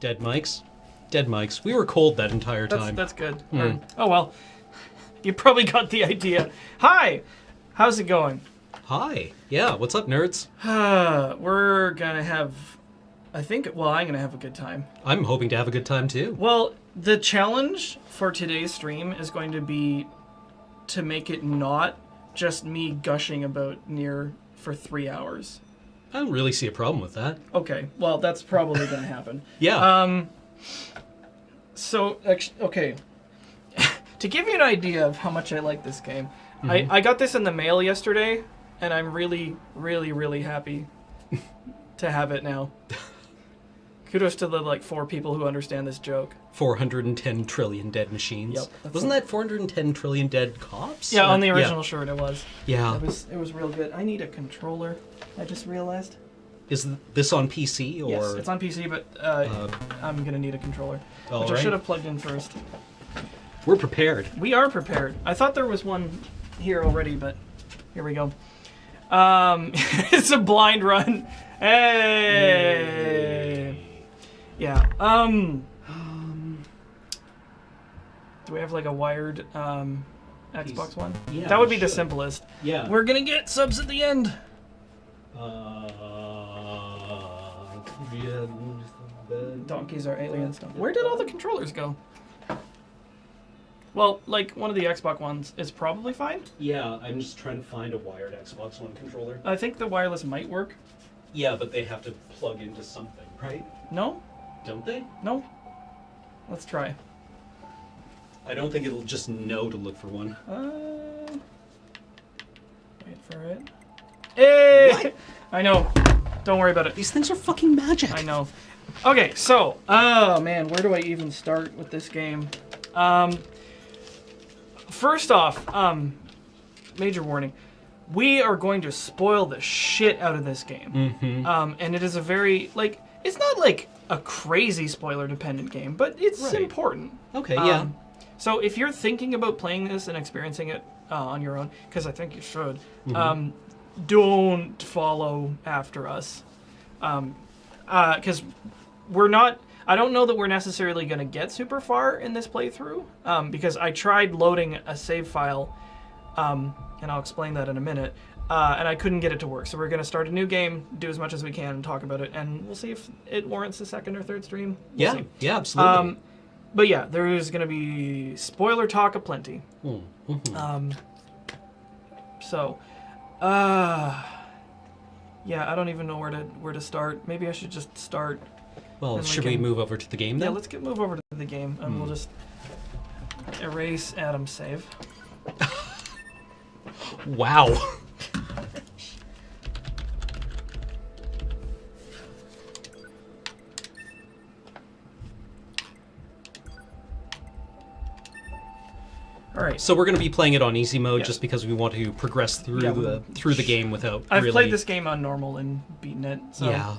Dead mics. Dead mics. We were cold that entire time. That's good. Oh, well. You probably got the idea. Hi! How's it going? Hi. Yeah, what's up, nerds? We're gonna have... I'm gonna have a good time. I'm hoping to have a good time, too. Well, the challenge for today's stream is going to be to make it not just me gushing about NieR for 3 hours. I don't really see a problem with that. Okay, well, that's probably gonna happen. Yeah. So, okay. To give you an idea of how much I like this game, I got this in the mail yesterday, and I'm really, really, really happy to have it now. Kudos to the, 4 people who understand this joke. 410 trillion dead machines. Yep. Wasn't that 410 trillion dead cops? Yeah, on the original shirt it was. Yeah. It was real good. I need a controller, I just realized. Is this on PC, or...? Yes, it's on PC, but I'm going to need a controller, which right. I should have plugged in first. We're prepared. We are prepared. I thought there was one here already, but here we go. It's a blind run. Hey! Yeah. Do we have a wired Xbox One? Yeah, that would be the simplest. Yeah. We're gonna get subs at the end. Donkeys are aliens. Where did all the controllers go? Well, one of the Xbox ones is probably fine. Yeah, I'm just trying to find a wired Xbox One controller. I think the wireless might work. Yeah, but they have to plug into something, right? No? Don't they? No. Let's try. I don't think it'll just know to look for one. Wait for it. Hey! What? I know. Don't worry about it. These things are fucking magic. I know. Okay, so, oh man, where do I even start with this game? First off, major warning. We are going to spoil the shit out of this game. Mm-hmm. And it is a very, it's not a crazy spoiler-dependent game, but it's important. Okay, yeah. So if you're thinking about playing this and experiencing it on your own, because I think you should, don't follow after us. Because we're not... I don't know that we're necessarily going to get super far in this playthrough, because I tried loading a save file, and I'll explain that in a minute, and I couldn't get it to work. So we're going to start a new game, do as much as we can, and talk about it, and we'll see if it warrants a second or third stream. We'll see. Yeah, absolutely. But yeah, there is going to be spoiler talk aplenty. Yeah, I don't even know where to start. Maybe I should just start. Well, should we move over to the game then? Yeah, let's move over to the game, and we'll just erase Adam's save. Wow. All right. So we're going to be playing it on easy mode just because we want to progress through the game without. I've played this game on normal and beaten it. So, yeah.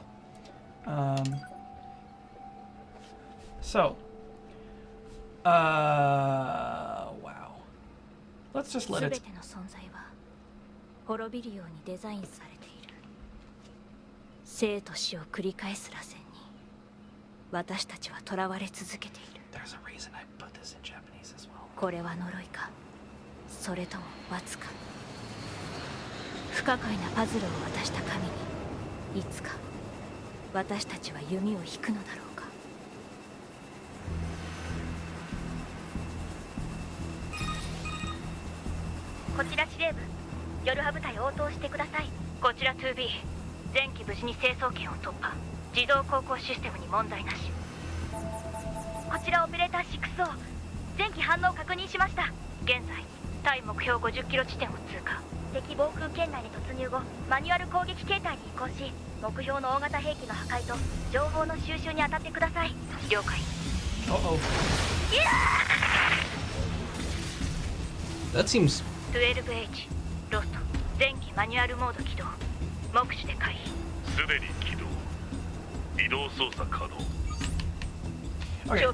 Wow. Let's just let it. 滅びるようにデザインされている。生と死を繰り返す螺旋に私たちは囚われ続けている。これは呪いか、それとも罰か。不可解なパズルを渡した神にいつか私たちは弓を引くのだろうか。こちら司令部、夜派部隊応答してください。こちら 2B、 前期無事に成層圏を突破。自動航行システムに問題なし。こちらオペレーター 6O、 前期反応確認しました。現在対目標50キロ地点を通過。敵防空圏内に突入後、マニュアル攻撃形態に移行し、目標の大型兵器の破壊と情報の収集に当たってください。了解。That seems 12H ロスト、前期マニュアルモード起動。目視で回避。すでに起動。移動操作可能。Okay.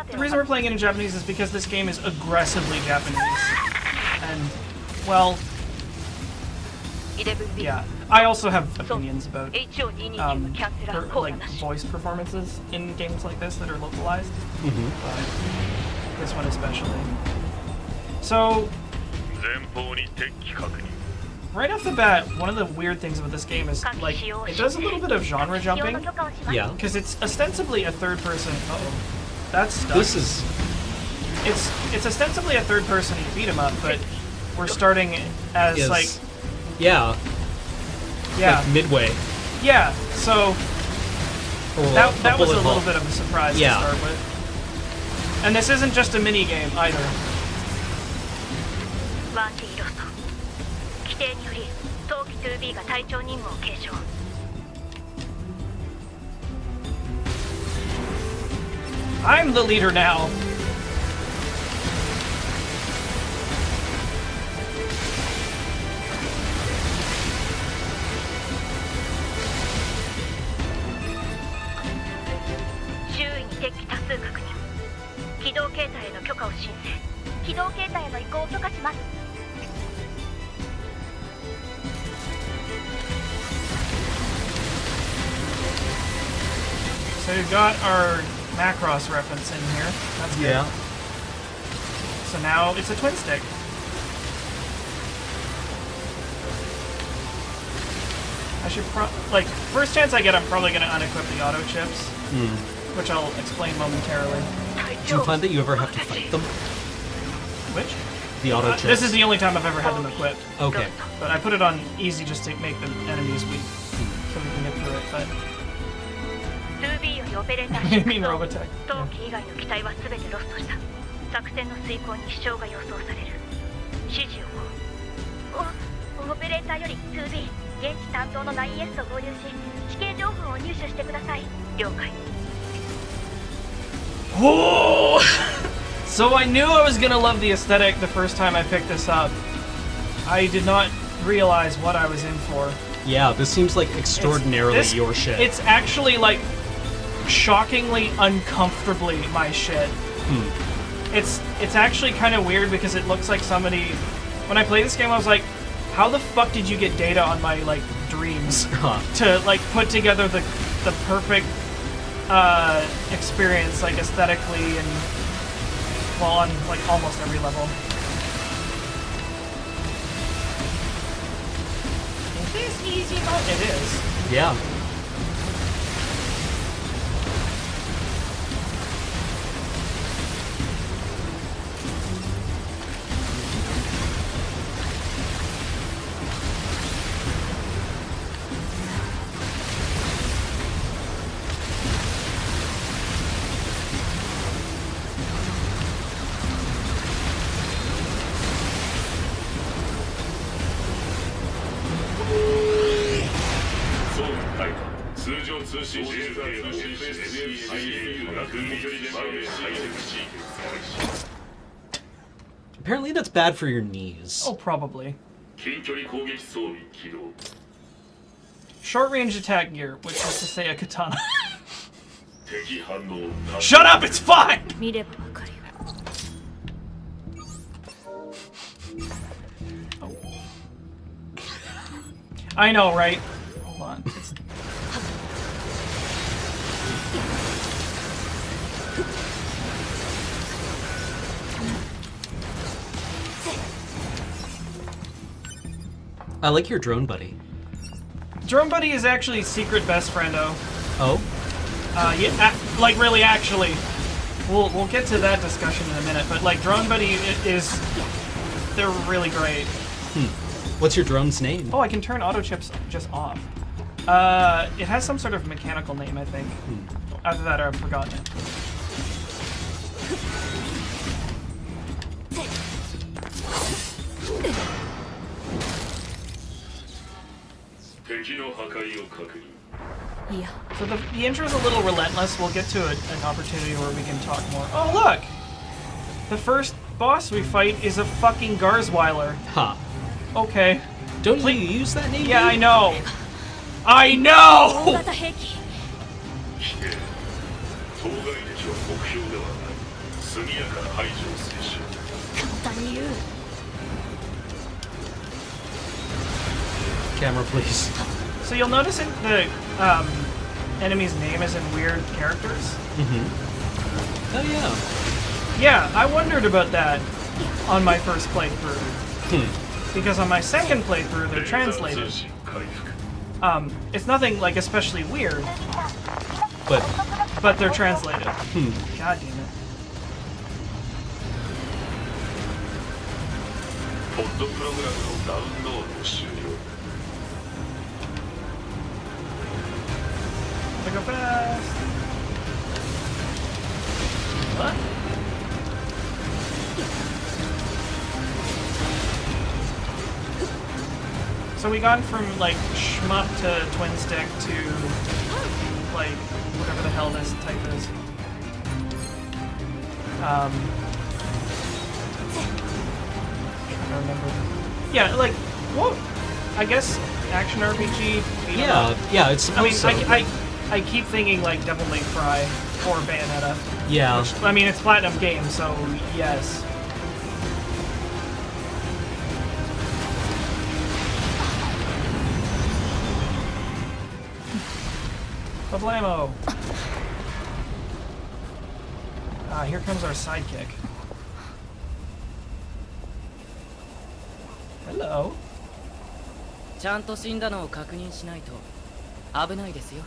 The reason we're playing it in Japanese is because this game is aggressively Japanese. And, well, Yeah, I also have opinions about HO22 のキャンセラーコー like ラなし voice performances in games like this that are localized. Mm-hmm. But this one especially. So 前方に敵機確認 right off the bat, one of the weird things about this game is like it does a little bit of genre 使用の jumping 許可をします Yeah. because it's ostensibly a third-person. Uh-oh, that's stuck. This is It's ostensibly a third-person beat 'em up, but we're starting as is like yeah, yeah like midway. yeah. So Or that a was a bullet little hell. bit of a surprise Yeah. to start with. And this isn't just a mini game either. ワーティーロスト規定により冬季 2B が隊長任務を継承 I'm the leader now. So we've got our Macross reference in here. That's good. Yeah. So now it's a twin stick. I should first chance I get, I'm probably going to unequip the auto chips, which I'll explain momentarily. Do you find that you ever have to fight them? Which? The auto chips. This is the only time I've ever had them equipped. Okay. But I put it on easy just to make the enemies weak, so we can get through it. But 2B よりオペレータ I ー mean 6 Robotech. と冬季以外の機体は全てロストした作戦の遂行に支障が予想される指示をオペレーターより 2B 現地担当の 9S を合流し地形情報を入手してください了解 Whoa! So I knew I was gonna love the aesthetic the first time I picked this up. I did not realize what I was in for. Yeah, this seems like extraordinarily This- your shit. It's actually like shockingly uncomfortably my shit. It's actually kind of weird because it looks like somebody. When I played this game, I was like, "How the fuck did you get data on my like dreams Huh. to like put together the perfect experience like aesthetically and well on like almost every level." Is this easy mode? It is. Yeah. Apparently that's bad for your knees. Oh, probably. 近距離攻撃装備起動 Short range attack gear, which is to say a katana. 敵反応 Shut up, it's fine! 見ればわかるよ I know, right? Hold on. It's... I like your drone buddy. Drone Buddy is actually secret best friendo. Oh? Yeah, like really, actually. We'll get to that discussion in a minute, but like Drone Buddy is... They're really great. What's your drone's name? Oh, I can turn auto chips just off. It has some sort of mechanical name, I think. Either that or I've forgotten it. So the intro's a little relentless. We'll get to an opportunity where we can talk more. Oh, look! The first boss we fight is a fucking Garzweiler. Huh. Okay. Don't you use that name? Yeah, I know! I know! 大型兵器当該敵は目標ではない速やかな排除をすべし簡単に言う Camera, please. So you'll notice the enemy's name is in weird characters. Oh yeah. Yeah, I wondered about that on my first playthrough. Because on my second playthrough, they're translated. 通信回復 It's nothing like especially weird, But but they're translated. God damn it. ポッドプログラムのダウンロード終了 They go fast. What? So we gone from like shmup to twin stick to like whatever the hell this type is. I don't remember. Yeah, like what? I guess action RPG. beat 'em up. yeah, it's I mean, supposed to. I keep thinking like Devil May Cry or Bayonetta. Yeah. I mean, it's Platinum Games, so yes. Problemo! Ah, here comes our sidekick. Hello. ちゃんと死んだのを確認しないと危ないですよ。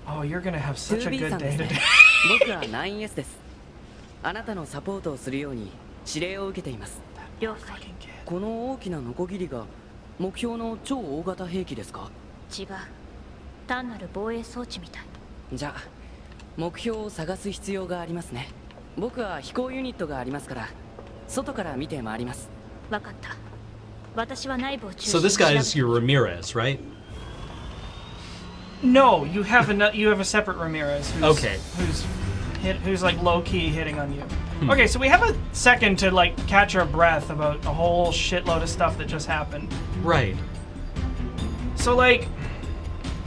Oh, you're gonna have such a 2B さ good んで day すね today. 僕は 9S です。あなたのサポートをするように指令を受けています。了解。この大きなノコギリが目標の超大型兵器ですか？違う。単なる防衛装置みたい。じゃあ目標を探す必要がありますね。僕は飛行ユニットがありますから外から見て回ります。わかった。私は内部を中 So 心に this 調べ guy is your Ramirez, right? No, you have a separate Ramirez who's Okay. who's like low key hitting on you. Okay, so we have a second to like catch our breath about a whole shitload of stuff that just happened. Right. So like,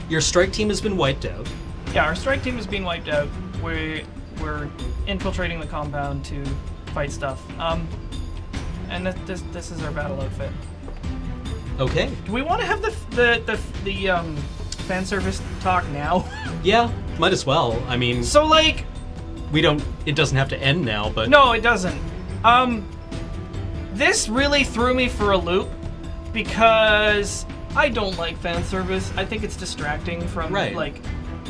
Your strike team has been wiped out. yeah, our strike team is being wiped out. We're infiltrating the compound to fight stuff. And this is our battle outfit. Okay. Do we want to have the fan service talk now? Yeah, might as well. I mean, So like, it doesn't have to end now, but no, it doesn't. This really threw me for a loop because I don't like fan service. I think it's distracting from Right. like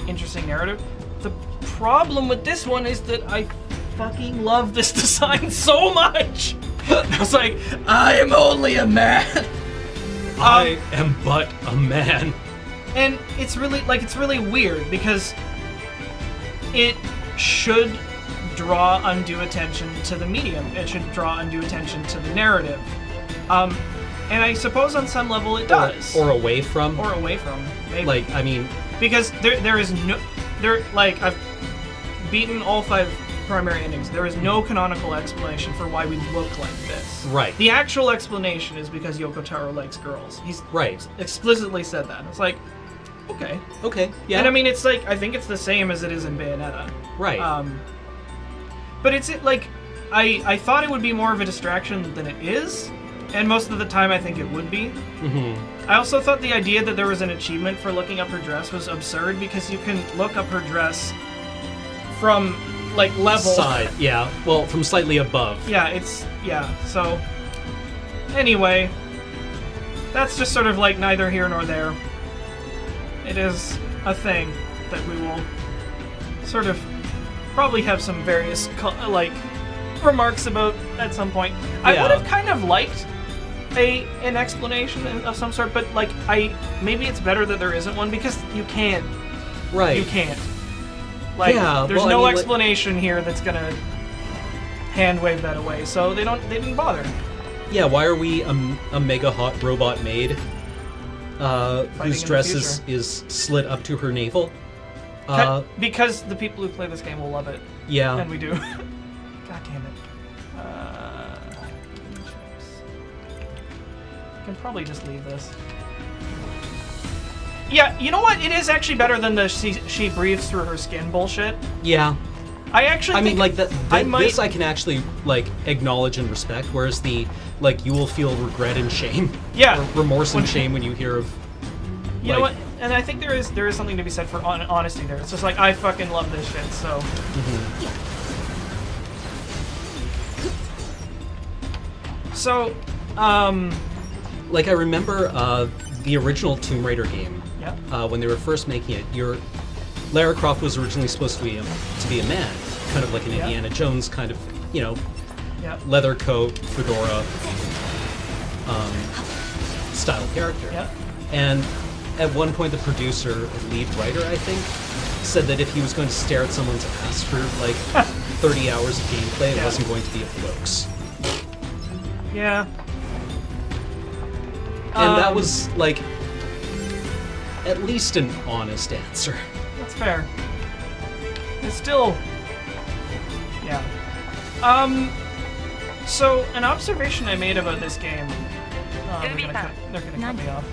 interesting narrative. The problem with this one is that I fucking love this design so much. I was like, I am only a man. I am but a man. And it's really weird because it should draw undue attention to the medium. It should draw undue attention to the narrative. And I suppose on some level it does. Or away from. Or away from, maybe. Like, I mean, because I've beaten all 5 primary endings. There is no canonical explanation for why we look like this. Right. The actual explanation is because Yoko Taro likes girls. He's right. explicitly said that. It's like, okay. Okay. Yeah. And I mean, it's like, I think it's the same as it is in Bayonetta. Right. But it's like, I thought it would be more of a distraction than it is, and most of the time I think it would be. I also thought the idea that there was an achievement for looking up her dress was absurd because you can look up her dress from like level. Side. Yeah. Well, from slightly above. Yeah, so anyway, that's just sort of like neither here nor there. It is a thing that we will sort of probably have some various like remarks about at some point. I would have kind of liked an explanation of some sort, but like maybe it's better that there isn't one because you can't. Right. You can't. Like, there's no explanation here that's gonna hand wave that away, so they didn't bother. Yeah, why are we a mega hot robot maid whose dress is slit up to her navel? Because the people who play this game will love it. Yeah. And we do. God damn it. I can probably just leave this. Yeah, you know what? It is actually better than the she breathes through her skin bullshit. Yeah. I actually I mean, think like I might- this I can actually like acknowledge and respect, whereas the like you will feel regret and shame, Yeah. or remorse and shame when you hear of. You know like- what? And I think there is something to be said for honesty there. It's just like, I fucking love this shit, so. So, Like I remember the original Tomb Raider game. yeah. When they were first making it, Lara Croft was originally supposed to be a man, kind of like an Yeah. Indiana Jones kind of, Yeah. leather coat, fedora style character. Yeah. And at one point, the producer, lead writer, I think, said that if he was going to stare at someone's ass for like 30 hours of gameplay, it Yeah. wasn't going to be a Blokes. Yeah. And that was like at least an honest answer. That's fair. It's still. Yeah. So, an observation I made about this game. Oh, they're gonna cut me off.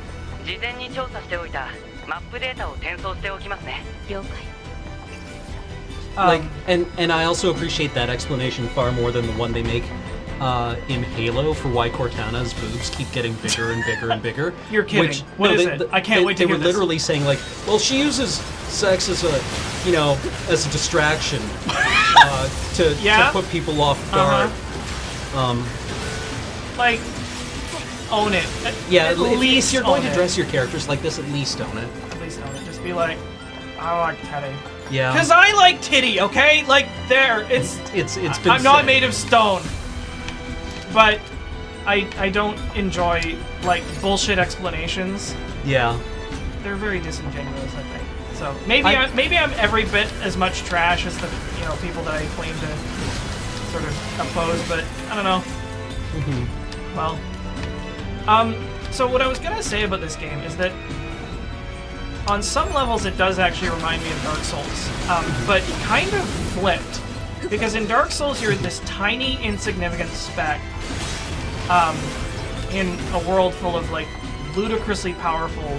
事前に調査しておいたマップデータを転送しておきますね。了解 Like, and I also appreciate that explanation far more than the one they make in Halo for why Cortana's boobs keep getting bigger and bigger and bigger. You're kidding. What is it? I can't wait to They hear were this. literally saying like, well, she uses sex as a, as a distraction to Yeah? put people off guard. Like, own it. Yeah, at if least you're going own to it. dress your characters like this, at least own it. At least own it. Just be like, I like titty. Yeah, Because I like titty, okay? Like, there. It's been. I'm not said. made of stone. But I don't enjoy, like, bullshit explanations. Yeah. They're very disingenuous, I think. So maybe I- maybe I'm every bit as much trash as the people that I claim to sort of oppose, but I don't know. Well, so what I was gonna say about this game is that on some levels it does actually remind me of Dark Souls, but kind of flipped, because in Dark Souls you're this tiny, insignificant speck in a world full of like ludicrously powerful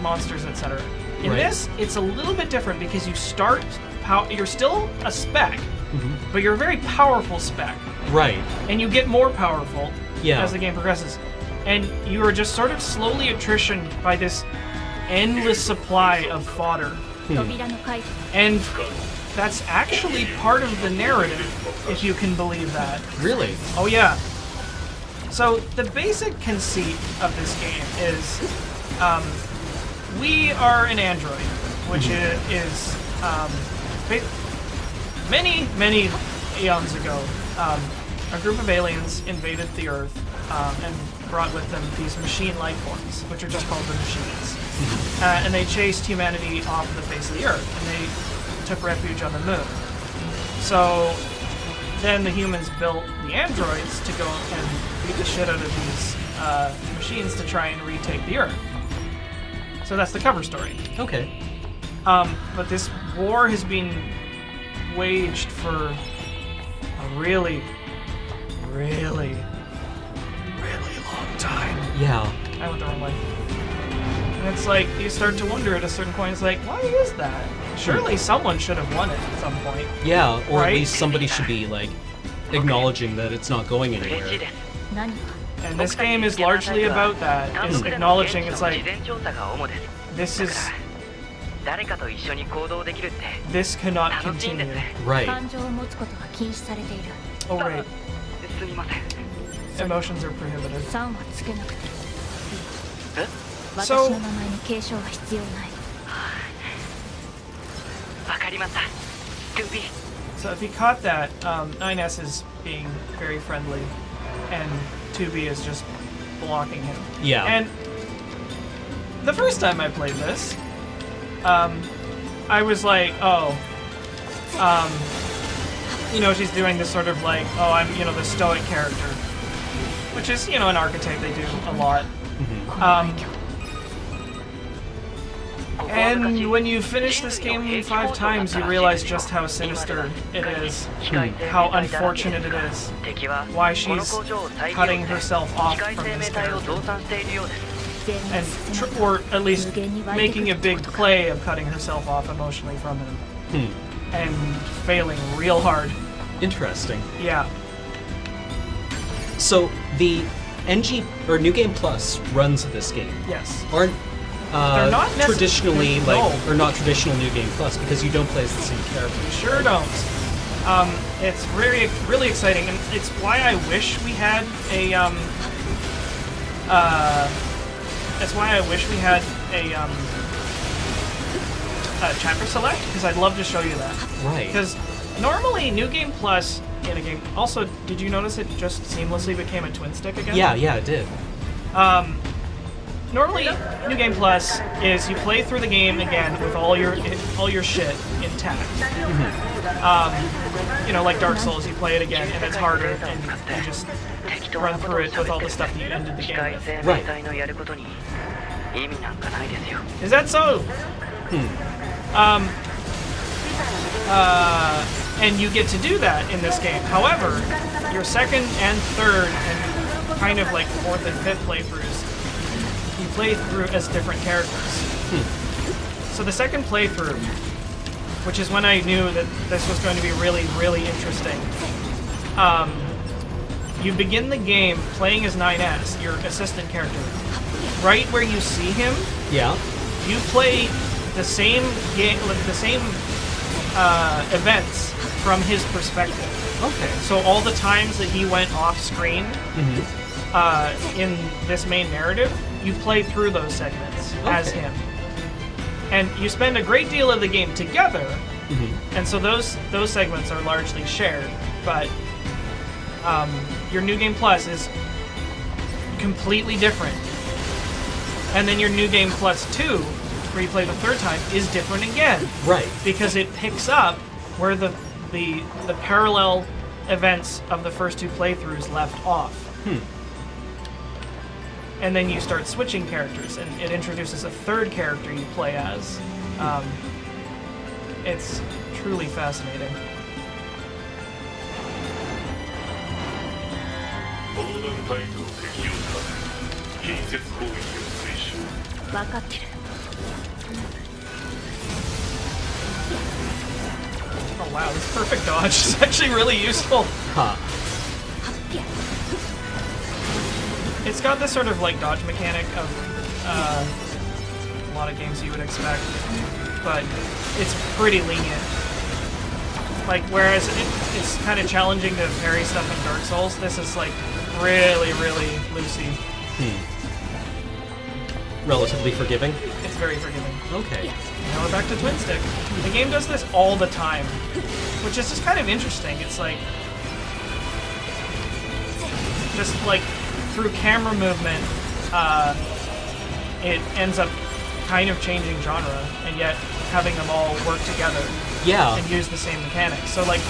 monsters, etc. In Right. this, it's a little bit different because you start you're still a speck, but you're a very powerful speck, Right. and you get more powerful Yeah. as the game progresses. And you are just sort of slowly attritioned by this endless supply of fodder. 扉の解除 And that's actually part of the narrative, if you can believe that. Really? Oh yeah. So the basic conceit of this game is, we are an android, which is many eons ago, a group of aliens invaded the Earth and brought with them these machine life forms, which are just called the machines. And they chased humanity off the face of the Earth, and they took refuge on the moon. So then the humans built the androids to go and beat the shit out of these machines to try and retake the Earth. So that's the cover story. Okay. But this war has been waged for a really long time. Yeah. I went the wrong way. And it's like, you start to wonder at a certain point, it's like, why is that? Surely someone should have won it at some point. Yeah, or Right? at least somebody should be like acknowledging that it's not going 嬉しい anywhere. です。 何か And this game is largely about that. Is 単独での acknowledging 現 it's 地の like, 事前調査が主です。 this だ is から誰かと一緒に行動できるって this cannot 楽しいんで continue. す。 Right. 感情を持つことが禁止されている Oh right, すみません。 emotions are prohibited. 3はつけなくてえ？私 So- の名前に継承は必要ないわかりました。ルビー。 So if you caught that, 9S is being very friendly, and 2B is just blocking him. Yeah. And the first time I played this, I was like, oh, she's doing this sort of like, oh, I'm, the stoic character, which is, an archetype they do a lot. And when you finish this game 5 times, you realize just how sinister it is, how unfortunate it is, why she's cutting herself off from this character, and or at least making a big play of cutting herself off emotionally from him. and failing real hard. Interesting. Yeah. So the NG or New Game Plus runs this game Yes. aren't They're not traditionally no. or not traditional New Game Plus because you don't play as the same character. We sure don't. It's really exciting, and it's why I wish we had a chapter select, because I'd love to show you that. Right. Because normally New Game Plus in a game. Also, did you notice it just seamlessly became a twin stick again? Yeah, it did. Normally, New Game Plus is you play through the game again with all your shit intact. You know, like Dark Souls, you play it again and it's harder, and you just run through it with all the stuff that you ended the game with. Right. Is that so? And you get to do that in this game. However, your second and third and kind of like fourth and fifth playthroughs, you play through as different characters. So the second playthrough, which is when I knew that this was going to be really, really interesting, you begin the game playing as 9S, your assistant character. Right where you see him, Yeah. you play the same game, the same events from his perspective. Okay. So all the times that he went off screen in this main narrative, you play through those segments as him, and you spend a great deal of the game together. And so those segments are largely shared, but your New Game Plus is completely different. And then your New Game Plus 2, where you play the third time, is different again. Right. Because it picks up where the parallel events of the first two playthroughs left off. And then you start switching characters, and it introduces a third character you play as. It's truly fascinating. 防弾タイトの適用か近接攻撃を推奨分かってる Oh wow, this perfect dodge is actually really useful. Huh. It's got this sort of like dodge mechanic of a lot of games you would expect, but it's pretty lenient. Like, whereas it's kind of challenging to parry stuff in Dark Souls, this is like really, really loosey. Relatively forgiving. It's very forgiving. Okay. Now we're back to Twin Stick. The game does this all the time, which is just kind of interesting. It's like, just like through camera movement, it ends up kind of changing genre, and yet having them all work together Yeah. and use the same mechanics. So like,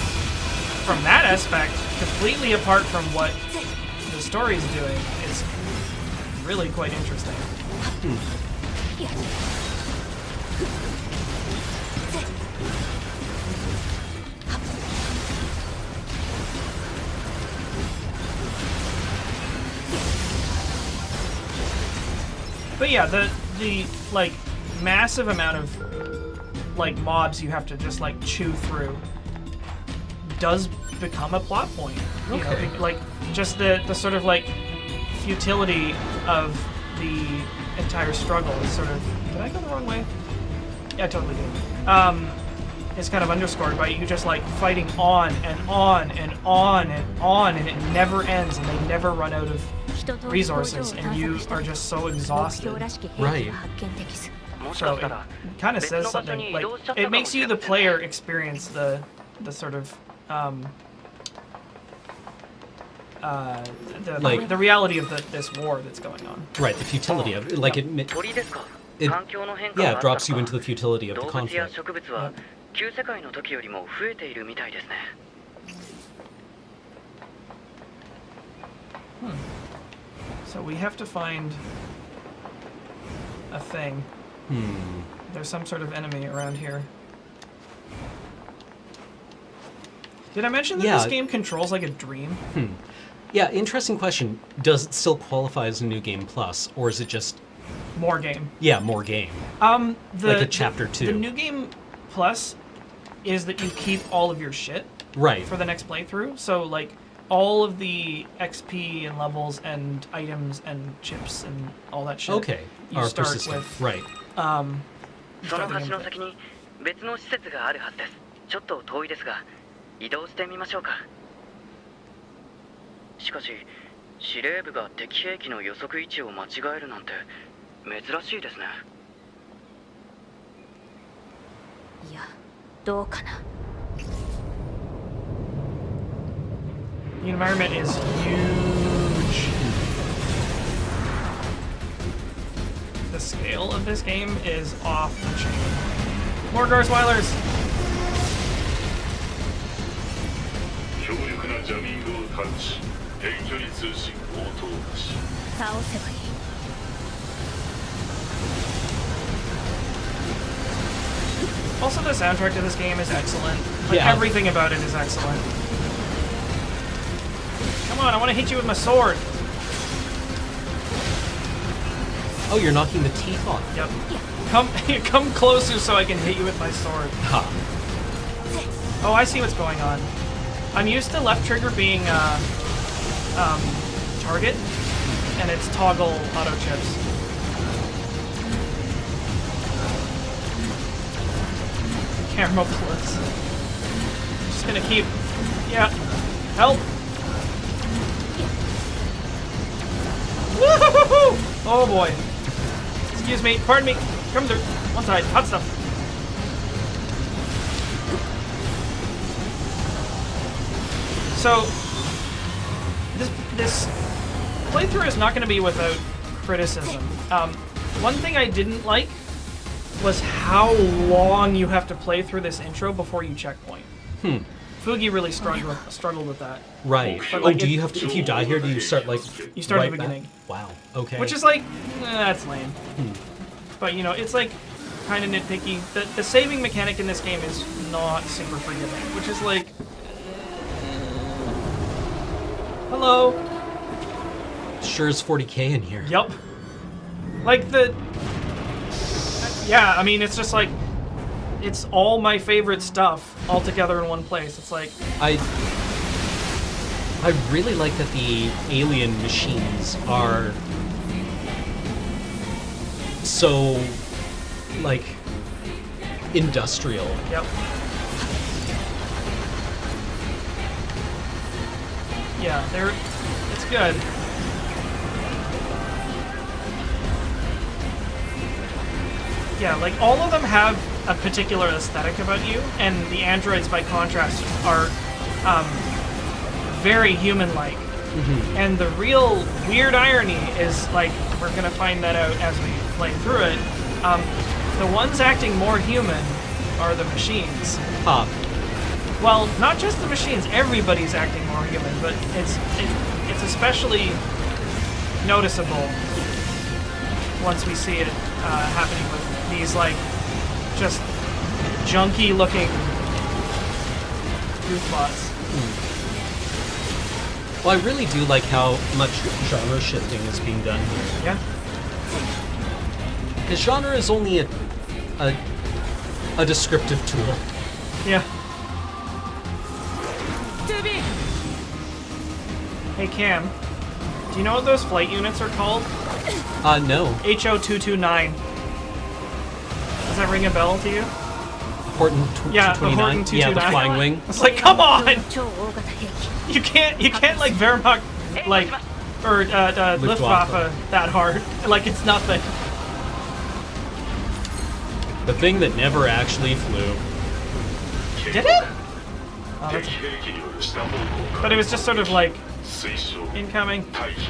from that aspect, completely apart from what the story's doing, it's really quite interesting. But yeah, the like massive amount of like mobs you have to just like chew through does become a plot point. You Okay. know, like just the sort of like futility of the entire struggle is sort of. Did I go the wrong way? Yeah, I totally did. Is kind of underscored by you just like fighting on and on and on and on, and it never ends, and they never run out of resources, and you are just so exhausted. Right. So it kind of says something, like it makes you the player experience the sort of Like- the reality of this war that's going on. Right. The futility of it. Like it drops you into the futility of the conflict. So we have to find a thing. There's some sort of enemy around here. Did I mention that Yeah. this game controls like a dream? Yeah. Interesting question. Does it still qualify as a New Game Plus, or is it just More game. more game? Like a chapter 2. The New Game Plus is that you keep all of your shit Right. for the next playthrough. So like all of the XP and levels and items and chips and all that shit. Okay. You Are start persistent. with Right. you そ start の the 橋 game の with it. 先に別の施設があるはずです。ちょっと遠いですが移動してみましょうか。しかし司令部が敵兵器の予測位置を間違えるなんて珍しいですね。いやどうかな。 The environment is huge. The scale of this game is off the chain. More Garsweilers! 強力なジャミングを感知遠距離通信応答なし倒せばいい。 Also, the soundtrack to this game is excellent. Like, Yeah. everything about it is excellent. Come on, I want to hit you with my sword. Oh, you're knocking the teeth off. Yep. Come closer so I can hit you with my sword. Ha. Oh, I see what's going on. I'm used to left trigger being target, and it's toggle auto chips. Camera plus. Just gonna keep. Yeah. Help. Woo-hoo-hoo-hoo! Oh boy. Excuse me. Pardon me. Come through. One side. Hot stuff. So this playthrough is not going to be without criticism. One thing I didn't like was how long you have to play through this intro before you checkpoint. Fugi really struggled with that. Right. But, Oh, like, do you have to, if you die here, do you start like You start right at the beginning. back? Wow. Okay. Which is like, that's lame. But you know, it's like kind of nitpicky. The saving mechanic in this game is not super forgiving, which is like, hello. sure is 40k in here. Yup. Like yeah, I mean, it's just like, it's all my favorite stuff all together in one place. It's like, I really like that the alien machines are so like industrial. yep. Yeah, it's good. Yeah, like all of them have a particular aesthetic about you, and the androids, by contrast, are very human-like. And the real weird irony is, like, we're gonna find that out as we play through it. The ones acting more human are the machines. Ah, Well, not just the machines. Everybody's acting more human, but it's especially noticeable once we see it happening with these like just junky-looking goofbots. well, I really do like how much genre shifting is being done here. Yeah. Because genre is only a descriptive tool. Yeah. Hey Cam, do you know what those flight units are called? No. HO229. Does that ring a bell to you? Horton Yeah, the 229. Horton Yeah, the 229. flying wing. It's like, come on! 超大型兵器 You can't like Wehrmacht like or Luftwaffe that hard. Like it's nothing. The thing that never actually flew. Did it? 敵兵器による下方向 But it was just sort of like 推奨 incoming. 退避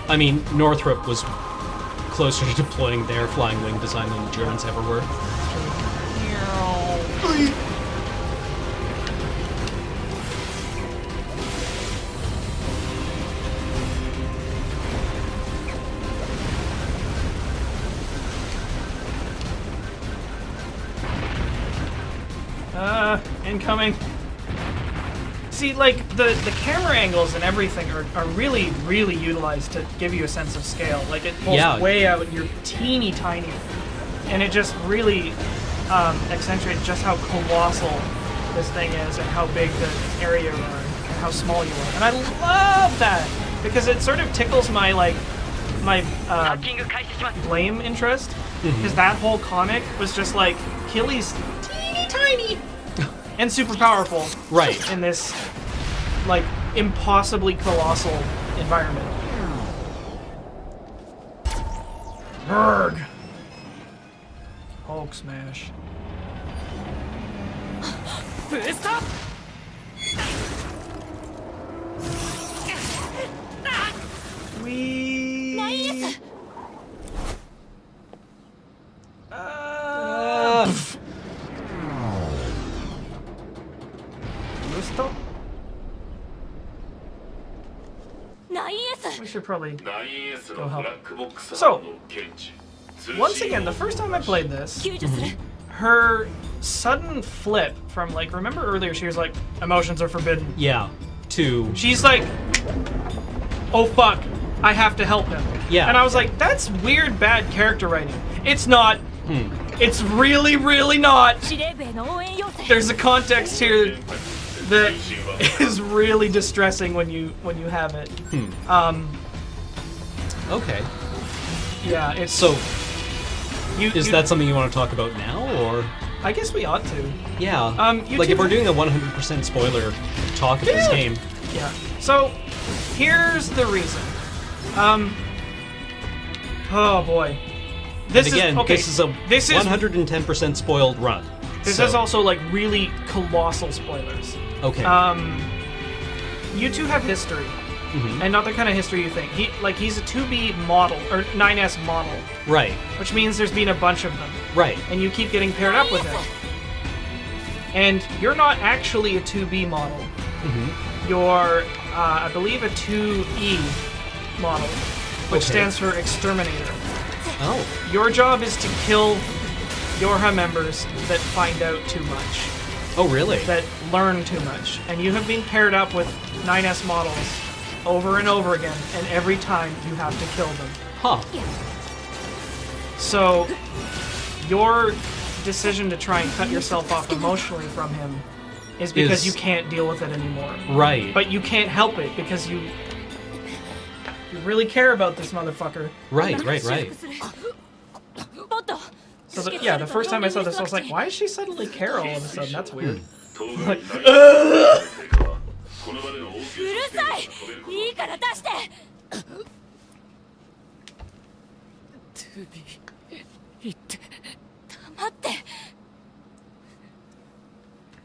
I mean, Northrop was closer to deploying their flying wing design than the Germans ever were. Incoming. See, like, the camera angles and everything are really, really utilized to give you a sense of scale. Like, it pulls way out, you're teeny tiny. And it just really accentuates just how colossal this thing is and how big the area you are and how small you are. And I love that because it sort of tickles my, like, blame interest. Because that whole comic was just like, Killy's teeny tiny and super powerful. Right. In this, like, impossibly colossal environment. Berg. Hulk smash. Stop! We. Listo? We should probably go help. So, once again, the first time I played this, her sudden flip from, like, remember earlier she was like, emotions are forbidden. Yeah. To... She's like, oh fuck, I have to help him. Yeah. And I was like, that's weird, bad character writing. It's not. It's really, really not. There's a context here that is really distressing when you have it. Okay. Yeah, it's so. Is that something you want to talk about now, or? I guess we ought to. Yeah. Like if we're doing a 100% spoiler talk of this game. Yeah. So, here's the reason. Oh boy. This is 110% spoiled run. This is also, like, really colossal spoilers. Okay. You two have history, and not the kind of history you think. He's a 2B model or 9S model, right? Which means there's been a bunch of them, right? And you keep getting paired up with him. And you're not actually a 2B model. You're, I believe, a 2E model, which stands for Exterminator. Oh. Your job is to kill Yorha members that find out too much. Oh, really? That learn too much. And you have been paired up with 9S models over and over again, and every time you have to kill them. Huh. So, your decision to try and cut yourself off emotionally from him is because you can't deal with it anymore. Right. But you can't help it because you really care about this motherfucker. Right. So the first time I saw this, I was like, why does she suddenly care all of a sudden? That's weird. Like,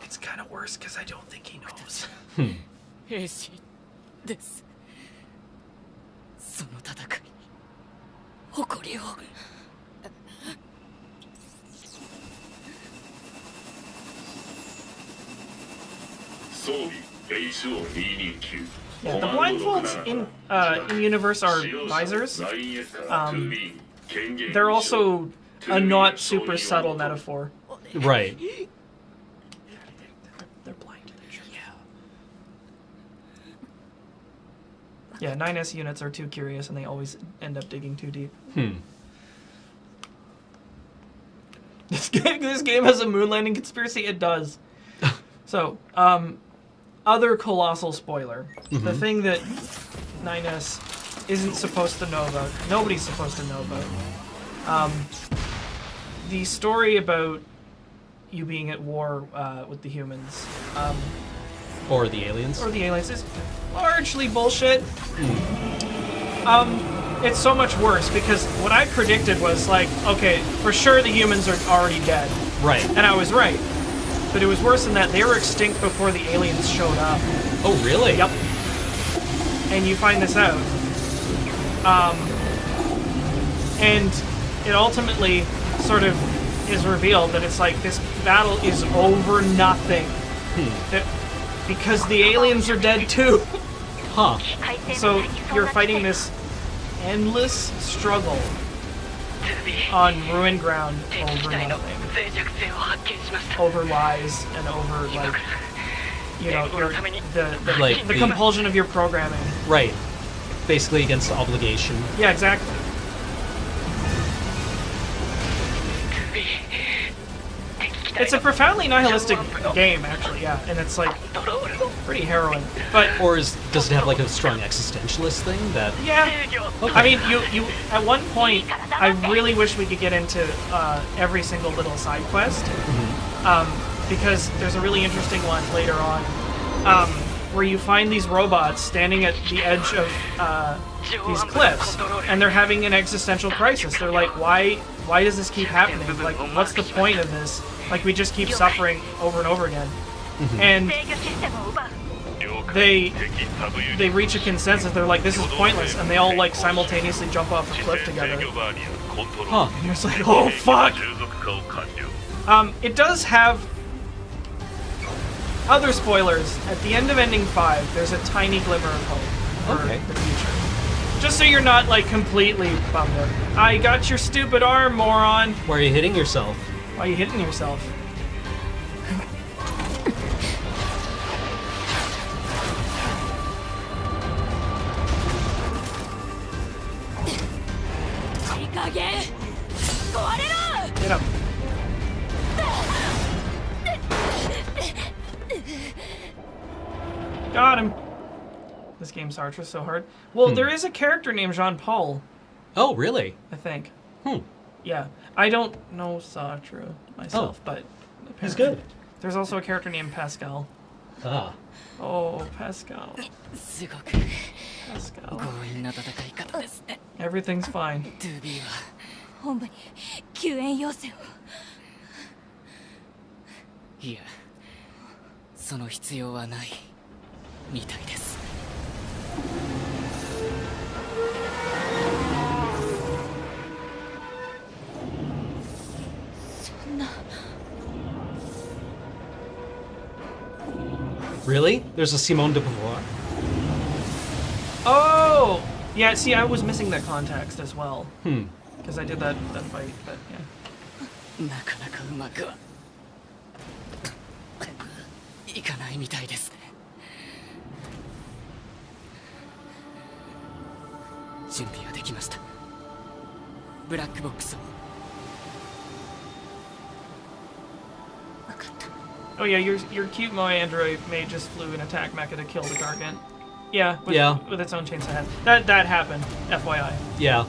it's kind of worse because I don't think he knows. 兵士です。その戦いに誇りを。Yeah, the blindfolds in universe are visors. They're also a not super subtle metaphor. Right. They're blind. Yeah, 9S units are too curious and they always end up digging too deep. This game has a moon landing conspiracy? It does. So, other colossal spoiler. The thing that 9S isn't supposed to know about. Nobody's supposed to know about. The story about you being at war with the humans. Or the aliens. Or the aliens is largely bullshit. It's so much worse because what I predicted was like, okay, for sure the humans are already dead. Right. And I was right. But it was worse than that. They were extinct before the aliens showed up. Oh, really? Yep. And you find this out. And it ultimately sort of is revealed that it's like this battle is over nothing. That, because the aliens are dead too. Huh. So you're fighting this endless struggle on ruined ground over nothing. Over lies and over, like, you know, the Like the compulsion of your programming. Right. Basically against obligation. Yeah, exactly. It's a profoundly nihilistic game, actually, yeah, and it's like pretty harrowing. But Or does it have like a strong existentialist thing that? yeah, Okay. I mean, you at one point, I really wish we could get into every single little side quest, because there's a really interesting one later on, where you find these robots standing at the edge of these cliffs, and they're having an existential crisis. They're like, why does this keep happening? Like, what's the point of this? Like, we just keep suffering over and over again. And they reach a consensus. They're like, this is pointless, and they all like simultaneously jump off a cliff together. Huh. And you're just like, oh fuck. It does have other spoilers. At the end of Ending 5, there's a tiny glimmer of hope for the future. Just so you're not like completely bummed out. I got your stupid arm, moron. Why are you hitting yourself? Why are you hitting yourself? Get him. Got him. This game starts was so hard. Well, there is a character named Jean-Paul, Oh, really? I think. Hmm. Yeah. I don't know Sartre myself, but He's apparently. good. There's also a character named Pascal. Ah. Oh, Pascal. すごく Pascal. 強引な戦い方ですね Everything's fine. 2B は本部に救援要請を。いやその必要はないみたいです Really? There's a Simone de Beauvoir? Oh! Yeah, see, I was missing that context as well. Hmm. Because I did that fight, but yeah. なかなかうまくはいかないみたいですね準備はできましたブラックボックスを Oh yeah, your cute Moe android may just flew an attack mecha to kill the Gargant. Yeah, with its own chainsaw head. That happened, FYI. Yeah.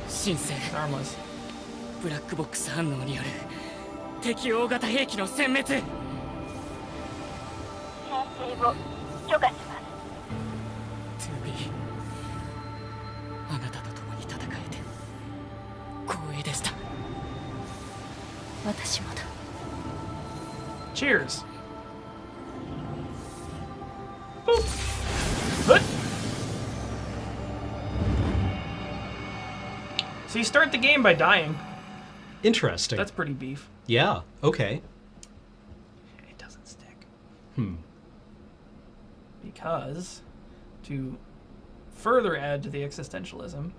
新生 It's armless. ブラックボックス反応による敵大型兵器の殲滅編成を許可します 2B あなたと共に戦えて光栄でした私もだ Cheers. Boop. Good. So you start the game by dying. Interesting. That's pretty beef. Yeah. Okay. It doesn't stick. Hmm. Because, to further add to the existentialism,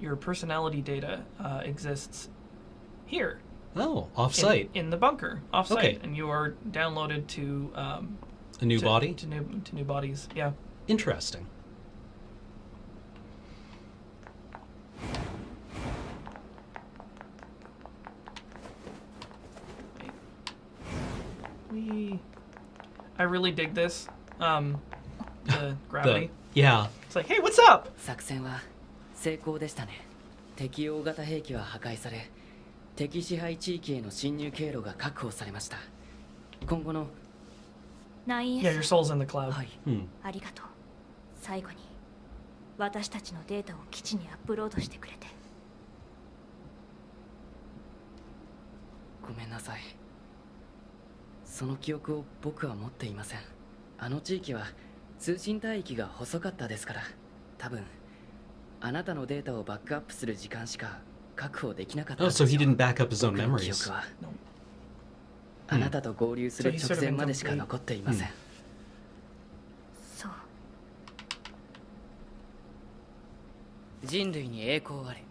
your personality data exists here. Oh, off-site. In the bunker, off-site. Okay. And you are downloaded to... A new body? To new bodies, yeah. Interesting. I really dig this. The gravity. Yeah. It's like, hey, what's up? 作戦は成功でしたね敵大型兵器は破壊され敵支配地域への侵入経路が確保されました今後の 9S Yeah, your soul's in the cloud. はい Hmm. ありがとう最後に私たちのデータを基地にアップロードしてくれてごめんなさいその記憶を僕は持っていませんあの地域は通信帯域が細かったですから多分あなたのデータをバックアップする時間しか確保できなかったん Oh, ですよ so he didn't back up his own 僕の記 memories. 憶は No. あなたと合流する So he's 直 sort of 前までしか incomplete. 残っていません、そう人類に栄光あれ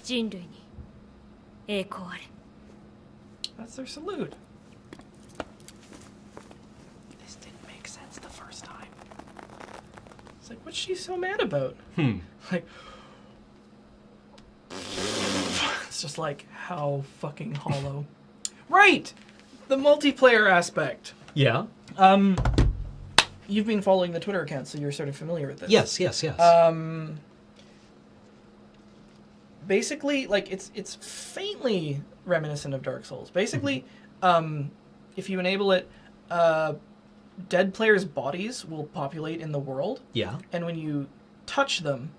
人類に栄光あれ。 That's their salute. This didn't make sense the first time. It's like, what's she so mad about? Like, it's just like, how fucking hollow. Right! The multiplayer aspect. Yeah. You've been following the Twitter account, so you're sort of familiar with this. Yes. Basically, like, it's faintly reminiscent of Dark Souls. Basically, if you enable it, dead players' bodies will populate in the world. Yeah. And when you touch them,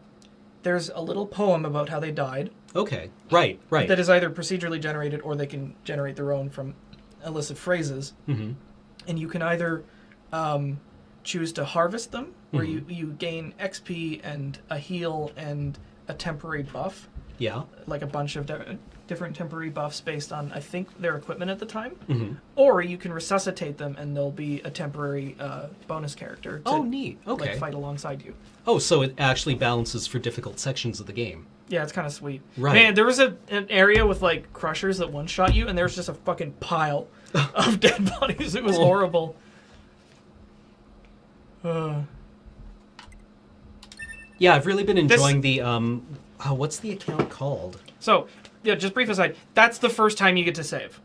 there's a little poem about how they died. Okay. Right. That is either procedurally generated or they can generate their own from illicit phrases. Mm-hmm. And you can either choose to harvest them, where you gain XP and a heal and a temporary buff. Yeah. Like a bunch of different temporary buffs based on, I think, their equipment at the time. Or you can resuscitate them and there'll be a temporary bonus character to neat. Okay. like, fight alongside you. Oh, so it actually balances for difficult sections of the game. Yeah, it's kind of sweet. Right. Man, there was an area with, like, crushers that one-shot you, and there was just a fucking pile of dead bodies. It was horrible. Yeah, I've really been enjoying the, what's the account called? So, yeah, just brief aside. That's the first time you get to save.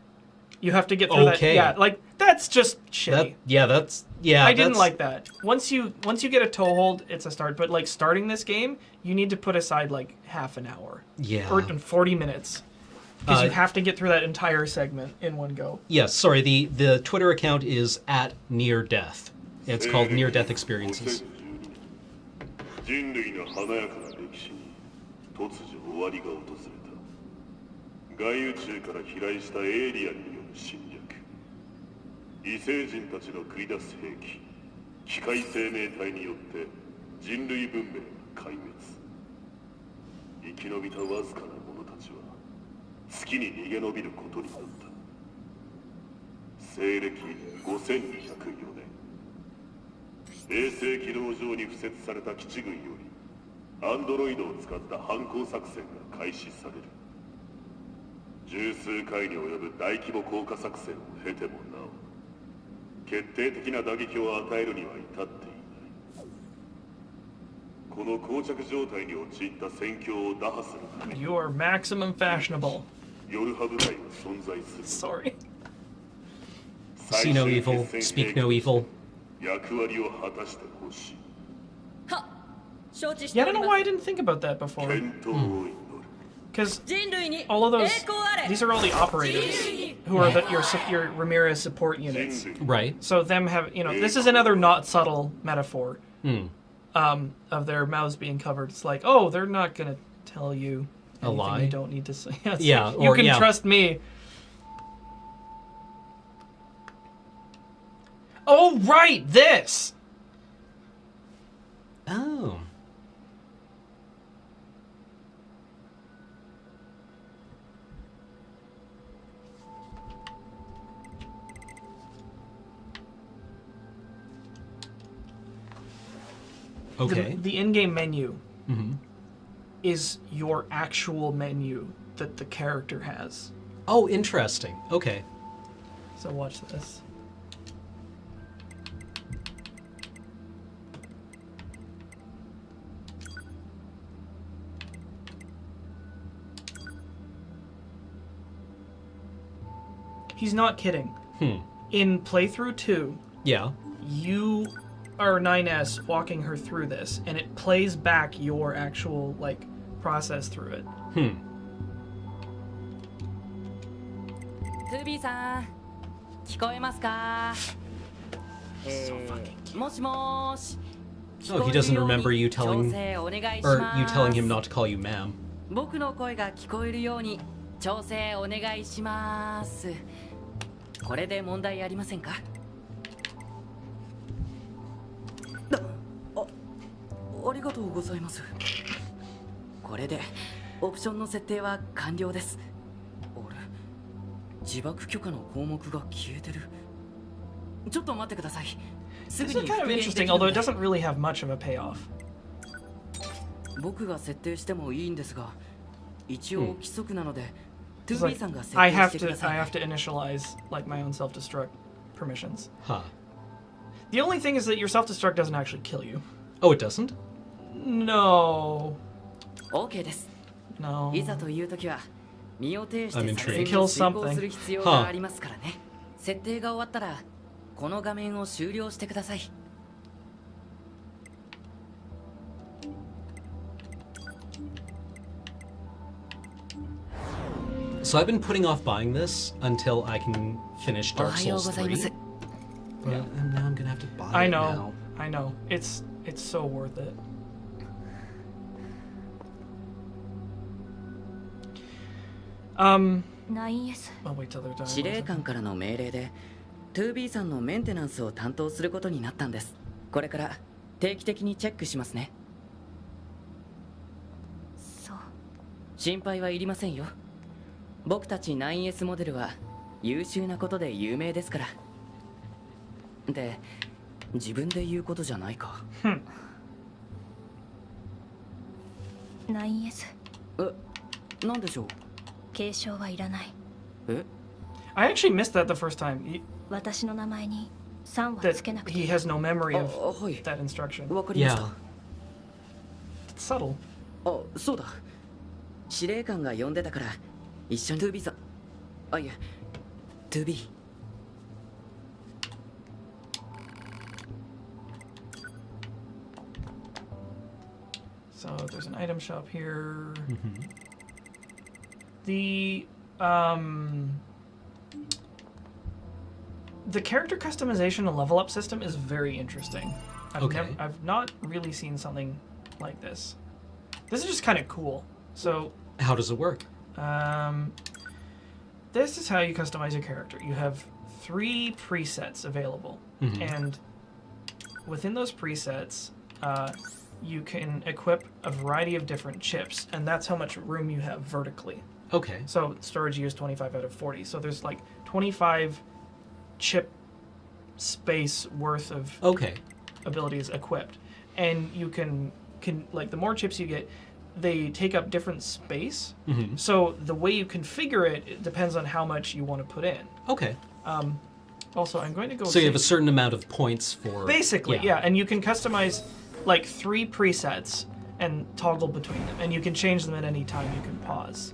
You have to get through that. Okay. Yeah, like, that's just shitty. I didn't like that. Once you get a toehold, it's a start. But, like, starting this game, you need to put aside, like, half an hour. Yeah. Or 40 minutes. Because you have to get through that entire segment in one go. Yes, sorry, the Twitter account is at NieR Death. It's called NieR Death Experiences. 人類の華やかな歴史に突如終わりが訪れた。外宇宙から飛来したエイリアンによる侵略。異星人たちの繰り出す兵器、機械生命体によって人類文明が壊滅。生き延びたわずかな者たちは月に逃げ延びることになった。西暦5204年。衛星軌道上に敷設された基地群よりアンドロイドを使った反攻作戦が開始される。十数回に及ぶ大規模降下作戦を経てもなお決定的な打撃を与えるには至っていない。この膠着状態に陥った戦況を打破するために You are maximum fashionable. 夜派部隊が存在する。 Sorry. See no evil, speak no evil. 役割を果たしてほしい。 Yeah, I don't know why I didn't think about that before. 健闘を祈る。 Because all of those, these are all the operators who are your Ramirez support units. Right. So them have, this is another not subtle metaphor of their mouths being covered. It's like, oh, they're not going to tell you a anything lie. you don't need to say. Yeah, you can trust me. Oh, right, this! Oh. Okay. The in-game menu is your actual menu that the character has. Oh, interesting. Okay. So watch this. He's not kidding. In playthrough 2, Yeah. you are 9S walking her through this, and it plays back your actual, like, process through it. トゥービーさん聞こえますかもしもーし Oh, he doesn't remember you telling, 調整お願いし or ます you telling him not to call you ma'am. 僕の声が聞こえるように調整お願いしますこれで問題ありませんかありがとうございますこれでオプションの設定は完了ですあれ自爆許可の項目が消えてるちょっと待ってくださいす This ぐ is に kind of 復元で interesting, きる although の it で doesn't really have much of a payoff. 僕が設定してもいいんですが一応規則なので It's 2B さんが設定してくだ I さい。 have to initialize like my own self-destruct permissions. Huh. The only thing is that your self-destruct doesn't actually kill you. Oh, it doesn't? No. OK です。 No. いざという時は身を挺して I'm 作 intrigued. 戦を遂行する必要 Kill が something. ありますからね。設定が終わったらこの画面を終了してください。 So I've been putting off buying this until I can finish お Dark はよう Souls ございま 3. す。 But now I'm gonna have to buy I it know. now. I know. It's so worth it.9S I'll wait till they're done. 司令官からの命令で 2B さんのメンテナンスを担当することになったんです。これから定期的にチェックしますね。そう心配はいりませんよ。僕たち 9S モデルは優秀なことで有名ですから。で、自分で言うことじゃないか。 9S なんでしょう。継承はいらない。え I actually missed that the first time. 私の名前に3は That つけなくてい he い。 has no memory あ、 of はい。 that instruction. わかりまし Yeah. た。 It's subtle. あ、そうだ。司令官が呼んでたから一緒に 2B さん。あ、いえ、2B。So there's an item shop here. Mm-hmm. The character customization and level up system is very interesting. Okay. I've not really seen something like this. This is just kind of cool. So How does it work? this is how you customize your character. You have 3 presets available, Mhm. and within those presets, you can equip a variety of different chips, and that's how much room you have vertically. Okay. So storage use 25 out of 40. So there's like 25 chip space worth of Okay. abilities equipped, and you can like the more chips you get, they take up different space. Mm-hmm. So the way you configure it, it depends on how much you want to put in. Okay. Also, I'm going to go. So you have a see- certain amount of points for... basically, yeah, and you can customize like 3 presets and toggle between them, and you can change them at any time. You can pause.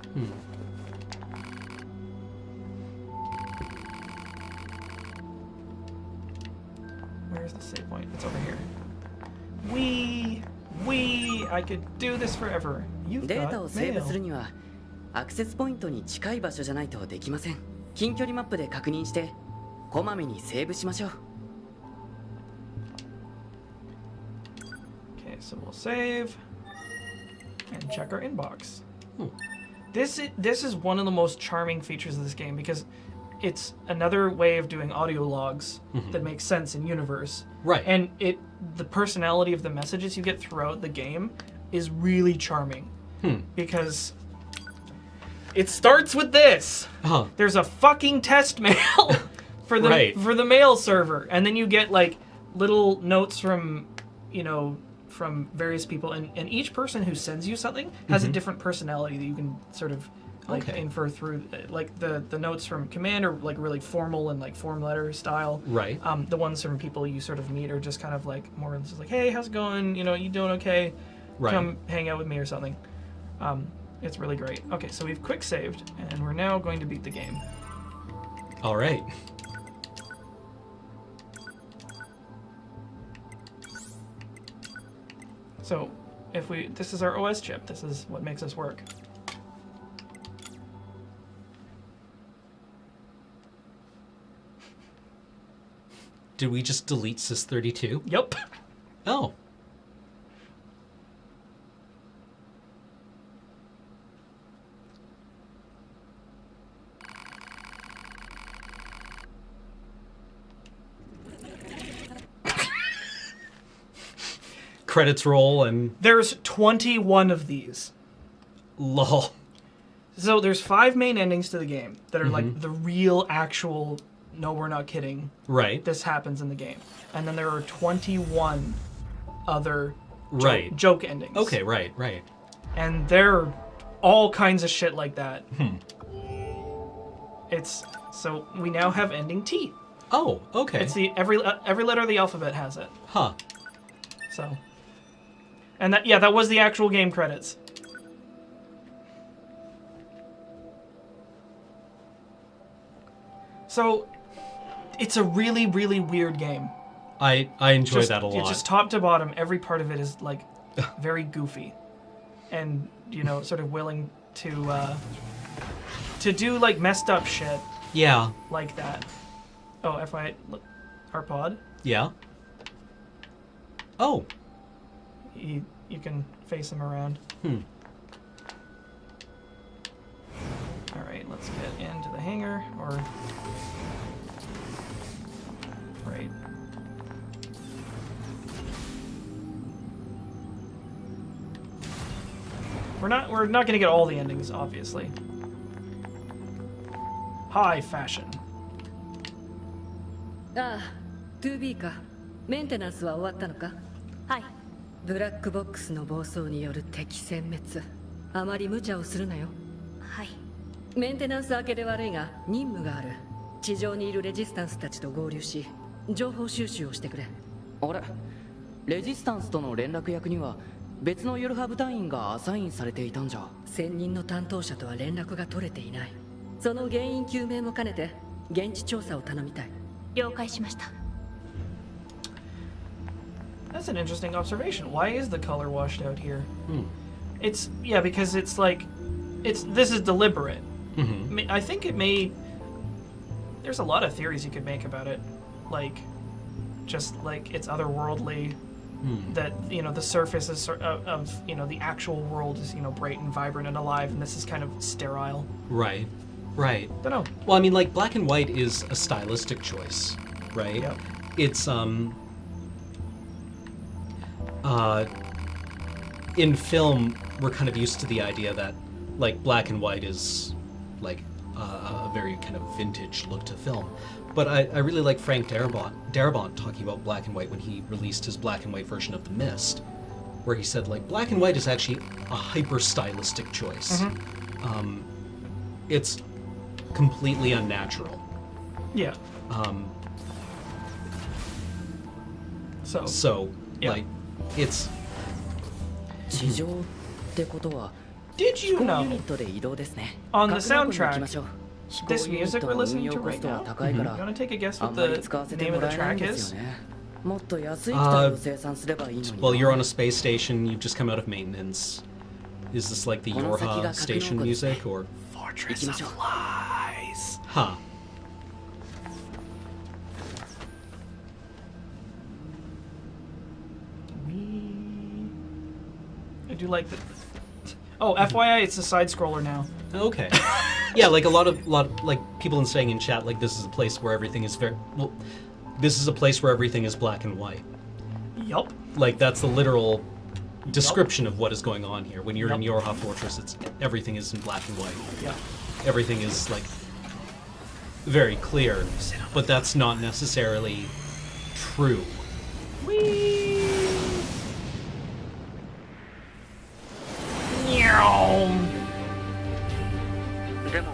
Where's the save point? It's over here. I could do this forever. You've データを got セーブする mail. にはアクセスポイントに近い場所じゃないとできません。近距離マップで確認してこまめにセーブしましょう。 Okay, so we'll save and check our inbox. Hmm. This is one of the most charming features of this game because it's another way of doing audio logs that makes sense in universe. Right. And the personality of the messages you get throughout the game is really charming because it starts with this. Huh. There's a fucking test mail for the Right. for the mail server, and then you get like little notes from from various people, and each person who sends you something has a different personality that you can sort of like Okay. infer through. Like the notes from command are like really formal and like form letter style. Right. The ones from people you sort of meet are just kind of like more just like, hey, how's it going? You doing okay? Right. Come hang out with me or something. It's really great. Okay, so we've quick saved, and we're now going to beat the game. All right. So, this is our OS chip. This is what makes us work. Did we just delete Sys32? Yep. Oh. Credits roll and There's 21 of these. lol. So there's 5 main endings to the game that are like the real, actual. No, we're not kidding. Right. This happens in the game, and then there are 21 other Right. joke endings. Okay, right. And they're all kinds of shit like that. So we now have ending T. Oh, okay. It's every letter of the alphabet has it. Huh. So, and that was the actual game credits. So, it's a really, really weird game. I enjoy that a lot. Just top to bottom, every part of it is like very goofy, and sort of willing to do like messed up shit. Yeah. Like that. Oh, FYI, look, our pod. Yeah. Oh. You can face him around. All right, let's get into the hangar, or right. We're not gonna get all the endings, obviously. High fashion. ああ、2B か。メンテナンスは終わったのか？はい。ブラックボックスの暴走による敵殲滅。あまり無茶をするなよ。はい。メンテナンス明けで悪いが任務がある。地上にいるレジスタンスたちと合流し、情報収集をしてくれ。あれ、レジスタンスとの連絡役には別のユルハ部隊員がアサインされていたんじゃ。専任の担当者とは連絡が取れていない。その原因究明も兼ねて現地調査を頼みたい。了解しました。That's an interesting observation. Why is the color washed out here? It's because it's like this is deliberate. I think it may. There's a lot of theories you could make about it, like just like it's otherworldly. That the surface is of the actual world is bright and vibrant and alive, and this is kind of sterile. Right. Don't know. Well, I mean, like, black and white is a stylistic choice, right? Yep. It's in film, we're kind of used to the idea that like black and white is like a very kind of vintage look to film. But I really like Frank Darabont talking about black and white when he released his black and white version of The Mist, where he said like black and white is actually a hyper stylistic choice. It's completely unnatural. Yeah. So yeah. like it's 地上ってことは Did you 飛行 know ユニットで移動ですね。 on the 格納庫に行 soundtrack きましょう。飛行 this ユニッ music ト we're の運 listening 用 to コ right ストは now? 高いか You ら want to take a guess あ what んまり the 使わせて name も of ら the えないん track です is? よね。もっと安い機体を生産すればいいのにな。 well, you're on a space station. You've just come out of maintenance. Is this like the この先が Yorha 格納 station 庫ですね。 music or? 行 Fortress きましょう。 Lies. Huh. I do like the. Oh, FYI, it's a side scroller now. Okay. Yeah, like a lot of like people saying in chat, like this is a place where everything is this is a place where everything is black and white. Yup. Like that's the literal description of what is going on here. When you're in Yup. Yorha Fortress, everything is in black and white. Yeah. Everything is like very clear, but that's not necessarily true. Whee! でも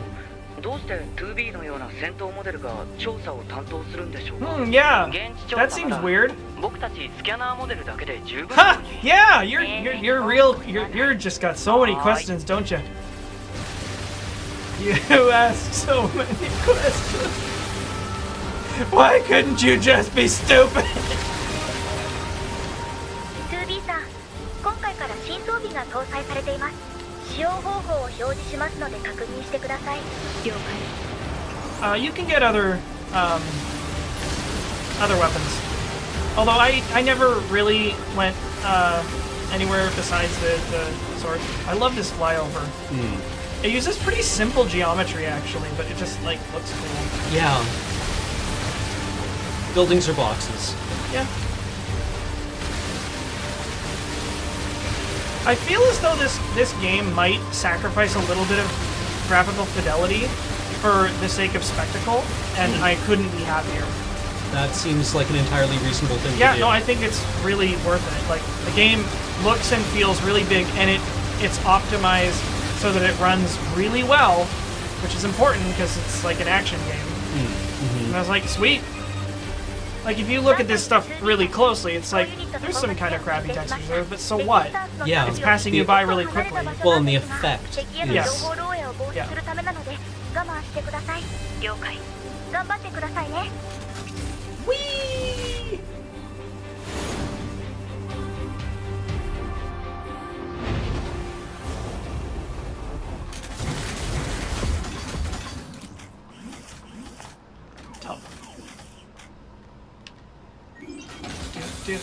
どうして 2B のような戦闘モデルが調査を担当するんでしょうか。 Yeah. 現地調 That 査 seems なら weird. 僕たちスキャナーモデルだけで十分 Ha! Yeah, you're real. You're just got so many questions, don't you? You ask so many questions. Why couldn't you just be stupid? 2B さん、今回から新装備が搭載されています。使用方法を表示しますので確認してください。了解。 You can get other weapons. Although I never really went anywhere besides the sword. I love this flyover. It uses pretty simple geometry actually, but it just like looks cool. Yeah. Buildings are boxes. Yeah. I feel as though this game might sacrifice a little bit of graphical fidelity for the sake of spectacle, and I couldn't be happier. That seems like an entirely reasonable thing Yeah, to do. no, I think it's really worth it. Like, the game looks and feels really big, and it's optimized so that it runs really well which is important because it's like an action game. And I was like, sweet. Like, if you look at this stuff really closely, it's like, there's some kind of crappy textures there, but so what? Yeah. It's passing you by really quickly. Well, and the effect is... Yes. 我慢してください。了解。頑張ってくださいね。 Whee! Tough. Do.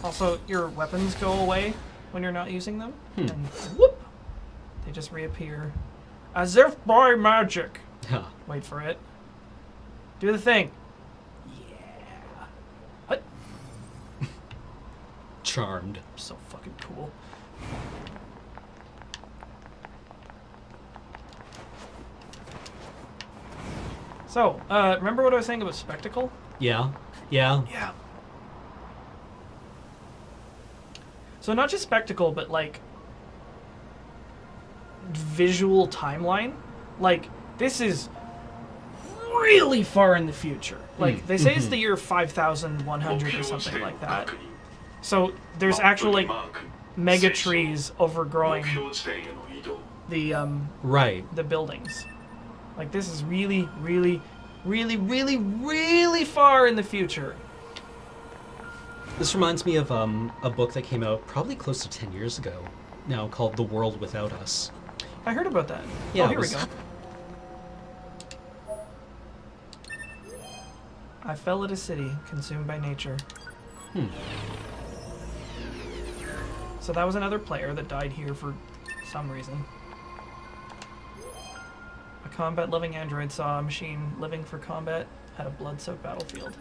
Also, your weapons go away when you're not using them, and whoop, they just reappear, as if by magic. Huh. Wait for it. Do the thing. Yeah. What? Charmed. So fucking cool. So, remember what I was saying about spectacle? Yeah. Yeah. Yeah. So not just spectacle, but like visual timeline. Like, this is really far in the future. Like, they say it's the year 5100 or something like that. So there's actual like mega trees overgrowing the Right. the buildings. Like, this is really, really, really, really, really far in the future. This reminds me of a book that came out probably close to 10 years ago now called The World Without Us. I heard about that. Yeah, Oh, here it we was- go. I fell at a city consumed by nature. So that was another player that died here for some reason. A combat-loving android saw a machine living for combat at a blood-soaked battlefield.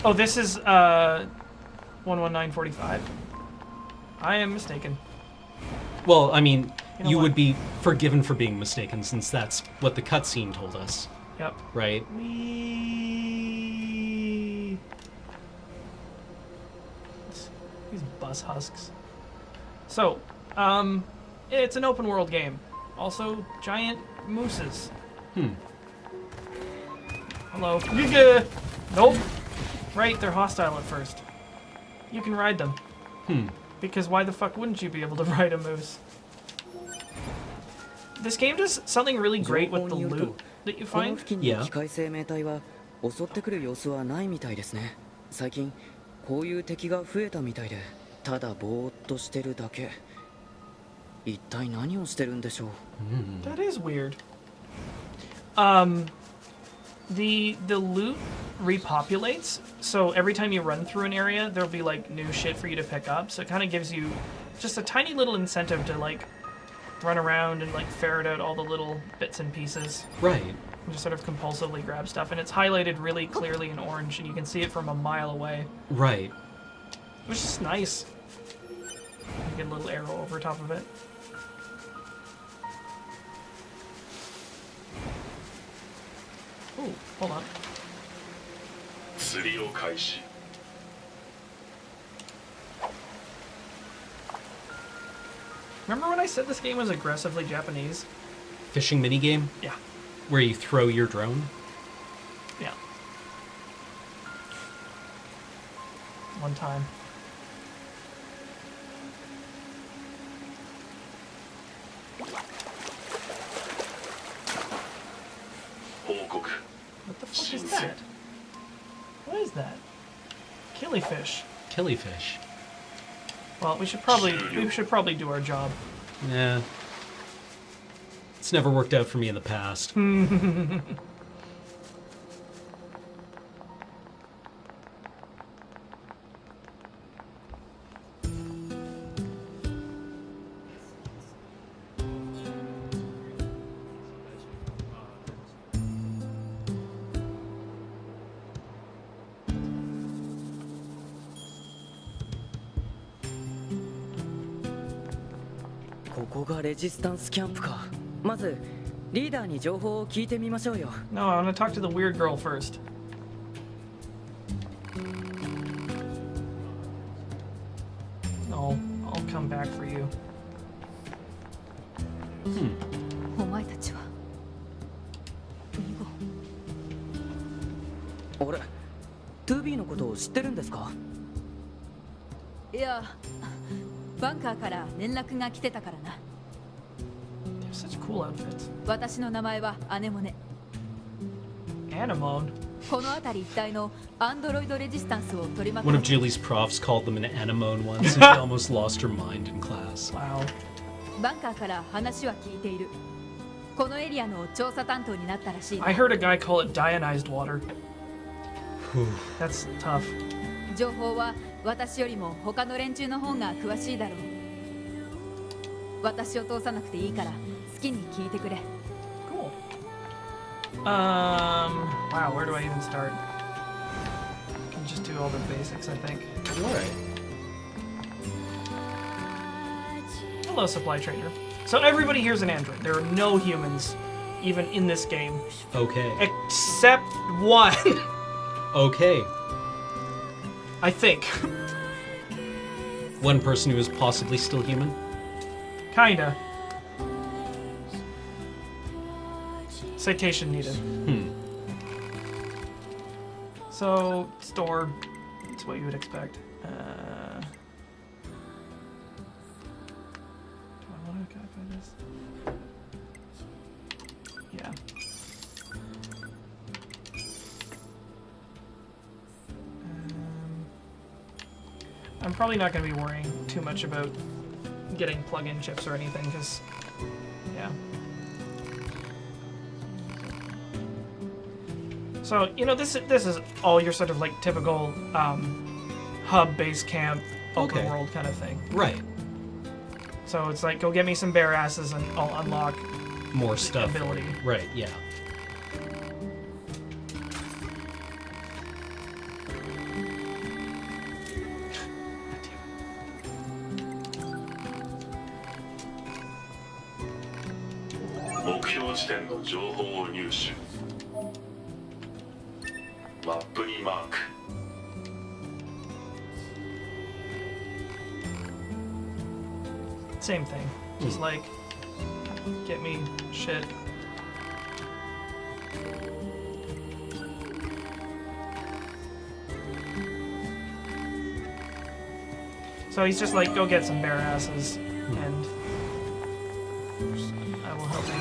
Oh, this is 11945. I am mistaken. Well, I mean, You know you what? would be forgiven for being mistaken since that's what the cutscene told us, Yep. right? Whee! These bus husks. So, it's an open world game. Also, giant mooses. Hello. Giga! Nope. Right, they're hostile at first. You can ride them. Because why the fuck wouldn't you be able to ride a moose? This game does something really great with the loot that you この find. 付近の機械生命体は襲ってくる様子はないみたいですね。最近こういう敵が増えたみたいで、ただぼーっとしてるだけ。一体何をしてるんでしょう。 That is weird. The loot repopulates, so every time you run through an area, there'll be like new shit for you to pick up. So it kind of gives you just a tiny little incentive to like run around and like ferret out all the little bits and pieces. Right. And just sort of compulsively grab stuff, and it's highlighted really clearly in orange, and you can see it from a mile away, Right. which is nice. You get a little arrow over top of it. Ooh, hold on. 釣りを開始 Remember when I said this game was aggressively Japanese? Fishing minigame Yeah. where you throw your drone. Yeah. One time. What the fuck is that? What is that? Killifish. Killifish. Well, we should probably do our job. Yeah. It's never worked out for me in the past. "ここがレジスタンスキャンプか。まずリーダーに情報を聞いてみましょうよ。 No, I want to talk to the weird girl first. back for you. お前たちは2号。あれ 2B のことを知ってるんですか？いや、バンカーから連絡が来てたからな。 They have such cool outfits. 私の名前はアネモネ。 Anemone. この辺り一帯のアンドロイドレジスタンスを取り巻 One of く Julie's profs called them an anemone once, and she almost lost her mind in class. Wow. バンカーから話は聞いている。このエリアの調査担当になったらしい。 I heard a guy call it diionized water. That's tough. 情報は私よりも他の連中の方が詳しいだろう。私を通さなくていいから好きに聞いてくれ。 Cool. Wow, where do I even start? I can just do all the basics, I think. Alright. Hello, supply trader. So everybody here's an android. There are no humans, even in this game, Okay. except one. Okay. I think. One person who is possibly still human? Kinda. Citation needed. So, store. It's what you would expect. Do I want to copy this? Yeah. I'm probably not going to be worrying too much about getting plug-in chips or anything, because, yeah. So, you know, this is all your sort of like typical hub, base camp, open Okay. world kind of thing. Right. So it's like, go get me some bare asses and I'll unlock More stuff. ability. Right, yeah. Same thing. Just like, get me shit. So he's just like, go get some bare asses, and I will help you.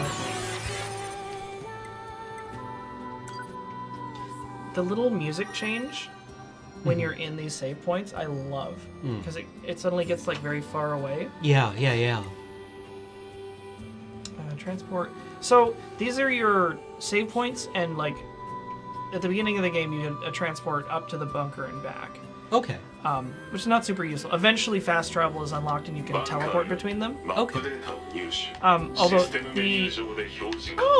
The little music change when you're in these save points, I love, because it suddenly gets like very far away. Yeah. Transport. So these are your save points, and like at the beginning of the game, you had a transport up to the bunker and back. Okay. Which is not super useful. Eventually, fast travel is unlocked, and you can teleport between them. Okay. Although the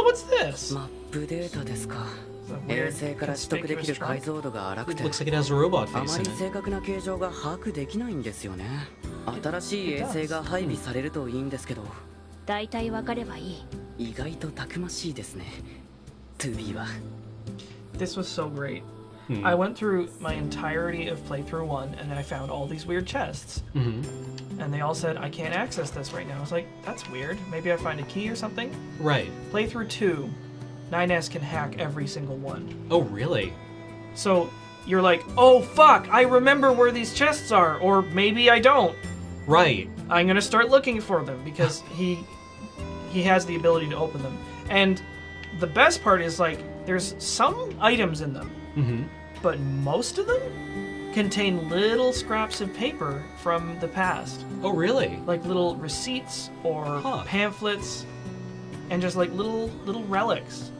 what's this? マップデータですか。 It's a 衛 weird 星から取得できる conspicuous 解 trunk. 像度が荒く It て looks like it has a robot あ face ま in り it. 正確な形状が把握できないんですよね。新しい衛星が配備されるといいんですけど、大体わかればいい。意外とたくましいですね。2B は。 This was so great. I went through my entirety of playthrough 1, and I found all these weird chests. And they all said, I can't access this right now. I was like, that's weird. Maybe I find a key or something? Right. Playthrough 2, 9S can hack every single one. Oh, really? So you're like, oh fuck, I remember where these chests are, or maybe I don't. Right. I'm gonna start looking for them because he has the ability to open them. And the best part is like there's some items in them, but most of them contain little scraps of paper from the past, Oh, really? like little receipts or Huh. pamphlets, and just like little relics.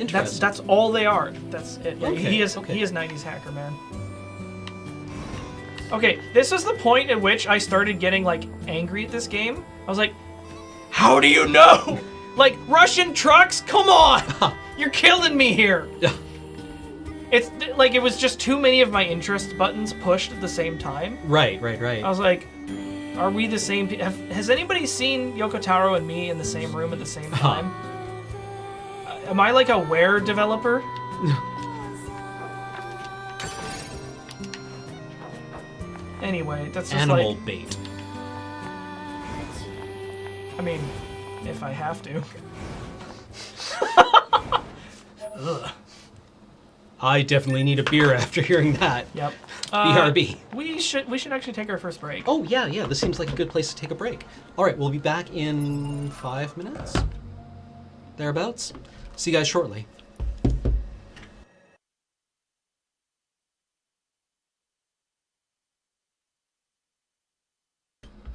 Interesting. That's all they are. That's it. Yeah, Okay, he is okay. 90s hacker, man. Okay, this is the point at which I started getting like angry at this game. I was like, how do you know? Like Russian trucks? Come on! You're killing me here. It's like it was just too many of my interest buttons pushed at the same time. Right. I was like, are we the same? Has anybody seen Yoko Taro and me in the same room at the same time? Am I like a Ware developer? Anyway, that's just Animal like bait. I mean, if I have to. Ugh. I definitely need a beer after hearing that. Yep. BRB. We should actually take our first break. Oh, yeah, this seems like a good place to take a break. All right, we'll be back in 5 minutes. Thereabouts. See you guys shortly.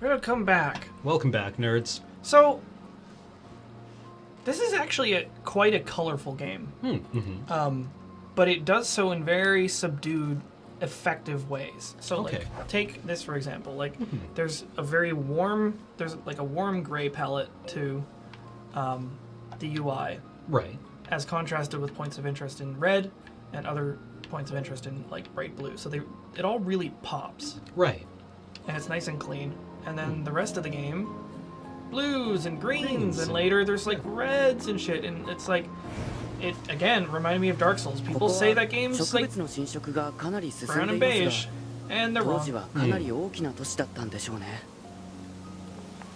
We're gonna come back. Welcome back, nerds. So, this is actually quite a colorful game. But it does so in very subdued, effective ways. So, Okay. like, take this for example. Like, there's a warm gray palette to the UI, Right. as contrasted with points of interest in red and other points of interest in like bright blue. So it all really pops, Right. and it's nice and clean. And then the rest of the game, blues and greens, Greens. and later there's like reds and shit, and it's like, it again reminded me of Dark Souls. People say that game's 植 like 物の侵食がかなり進 brown ん and でいま beige, すが and they're 当時 wrong. はかなり大きな都市だったんでしょうね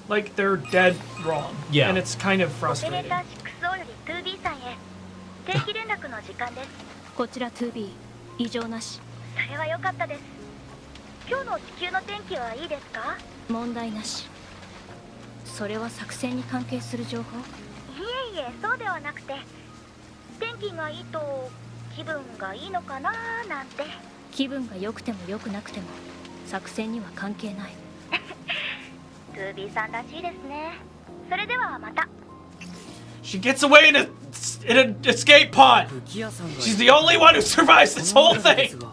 Like they're dead wrong. Yeah. And it's kind of オペレ frustrating. ーター 6O より 2B さんへ定期連絡の時間です。こちら 2B 異常なしそれは良かったです。今日の地球の天気はいいですか？問題なしそれは作戦に関係する情報いえいえ、そうではなくて、天気がいいと気分がいいのかなーなんて。気分が良くても良くなくても作戦には関係ない 2B さんらしいですね。それではまた。 She gets away in an escape pod. 武器屋さんが She's the only one who survives this whole で thing. すが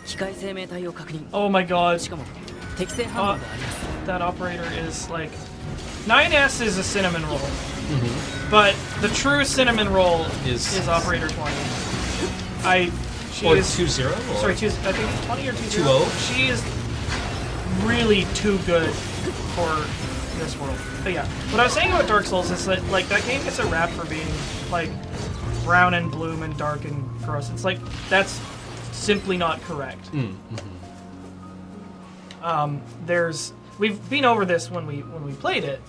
機械生命体を確認 Oh my god. しかも適正反応があります That operator is like 9S is a cinnamon roll, but the true cinnamon roll Is operator 20. She Or is 2-0? Or? sorry, I think it's 20 or 20. 2-0? She is really too good for this world. But yeah, what I was saying about Dark Souls is that like that game gets a rap for being like brown and bloom and dark and gross. It's like that's simply not correct. We've been over this when we played it,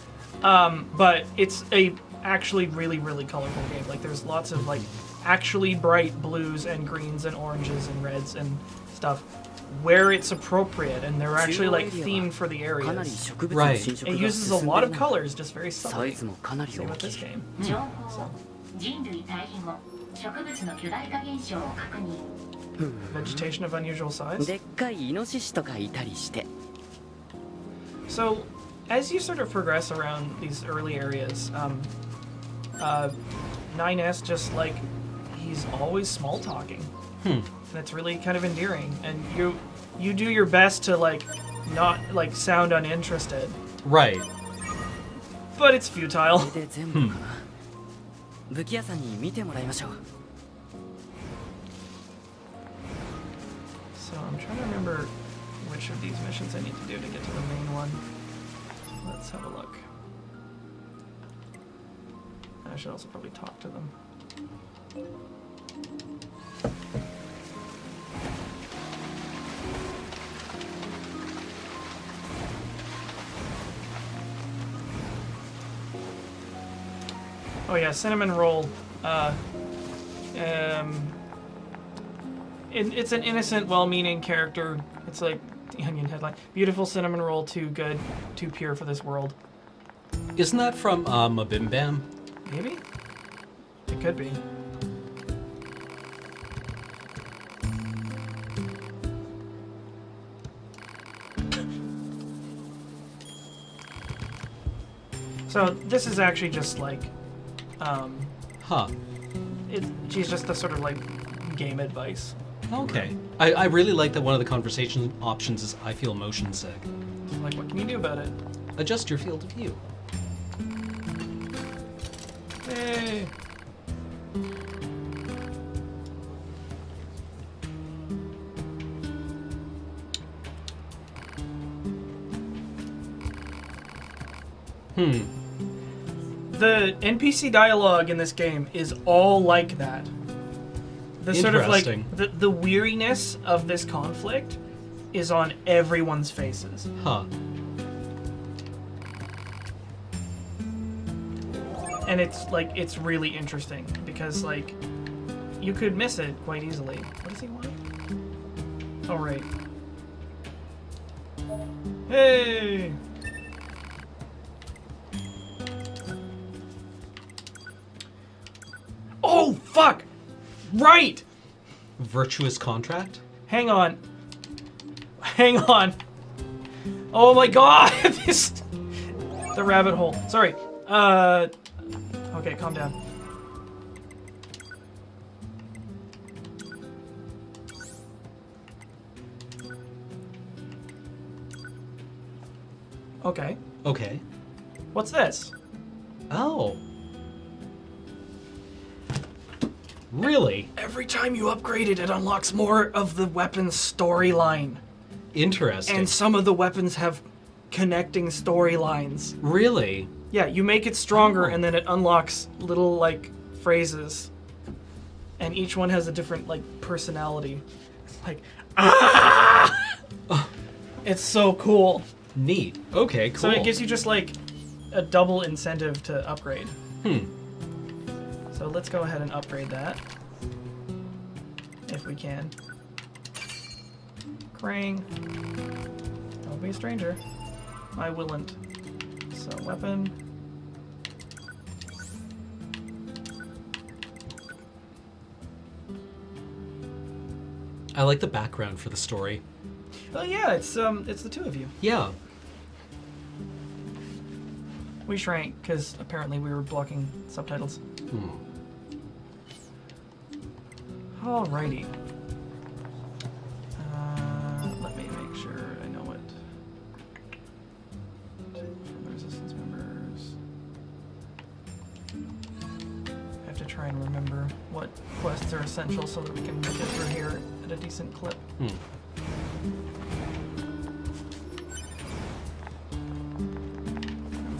but it's a actually really colorful game. Like there's lots of like actually bright blues and greens and oranges and reds and stuff where it's appropriate, and they're actually like themed for the かなり areas. 植物の侵 It 食が uses a 進ん lot で of います colors, just very サ subtly. イズもかなり Same 大 with き this い game. 情報人類退避後植物の巨大化現象を確認 Vegetation of unusual size. でっかいイノシシとかいたりして So, as you sort of progress around these early areas, 9S just like he's always small talking, and it's really kind of endearing. And you do your best to like not like sound uninterested, Right. but it's futile. これで全部かな武器屋さんに見てもらいましょう So I'm trying to remember which of these missions I need to do to get to the main one. Let's have a look. I should also probably talk to them. Oh yeah, cinnamon roll. It's an innocent, well-meaning character. It's like the Onion headline. Beautiful cinnamon roll, too good, too pure for this world. Isn't that from Mabim Bam? Maybe? It could be. So this is actually just like, Huh. she's just the sort of like game advice. Okay. I really like that one of the conversation options is I feel motion sick. Like, what can you do about it? Adjust your field of view. Hey. The NPC dialogue in this game is all like that. The sort of like Interesting. the weariness of this conflict is on everyone's faces. Huh. And it's really interesting because like you could miss it quite easily. What does he want? Oh right. Hey. Oh fuck! Right. Virtuous contract? Hang on. Hang on. Oh my god! The rabbit hole. Sorry. Okay, calm down. Okay. Okay. What's this? Oh. Really? Every time you upgrade it, it unlocks more of the weapon's storyline. Interesting. And some of the weapons have connecting storylines. Really? Yeah, you make it stronger and then it unlocks little, like, phrases. And each one has a different, like, personality. Like, ah! It's so cool. Neat. Okay, cool. So it gives you just, like, a double incentive to upgrade. So let's go ahead and upgrade that. If we can. Krang. Don't be a stranger. I willn't. So, weapon. I like the background for the story. Oh yeah, it's the two of you. Yeah. We shrank because apparently we were blocking subtitles. Alrighty. Let me make sure I know what. From the resistance members. I have to try and remember what quests are essential so that we can get through here at a decent clip. I'm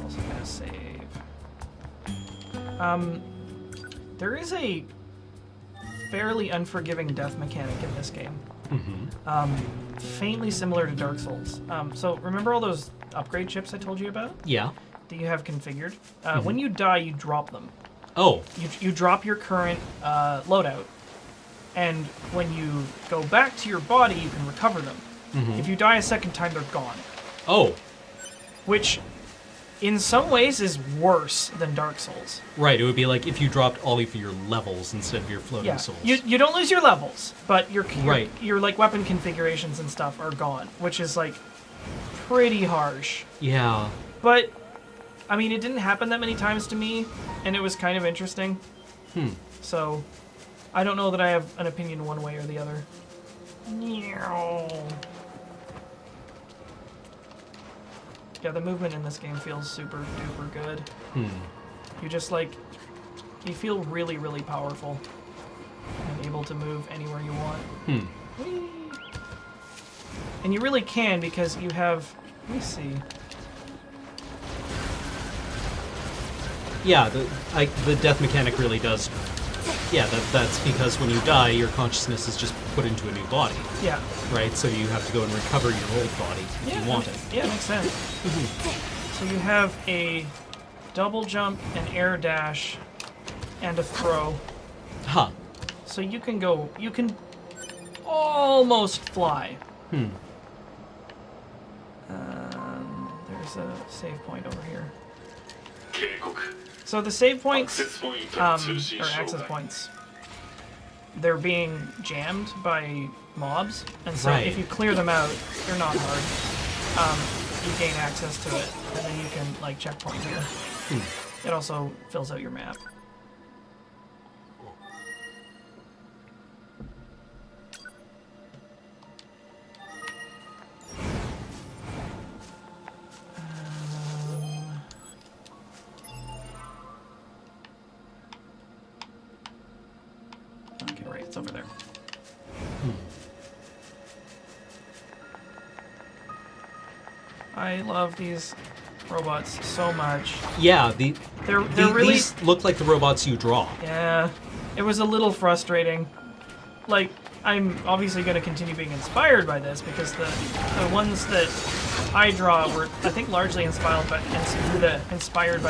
also gonna save. There is a fairly unforgiving death mechanic in this game. Faintly similar to Dark Souls. So remember all those upgrade chips I told you about Yeah. that you have configured? When you die, you drop them. Oh. You drop your current loadout, and when you go back to your body, you can recover them. If you die a second time, they're gone. Oh. Which, in some ways, is worse than Dark Souls. Right, it would be like if you dropped all of your levels instead of your floating souls. You don't lose your levels, but your Right. your like weapon configurations and stuff are gone, which is like pretty harsh. Yeah. But I mean, it didn't happen that many times to me, and it was kind of interesting. So I don't know that I have an opinion one way or the other. Yeah, the movement in this game feels super duper good. You just like, you feel really, really powerful and able to move anywhere you want. Whee! And you really can because you have, let me see. Yeah, the death mechanic really does. Yeah, that's because when you die, your consciousness is just put into a new body. Yeah. Right? So you have to go and recover your old body if you want it. Yeah, makes sense. So you have a double jump, an air dash, and a throw. Huh. So you can go, you can almost fly. There's a save point over here. So the save points, or access points, they're being jammed by mobs, and so Right. if you clear them out, they're not hard. You gain access to it, and then you can like checkpoint here. It also fills out your map. Okay, right, it's over there. I love these robots so much. Yeah, They're really these look like the robots you draw. Yeah, it was a little frustrating like, I'm obviously going to continue being inspired by this because the ones that I draw were, I think, largely inspired by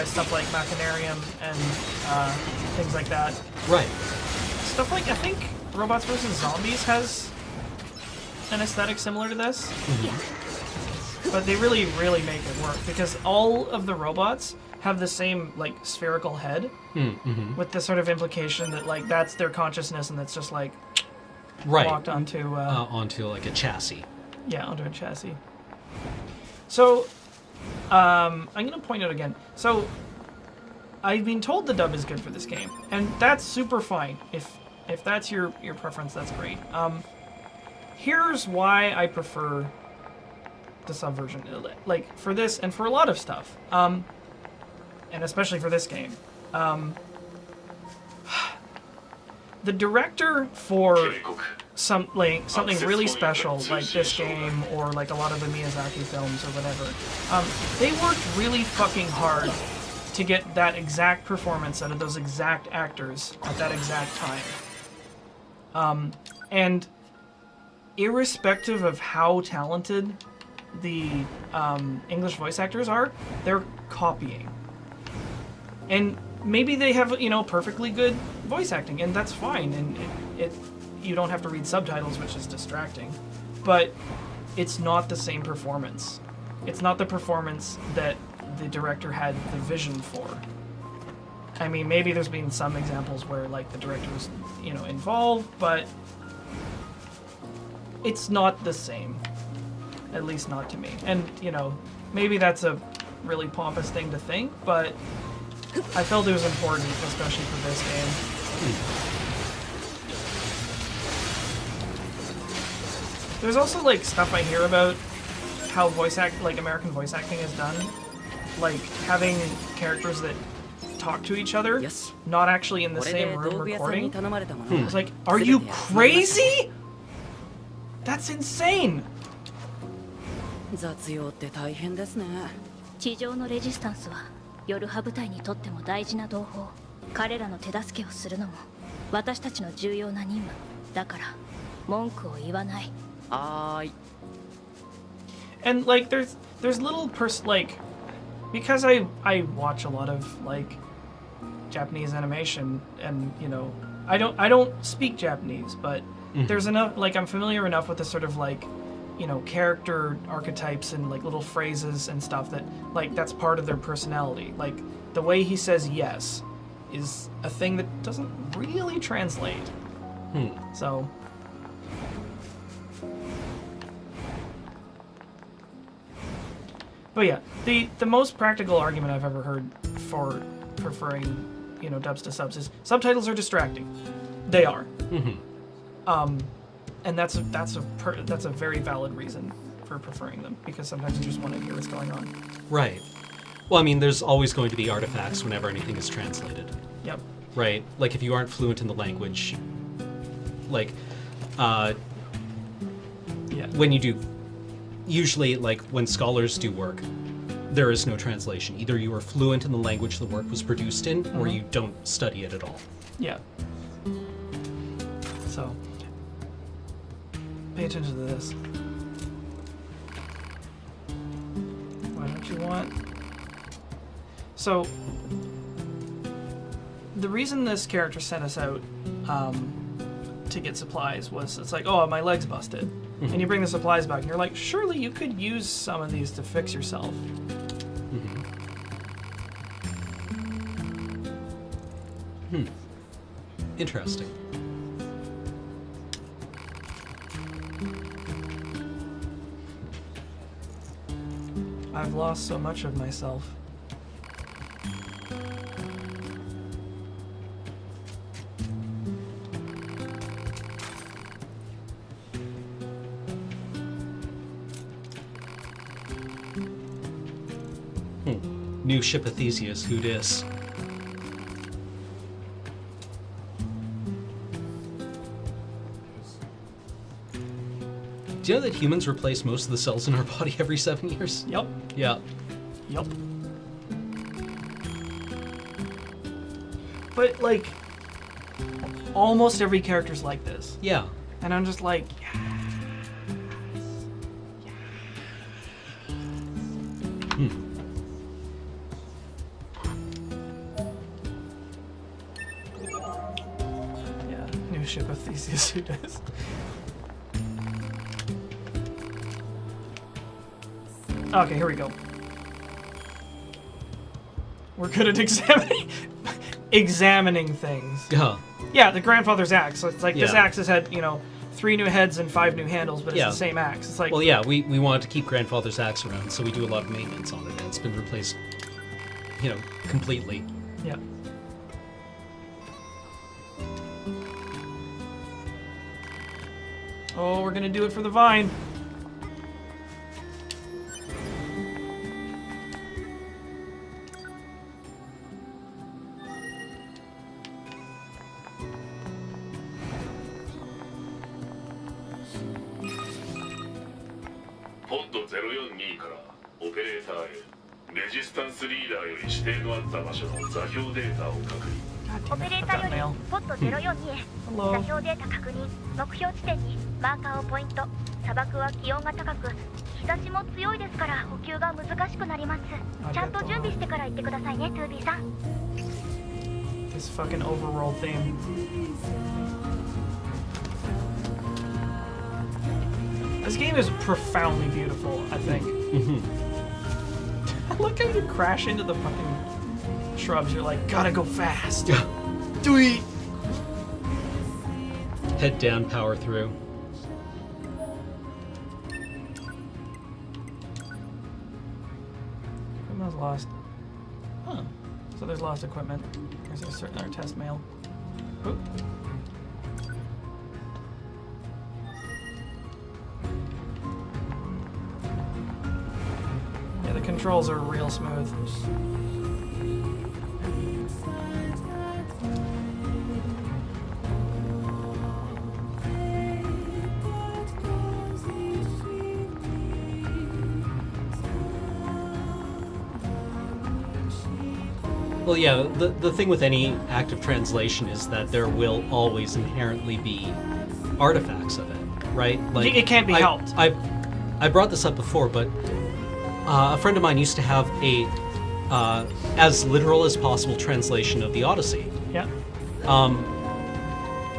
stuff like Machinarium and things like that. Right. Stuff like, I think Robots vs. Zombies has an aesthetic similar to this. But they really, really make it work because all of the robots have the same, like, spherical head with the sort of implication that, like, that's their consciousness and that's just, like, walked onto... onto, like, a chassis. Yeah, onto a chassis. So, I'm going to point out again. So, I've been told the dub is good for this game, and that's super fine. If that's your preference, that's great. Here's why I prefer the sub version, like for this and for a lot of stuff, and especially for this game. The director for something really special like this game or like a lot of the Miyazaki films or whatever, they worked really fucking hard to get that exact performance out of those exact actors at that exact time. And irrespective of how talented the English voice actors are, they're copying. And maybe they have, perfectly good voice acting, and that's fine, and you don't have to read subtitles, which is distracting. But it's not the same performance. It's not the performance that the director had the vision for. I mean, maybe there's been some examples where, like, the director was, involved, but it's not the same. At least not to me. And, maybe that's a really pompous thing to think, but I felt it was important, especially for this game. There's also, like, stuff I hear about how American voice acting is done. Like, having characters that talk to each other, not actually in the same room recording. It's like, are you crazy? That's insane! 雑用って大変ですね。地上のレジスタンスは夜派部隊にとっても大事な同胞。彼らの手助けをするのも私たちの重要な任務だから文句を言わない。はーい。 And like there's little like because I watch a lot of like Japanese animation and I don't speak Japanese, but there's enough, like, I'm familiar enough with the sort of like character archetypes and like little phrases and stuff that like that's part of their personality. Like the way he says yes is a thing that doesn't really translate. So but yeah, the most practical argument I've ever heard for preferring dubs to subs is subtitles are distracting. They are. And that's a very valid reason for preferring them, because sometimes you just want to hear what's going on. Right. Well, I mean, there's always going to be artifacts whenever anything is translated. Yep. Right? Like, if you aren't fluent in the language, like, when you do, usually, like, when scholars do work, there is no translation. Either you are fluent in the language the work was produced in, or you don't study it at all. Yeah. So, pay attention to this. Why don't you want... So, the reason this character sent us out to get supplies was, it's like, oh, my leg's busted. And you bring the supplies back, and you're like, surely you could use some of these to fix yourself. Interesting. I've lost so much of myself. New ship of Theseus, who dis? Do you know that humans replace most of the cells in our body every 7 years? Yep. Yeah. Yep. But, like, almost every character's like this. Yeah. And I'm just like, yeah, new ship of Theseus who does. Okay, here we go. We're good at examining things. Yeah. Yeah, the grandfather's axe. So it's like this Yeah. axe has had, 3 new heads and 5 new handles, but it's Yeah. the same axe. It's like, Well, yeah, we wanted to keep Grandfather's axe around, so we do a lot of maintenance on it, and it's been replaced, completely. yeah. Oh, we're gonna do it for the vine.ポッド042からオペレーターへレジスタンスリーダーより指定のあった場所の座標データを確認。オペレーターよりポッド042へ Hello. 座標データ確認。目標地点にマーカーをポイント。砂漠は気温が高く日差しも強いですから補給が難しくなります。ちゃんと準備してから行ってくださいね、2B さん。 This fucking overworld theme. This game is profoundly beautiful, I think. Look how you crash into the fucking shrubs. You're like, gotta go fast. Do it. Head down, power through. Equipment's lost. Huh. So there's lost equipment. There's a certain other test mail. Oop. Yeah, the controls are real smooth. Well, yeah, the thing with any active translation is that there will always inherently be artifacts of it, right? It can't be helped. I brought this up before, but a friend of mine used to have a as literal as possible translation of the Odyssey, Yeah.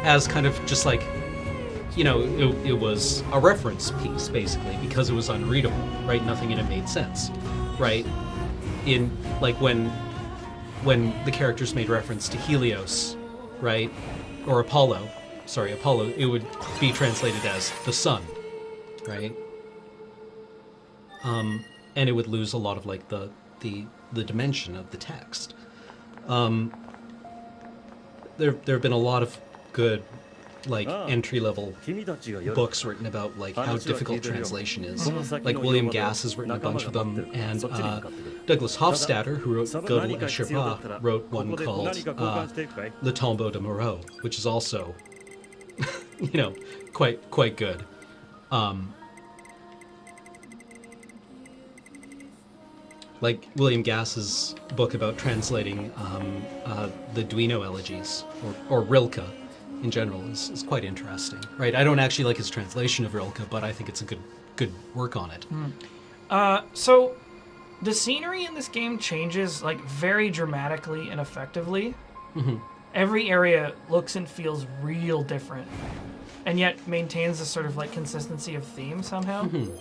as kind of just like, it was a reference piece basically because it was unreadable, right? Nothing in it made sense, right? In like when the characters made reference to Helios, right, or Apollo, it would be translated as the sun, right? And it would lose a lot of like the dimension of the text. There have been a lot of good like entry level books written about like how difficult translation is. Like William Gass has written a bunch of them, and Douglas Hofstadter, who wrote Gödel et Sherpa, wrote one called Le Tombeau de Moreau, which is also, quite good. Like William Gass's book about translating the Duino elegies, or Rilke in general, is quite interesting, right? I don't actually like his translation of Rilke, but I think it's a good work on it. So the scenery in this game changes like very dramatically and effectively. Mm-hmm. Every area looks and feels real different, and yet maintains a sort of like consistency of theme somehow. Mm-hmm.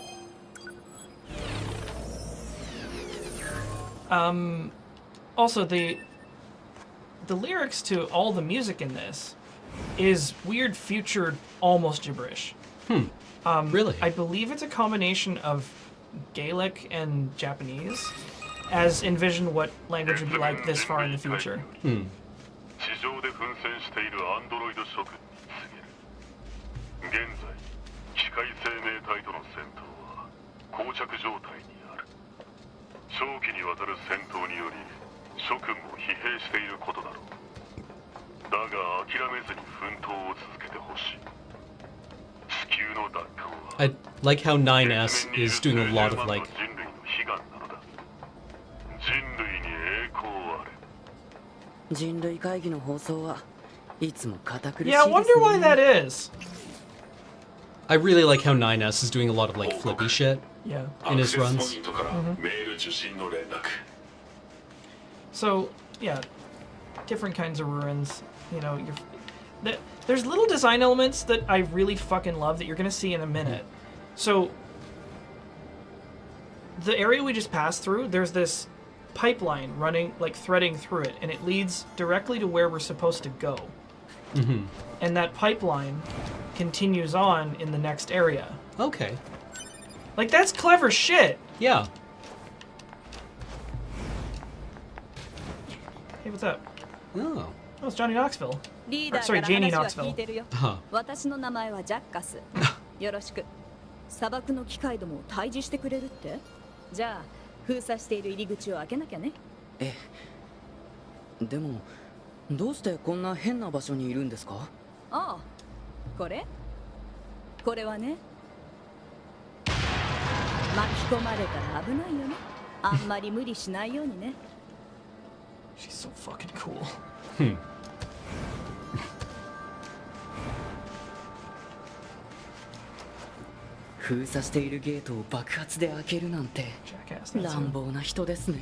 Also, the lyrics to all the music in this is weird future almost gibberish. Really? I believe it's a combination of Gaelic and Japanese, as envision what language would be like this far in the future. 地上で奮戦しているアンドロイド諸君に告げる。現在機械生命体との戦闘は膠着状態にある。長期にわたる戦闘により諸君も疲弊していることだろう。だが諦めずに奮闘を続けてほしい。地球の奪還は I like how 9S is doing a lot of like 人類の悲願なのだ。人類に栄光あれ。人類会議の放送はいつも堅苦しい Yeah, I です wonder why ね that is. I really like how 9S is doing a lot of like flippy shit Yeah. in アク his セスポ runs. イントからメール受信の連絡 So, yeah, different kinds of ruins. You know, there's little design elements that I really fucking love that you're gonna see in a minute. So, the area we just passed through, there's this pipeline running, like threading through it, and it leads directly to where we're supposed to go. Mm-hmm. And that pipeline continues on in the next area. Okay. Like, that's clever shit. Yeah. Hey, what's up? Oh. Oh, it's Johnny Knoxville. リーダー Sorry, から Janie 話は Knoxville. 聞いてるよ Huh. 私の名前はジャッカスよろしく砂漠の機械どもを退治してくれるってじゃあ封鎖している入り口を開けなきゃねえでもどうしてこんな変な場所にいるんですかああこれはね巻き込まれたら危ないよねあんまり無理しないようにね She's so fucking cool. Hmm. 封鎖しているゲートを爆発で開けるなんて Jackass. That's, 乱暴な人ですね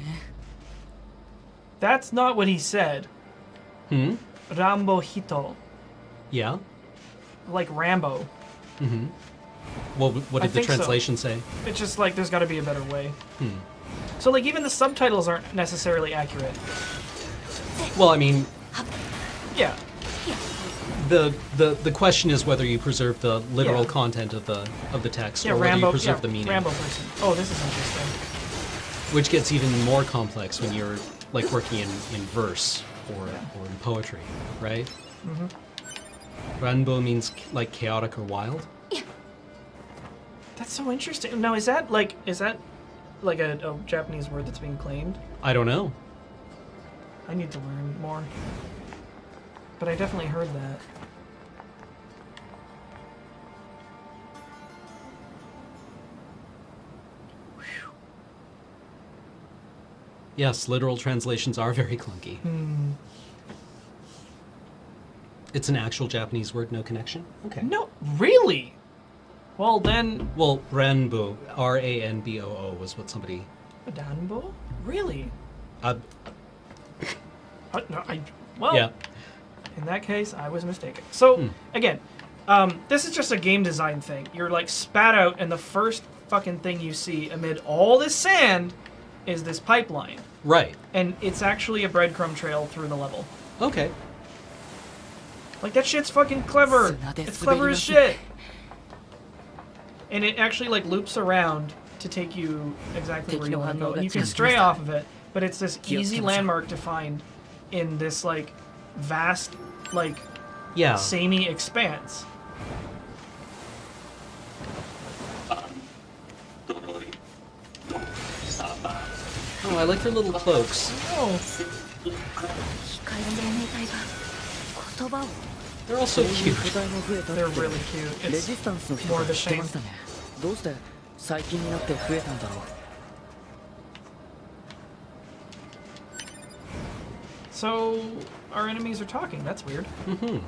that's not what he said. Hmm? Rambo Hito. Yeah. Like Rambo. Mm-hmm. What I did the think so. translation say? It's just like there's got to be a better way. Hmm. So like even the subtitles aren't necessarily accurate. Well, I mean, Yeah. the question is whether you preserve the literal Yeah. content of the text Yeah, or whether Rambo. you preserve Yeah, the meaning, Rambo person. Oh, this is interesting. which gets even more complex when you're like working in verse or in poetry, right? Mm-hmm. Ranbo means like chaotic or wild. That's so interesting. Now, is that like a Japanese word that's being claimed? I don't know. I need to learn more. But I definitely heard that. Yes, literal translations are very clunky. Hmm. It's an actual Japanese word, no connection. Okay. No, really? Well then, Well, Ranbo, Ranboo, was what somebody. Danbo? Really? Uh, No, well, yeah. in that case, I was mistaken. So, again, this is just a game design thing. You're like spat out, and the first fucking thing you see amid all this sand is this pipeline. Right. And it's actually a breadcrumb trail through the level. Okay. Like, that shit's fucking clever. It's clever as shit. And it actually, like, loops around to take you exactly where you want to go. And you can stray off of it, but it's this easy landmark to find in this, like, vast, like, Yeah. samey expanse. Oh, I like their little cloaks. Oh, 光の生命体が言葉を They're all so そういう cute. 個体が増えたって they're really cute. レジ It's スタンスの人 more が of a 言って shame. ましたねどうして最近になって増えたんだろう So, our enemies are talking. That's weird. Mm-hmm.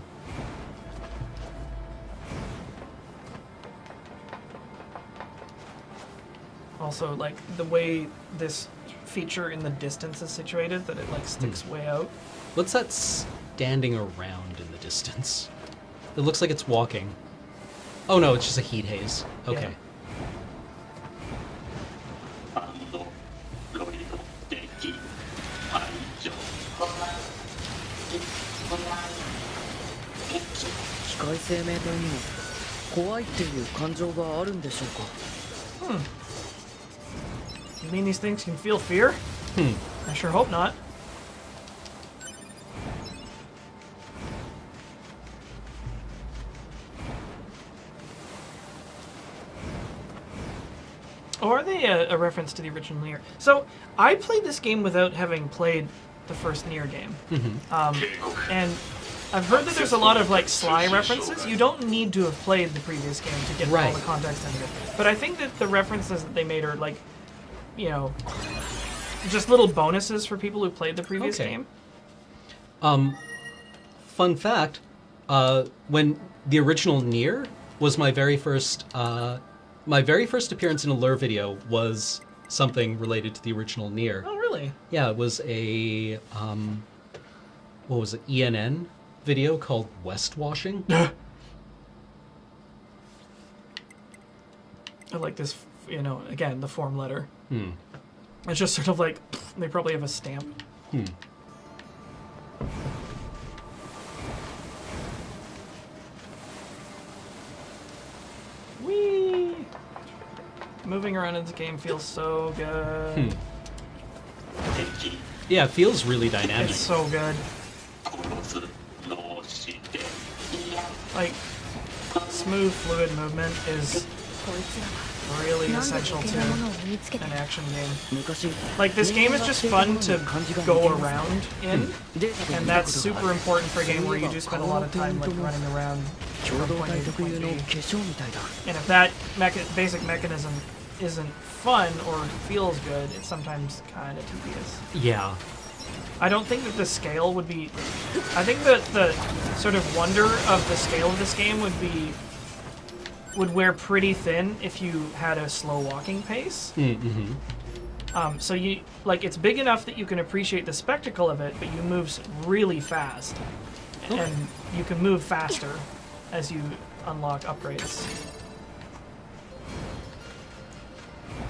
Also, like, the way this feature in the distance is situated, that it, like, sticks way out. What's that standing around in the distance? It looks like it's walking. Oh no, it's just a heat haze. Okay. Yeah. 機械生命体にも怖いっていう感情があるんでしょうか You mean these things can feel fear? I sure hope not. Or are they a reference to the original NieR? So, I played this game without having played the first NieR game. And I've heard that there's a lot of, like, sly references. You don't need to have played the previous game to get all Right. the context into it. But I think that the references that they made are, like, you know, just little bonuses for people who played the previous Okay. game. fun fact, when the original NieR was my very first appearance in a lure video was something related to the original NieR. Oh, really? Yeah, it was a what was it, ENN video called West Washing. I like this, again, the form letter. It's just sort of like, they probably have a stamp. Whee! Moving around in this game feels so good. Yeah, it feels really dynamic. It's so good. Like, smooth, fluid movement is really essential to an action game. Like, this game is just fun to go around in, and that's super important for a game where you do spend a lot of time like running around from point A to point B. And if that basic mechanism isn't fun or feels good, it's sometimes kind of tedious. Yeah. I don't think that the scale would be... I think that the sort of wonder of the scale of this game would wear pretty thin if you had a slow walking pace. So it's big enough that you can appreciate the spectacle of it, but you move really fast. And you can move faster as you unlock upgrades.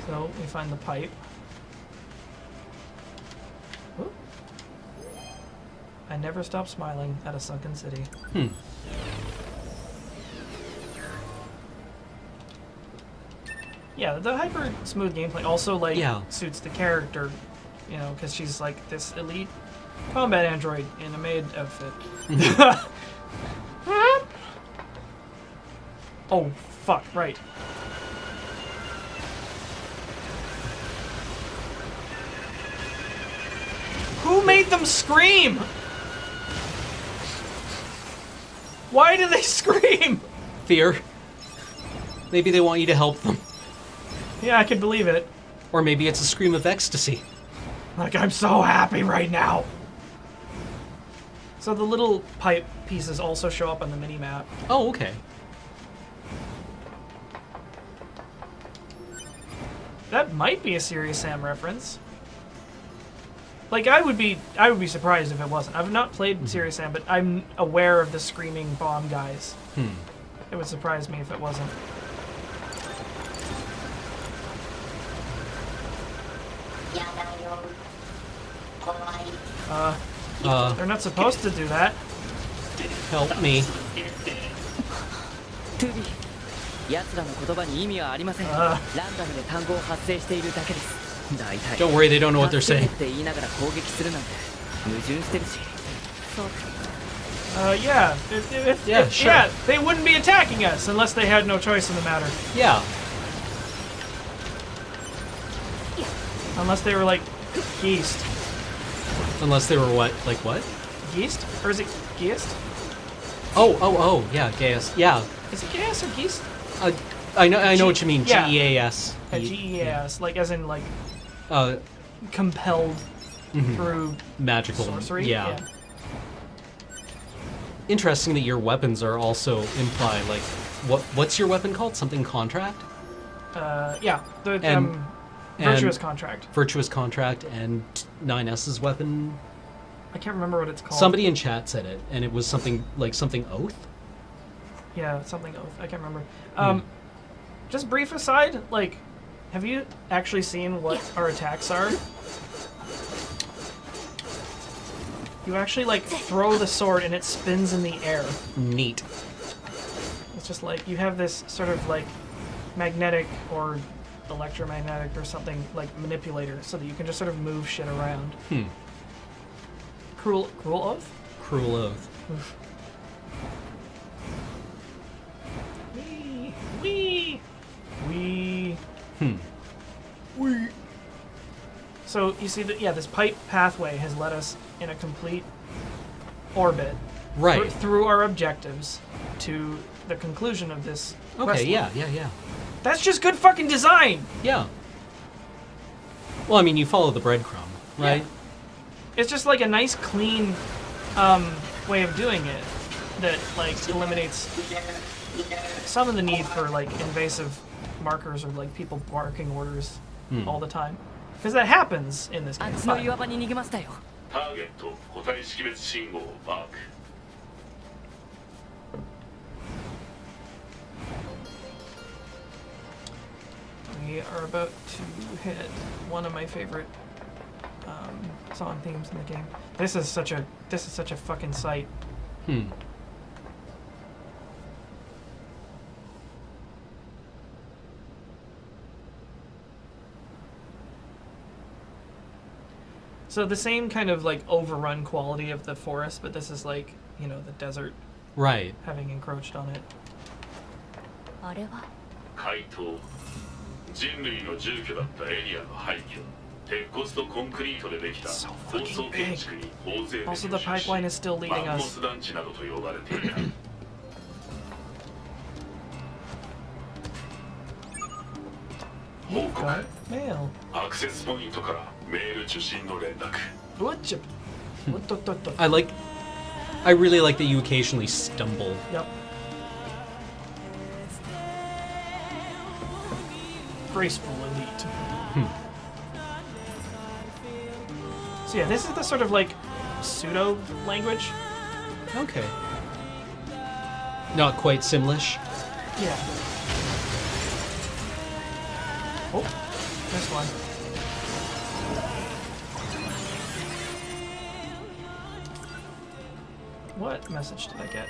So we find the pipe. Ooh. I never stop smiling at a sunken city. Yeah, the hyper smooth gameplay also suits the character, because she's like this elite combat android in a maid outfit. Oh, fuck, right. Who made them scream? Why do they scream? Fear. Maybe they want you to help them. Yeah, I can believe it. Or maybe it's a scream of ecstasy. Like, I'm so happy right now. So the little pipe pieces also show up on the mini-map. Oh, okay. That might be a Serious Sam reference. Like, I would be surprised if it wasn't. I've not played Serious Sam, but I'm aware of the screaming bomb guys. It would surprise me if it wasn't. They're not supposed to do that. Help me. トゥビー、奴らの言葉に意味はありません。ランダムで単語を発生しているだけです。大体 Don't worry, they don't know what they're saying. って言いながら攻撃するなんて矛盾してるし。Yeah. Sure. Yeah, they wouldn't be attacking us unless they had no choice in the matter. Yeah. Unless they were like geest. Unless they were what? Like what? Geest? Or is it geest? Oh, yeah, Gaius. Yeah. Is it geist or geest? I know what you mean. Yeah. G-E-A-S. G-E-A-S. Like, as in, like, Uh, compelled through magical. sorcery? Yeah. Interesting that your weapons are also imply, like, what's your weapon called? Something contract? Yeah. The Virtuous Contract. Virtuous Contract and 9S's weapon. I can't remember what it's called. Somebody in chat said it, and it was something like something oath. Yeah, something oath. I can't remember. Just brief aside, like, have you actually seen what our attacks are? You actually, like, throw the sword and it spins in the air. Neat. It's just like, you have this sort of, like, magnetic or electromagnetic or something, like, manipulator, so that you can just sort of move shit around. Cruel oath? Cruel oath. Wee. So you see that, yeah, this pipe pathway has led us in a complete orbit, Right. through our objectives to the conclusion of this quest Okay. line. Yeah. That's just good fucking design. Yeah. Well, I mean, you follow the breadcrumb, right? It's just like a nice, clean, way of doing it that like eliminates some of the need for like invasive markers or like people barking orders all the time, because that happens in this あ game. っちの岩場に逃げましたよ。ターゲット個体識別信号をマーク。 We are about to hit one of my favorite song themes in the game. This is such a fucking sight. So the same kind of like overrun quality of the forest, but this is like, you know, the desert Right. having encroached on it. あれは回答。人類の住居だったエリアの廃墟。鉄骨とコンクリートでできた So 高 fucking 層建築に大勢で Also, 入 the 社し pipeline is still マ leading ンモ us. ス団地などと呼ばれていた。 報告。 Got mail. アクセスポイントからメール受信の連絡。 What? I really like that you occasionally stumble. Yep. Graceful elite. So yeah, this is the sort of like pseudo language. Okay. Not quite Simlish. Yeah. Oh, this one. What message did I get?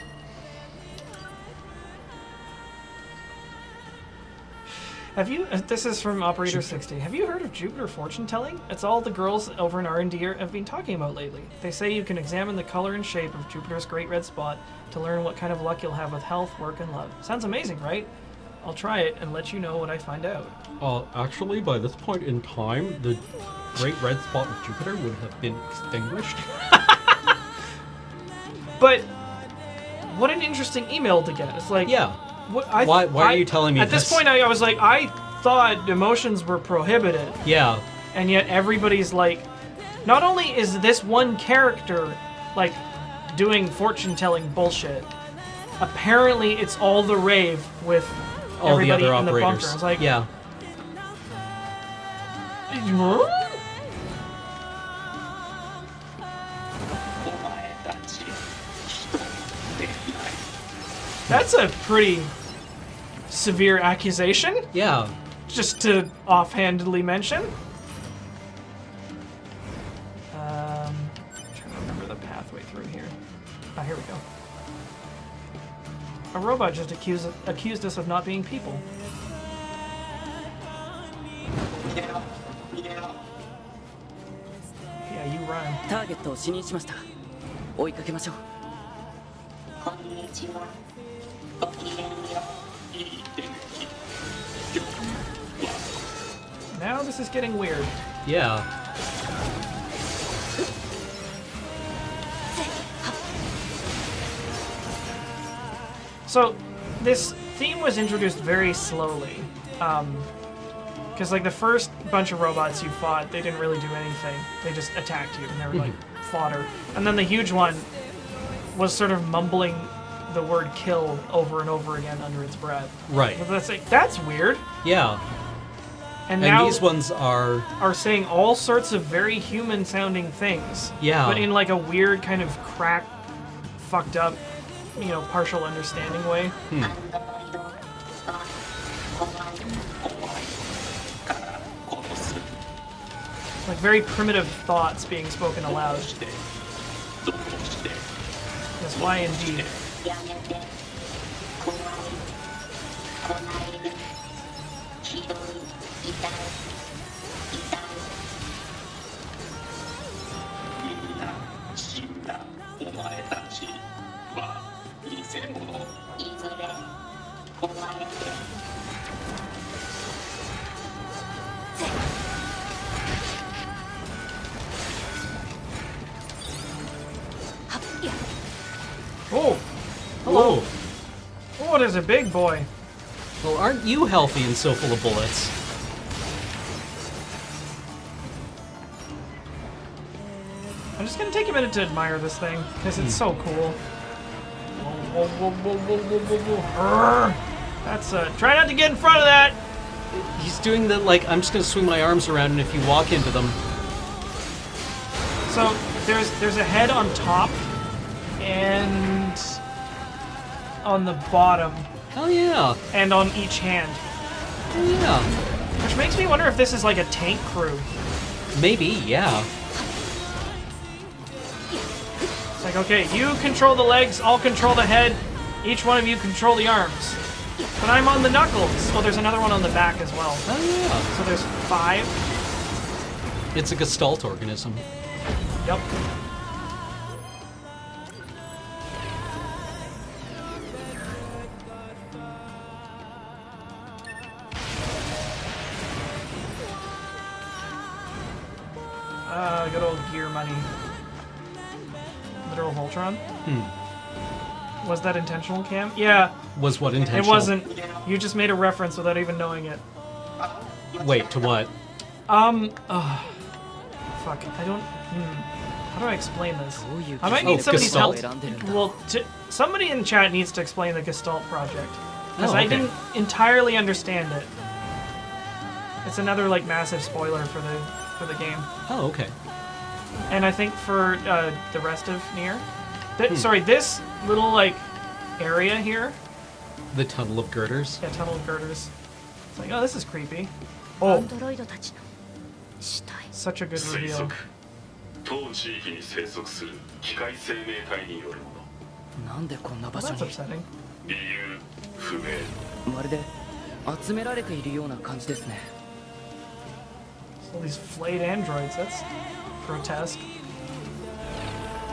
Have you? This is from Operator 60. Have you heard of Jupiter fortune telling? It's all the girls over in R&D have been talking about lately. They say you can examine the color and shape of Jupiter's great red spot to learn what kind of luck you'll have with health, work, and love. Sounds amazing, right? I'll try it and let you know what I find out. Actually, by this point in time, the great red spot of Jupiter would have been extinguished. But what an interesting email to get. It's like, Yeah. what, Why are you telling me at this? Point, I was like, I thought emotions were prohibited, Yeah. and yet everybody's like, not only is this one character like doing fortune-telling bullshit, apparently it's all the rave with All the everybody other in the bunker. operators. It's like, yeah. That's a pretty severe accusation, Yeah. just to offhandedly mention. Trying to remember the pathway through here. Ah, here we go. A robot just accused us of not being people. Yeah, you rhyme. ターゲットを視認しました。追いかけましょう。 Now this is getting weird. Yeah. So, this theme was introduced very slowly. Because, like, the first bunch of robots you fought, they didn't really do anything. They just attacked you, and they were, like, fodder. And then the huge one was sort of mumbling the word kill over and over again under its breath. Right. But that's like, that's weird. Yeah. And And now these ones are saying all sorts of very human-sounding things. Yeah. But in, like, a weird kind of cracked, fucked up, you know, partial understanding way. Like very primitive thoughts being spoken aloud. Yes, why indeed. Oh! Hello! Whoa. Oh, there's a big boy. Well, aren't you healthy and so full of bullets? I'm just gonna take a minute to admire this thing because it's so cool. Whoa, whoa, whoa, whoa, whoa, whoa, whoa. Arrgh. That's try not to get in front of that. He's doing the, like, I'm just gonna swing my arms around and if you walk into them... So there's a head on top and on the bottom. Oh yeah. And on each hand. Oh yeah. Which makes me wonder if this is like a tank crew. Maybe, yeah. It's like, okay, you control the legs, I'll control the head, each one of you control the arms. But I'm on the knuckles. Oh, there's another one on the back as well. Oh yeah. So there's 5. It's a gestalt organism. Yep. Good old gear money. Literal Voltron? Was that intentional, Cam? Yeah. Was what intentional? It wasn't. You just made a reference without even knowing it. Wait, to what? Fuck. I don't... How do I explain this? you I might need somebody's help. Gestalt? Well, somebody in chat needs to explain the Gestalt project. Because Oh, I okay. didn't entirely understand it. It's another, like, massive spoiler for the game. Oh, okay. And I think for the rest of NieR. Sorry, this little, like, area here. The tunnel of girders. Yeah, tunnel of girders. It's like, oh, this is creepy. Oh, ンドロイドたちの死体 such a good 推 reveal. 測当地域に生息する機械生命体によるものなんでこんな場 Well, 所 that's に upsetting. 理由不明まるで集められているような感じですね All these flayed androids, that's grotesque.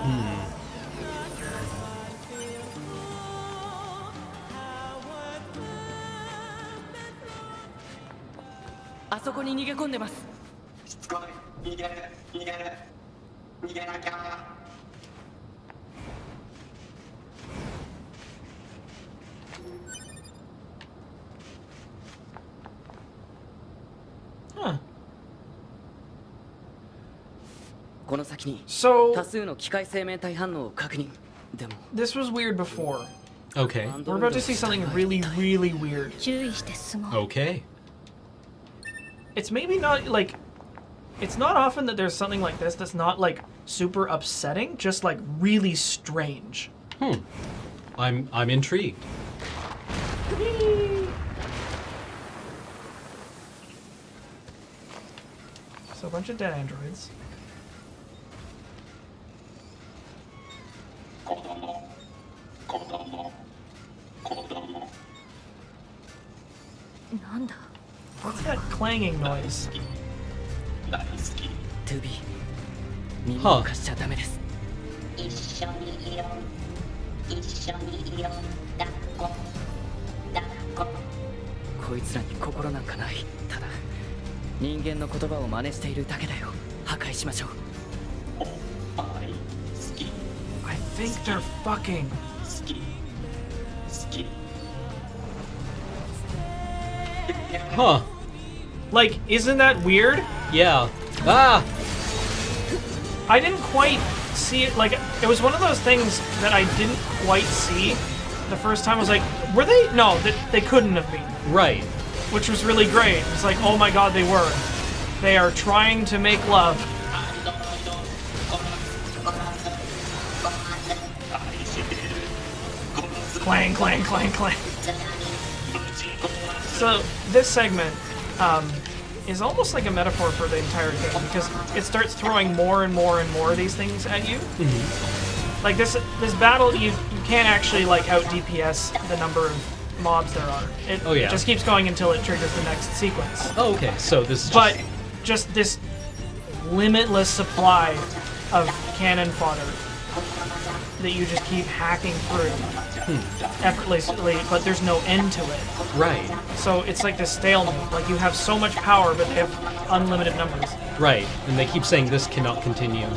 Hmm. あそこに逃げ込んでます Huh. この先に So, 多数の機械生命体反応を確認でも this was weird before. Okay. We're about to see something really, really weird. 注意して進もう Okay. It's maybe not, like... It's not often that there's something like this that's not, like, super upsetting, just, like, really strange. I'm intrigued. So a bunch of dead androids. 子供子供子供なんだ What's that clanging noise? 大好きトゥビー耳を貸しちゃダメです一緒にいよう一緒にいよう抱っこ抱っここいつらに心なんかないただ人間の言葉を真似しているだけだよ破壊しましょうおっぱい好き I think they're fucking. 好き好き Huh. Like, isn't that weird? Yeah. Ah! I didn't quite see it. Like, it was one of those things that I didn't quite see the first time. I was like, were they? No, they couldn't have been. Right. Which was really great. It's like, oh my god, they were. They are trying to make love. Clang, clang, clang, clang. So, this segment is almost like a metaphor for the entire game because it starts throwing more and more and more of these things at you. Like this battle, you can't actually like out DPS the number of mobs there are. It Oh, yeah. just keeps going until it triggers the next sequence. Oh, okay. So this is But just this limitless supply of cannon fodder that you just keep hacking through effortlessly, but there's no end to it. right. So it's like this stalemate. Like you have so much power, but they have unlimited numbers. Right. And they keep saying this cannot continue.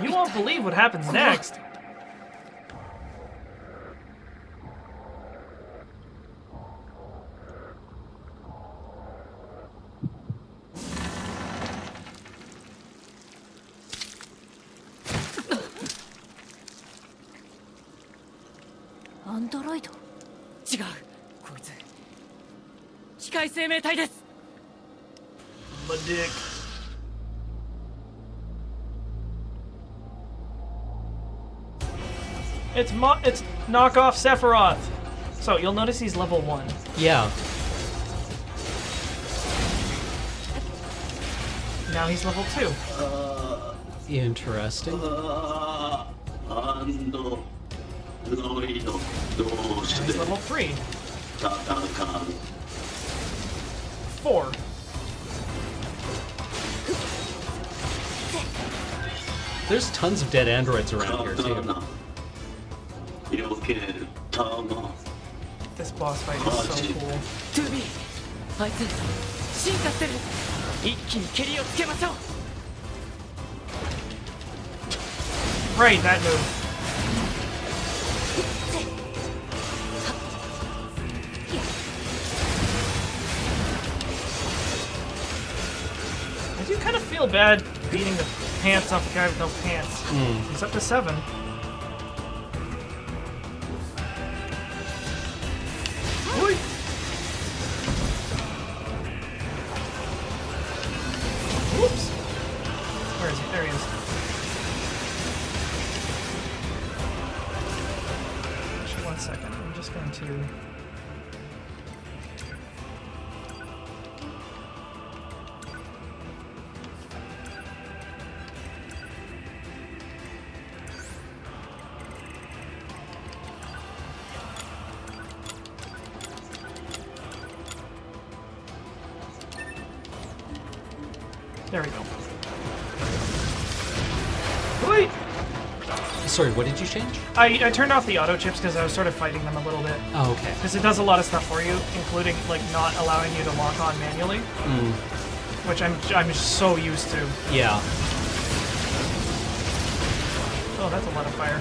You won't believe what happens next. Android? 違うこいつ機械生命体です My dick. It's knockoff Sephiroth. So you'll notice he's level 1. Yeah. Now he's level 2. Interesting. アンドロイド同士 He's で level 3. 戦う 4. There's tons of dead androids around here too. 刀避ける弾 This boss fight is so cool. トゥービーあいつ進化してる一気に蹴りをつけましょう Right, that move. I do kind of feel bad beating the pants off the guy with no pants. He's up to 7. Whee! Whoops. Where is he? There he is. Actually, 1 second. I'm just going to... There we go. Wait! Sorry, what did you change? I turned off the auto chips because I was sort of fighting them a little bit. Oh, okay. Because it does a lot of stuff for you, including like not allowing you to lock on manually, which I'm so used to. Yeah. Oh, that's a lot of fire.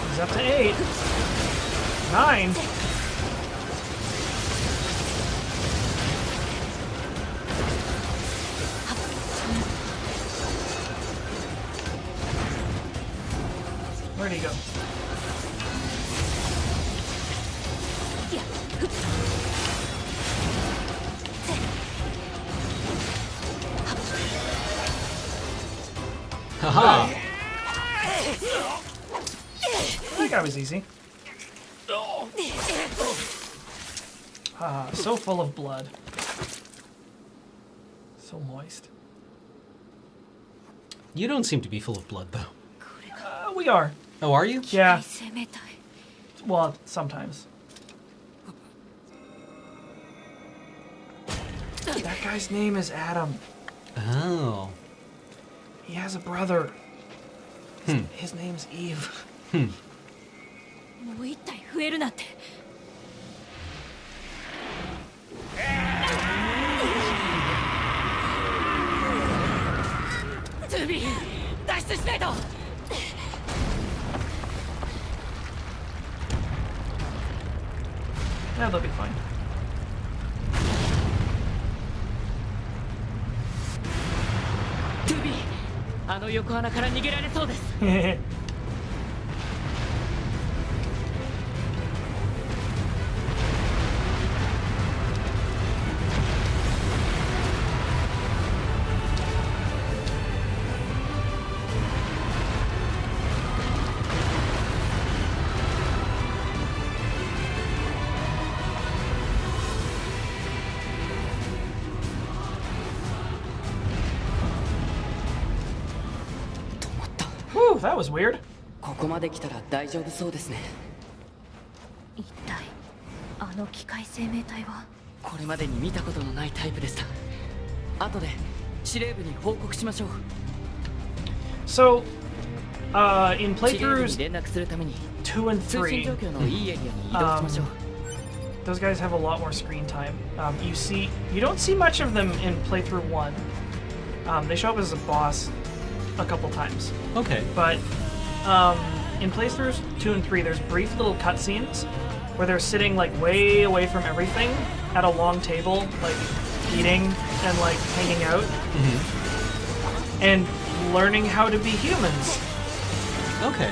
He's up to 8. 9. Where'd he go? Haha. That guy was easy. Ah, so full of blood. So moist. You don't seem to be full of blood, though. We are. Oh, are you? Yeah. 生命体 Well, sometimes. That guy's name is Adam. Oh. He has a brother. His name's Eve. もう一体増えるなんてトゥービー脱出しないと Yeah, they'll be fine. トゥービーあの横穴から逃げられそうです Whew, that was weird. ここまで来たら大丈夫そうですね一体あの機械生命体はこれまでに見たことのないタイプでした後で司令部に報告しましょう So, in 司令部に playthroughs 連絡するために 2 and 通信状 3, 況のいいエリアに移動しましょう。 those guys have a lot more screen time. You don't see much of them in playthrough 1. They show up as a boss a couple times. Okay. But in playthroughs 2 and 3, there's brief little cutscenes where they're sitting like way away from everything at a long table, like eating and like hanging out and learning how to be humans. Okay.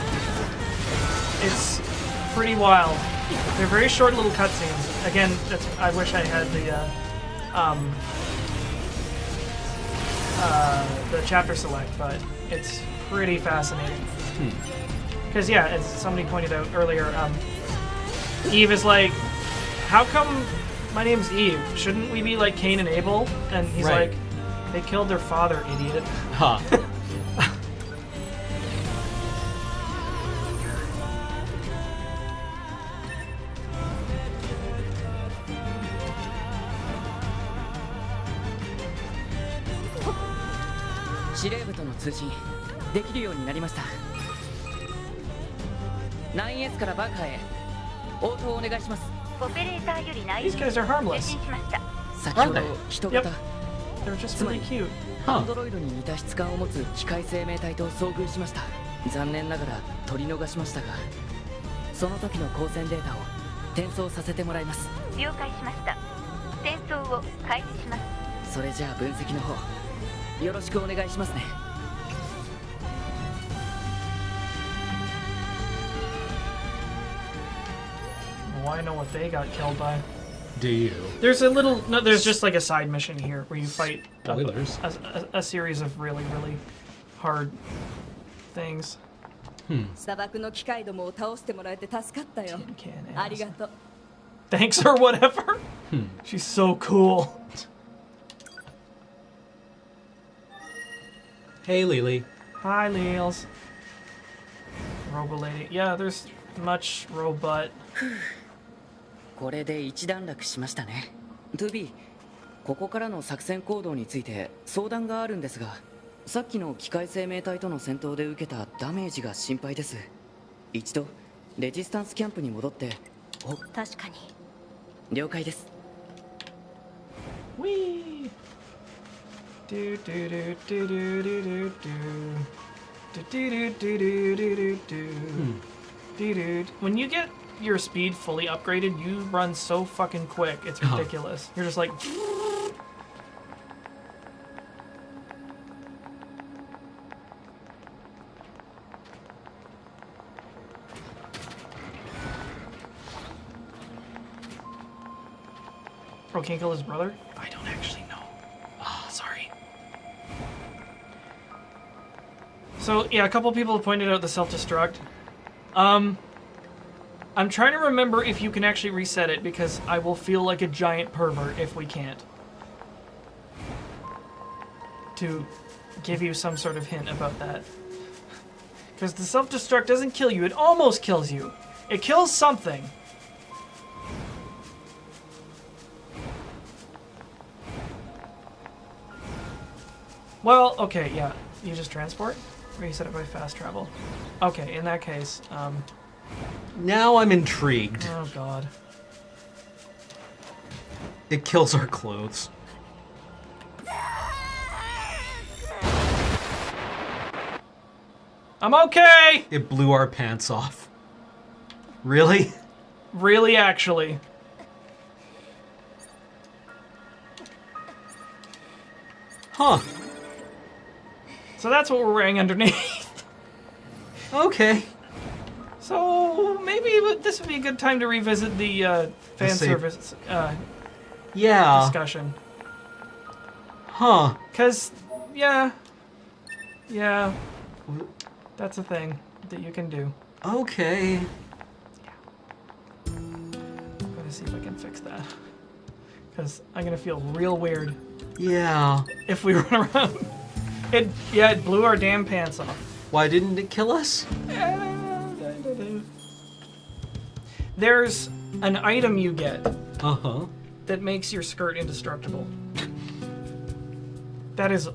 It's pretty wild. They're very short little cutscenes. Again, I wish I had the chapter select, but it's pretty fascinating. Because yeah, as somebody pointed out earlier, Eve is like, how come my name's Eve? Shouldn't we be like Cain and Abel? And he's Right. like, they killed their father, idiot. Huh. .司令部との通信できるようになりました。9S からバンカーへ応答お願いします。オペレーターより内 These guys are 受 harmless. 信しました。先ほど Are they? 人 Yep. 型 They're just つま really り cute. ア Huh. ンドロイドに似た質感を持つ機械生命体と遭遇しました。残念ながら取り逃しましたが、その時の光線データを転送させてもらいます。了解しました。転送を開始します。それじゃあ分析の方よろしくお願いしますね。Well, I know what they got killed by. Do you? There's there's just like a side mission here where you fight Spoilers. a series of really, really hard things. 砂漠の機械どもを倒してもらえて助かったよ。 Can ありがとう。 Thanks or whatever. She's so cool. Hey, Lily. Hi, Leels. Robo lady. Yeah, there's much robot. これで一段落しましたね。2B、ここからの作戦行動について相談があるんですが、さっきの機械生命体との戦闘で受けたダメージが心配です。一度レジスタンスキャンプに戻って。確かに。了解です。 Whee! Do do do do do do do do. Do do do do do do do. Dude, when you get your speed fully upgraded, you run so fucking quick. It's ridiculous. You're just like. Oh, can't kill his brother? I don't actually know. Ah, sorry. So, yeah, a couple people have pointed out the self-destruct. I'm trying to remember if you can actually reset it, because I will feel like a giant pervert if we can't. To give you some sort of hint about that. Because the self-destruct doesn't kill you, it almost kills you. It kills something. Well, okay, yeah. You just transport? Reset it by fast travel. Okay, in that case, Now I'm intrigued. oh god. It kills our clothes. I'm okay! It blew our pants off. Really? Really, actually. Huh. So that's what we're wearing underneath. Okay. So maybe this would be a good time to revisit the fan save- service Yeah. discussion. Huh. Because, yeah, that's a thing that you can do. Okay. I'm gonna see if I can fix that. Because I'm gonna feel real weird Yeah. if we run around. It blew our damn pants off. Why didn't it kill us? There's an item you get Uh-huh. that makes your skirt indestructible. That is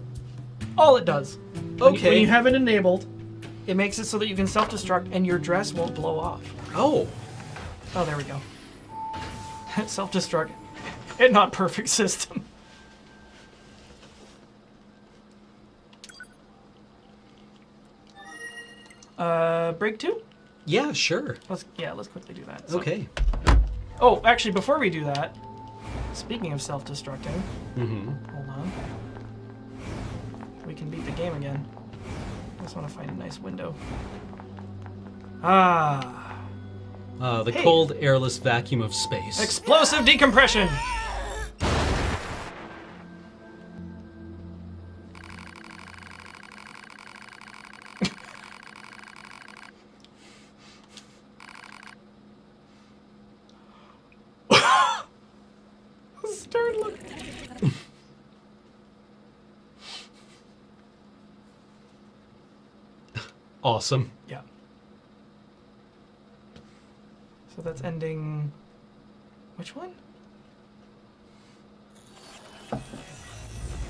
all it does. Okay. When you have it enabled, it makes it so that you can self-destruct and your dress won't blow off. Oh. Oh, there we go. Self-destruct. And not perfect system. Break 2? Yeah, sure. Let's quickly do that. So- Okay. Oh, actually, before we do that, speaking of self-destructing, Mm-hmm. hold on. We can beat the game again. I just want to find a nice window. The Hey. cold, airless vacuum of space. Explosive decompression! Start looking. Awesome. Yeah. So that's ending. Which one?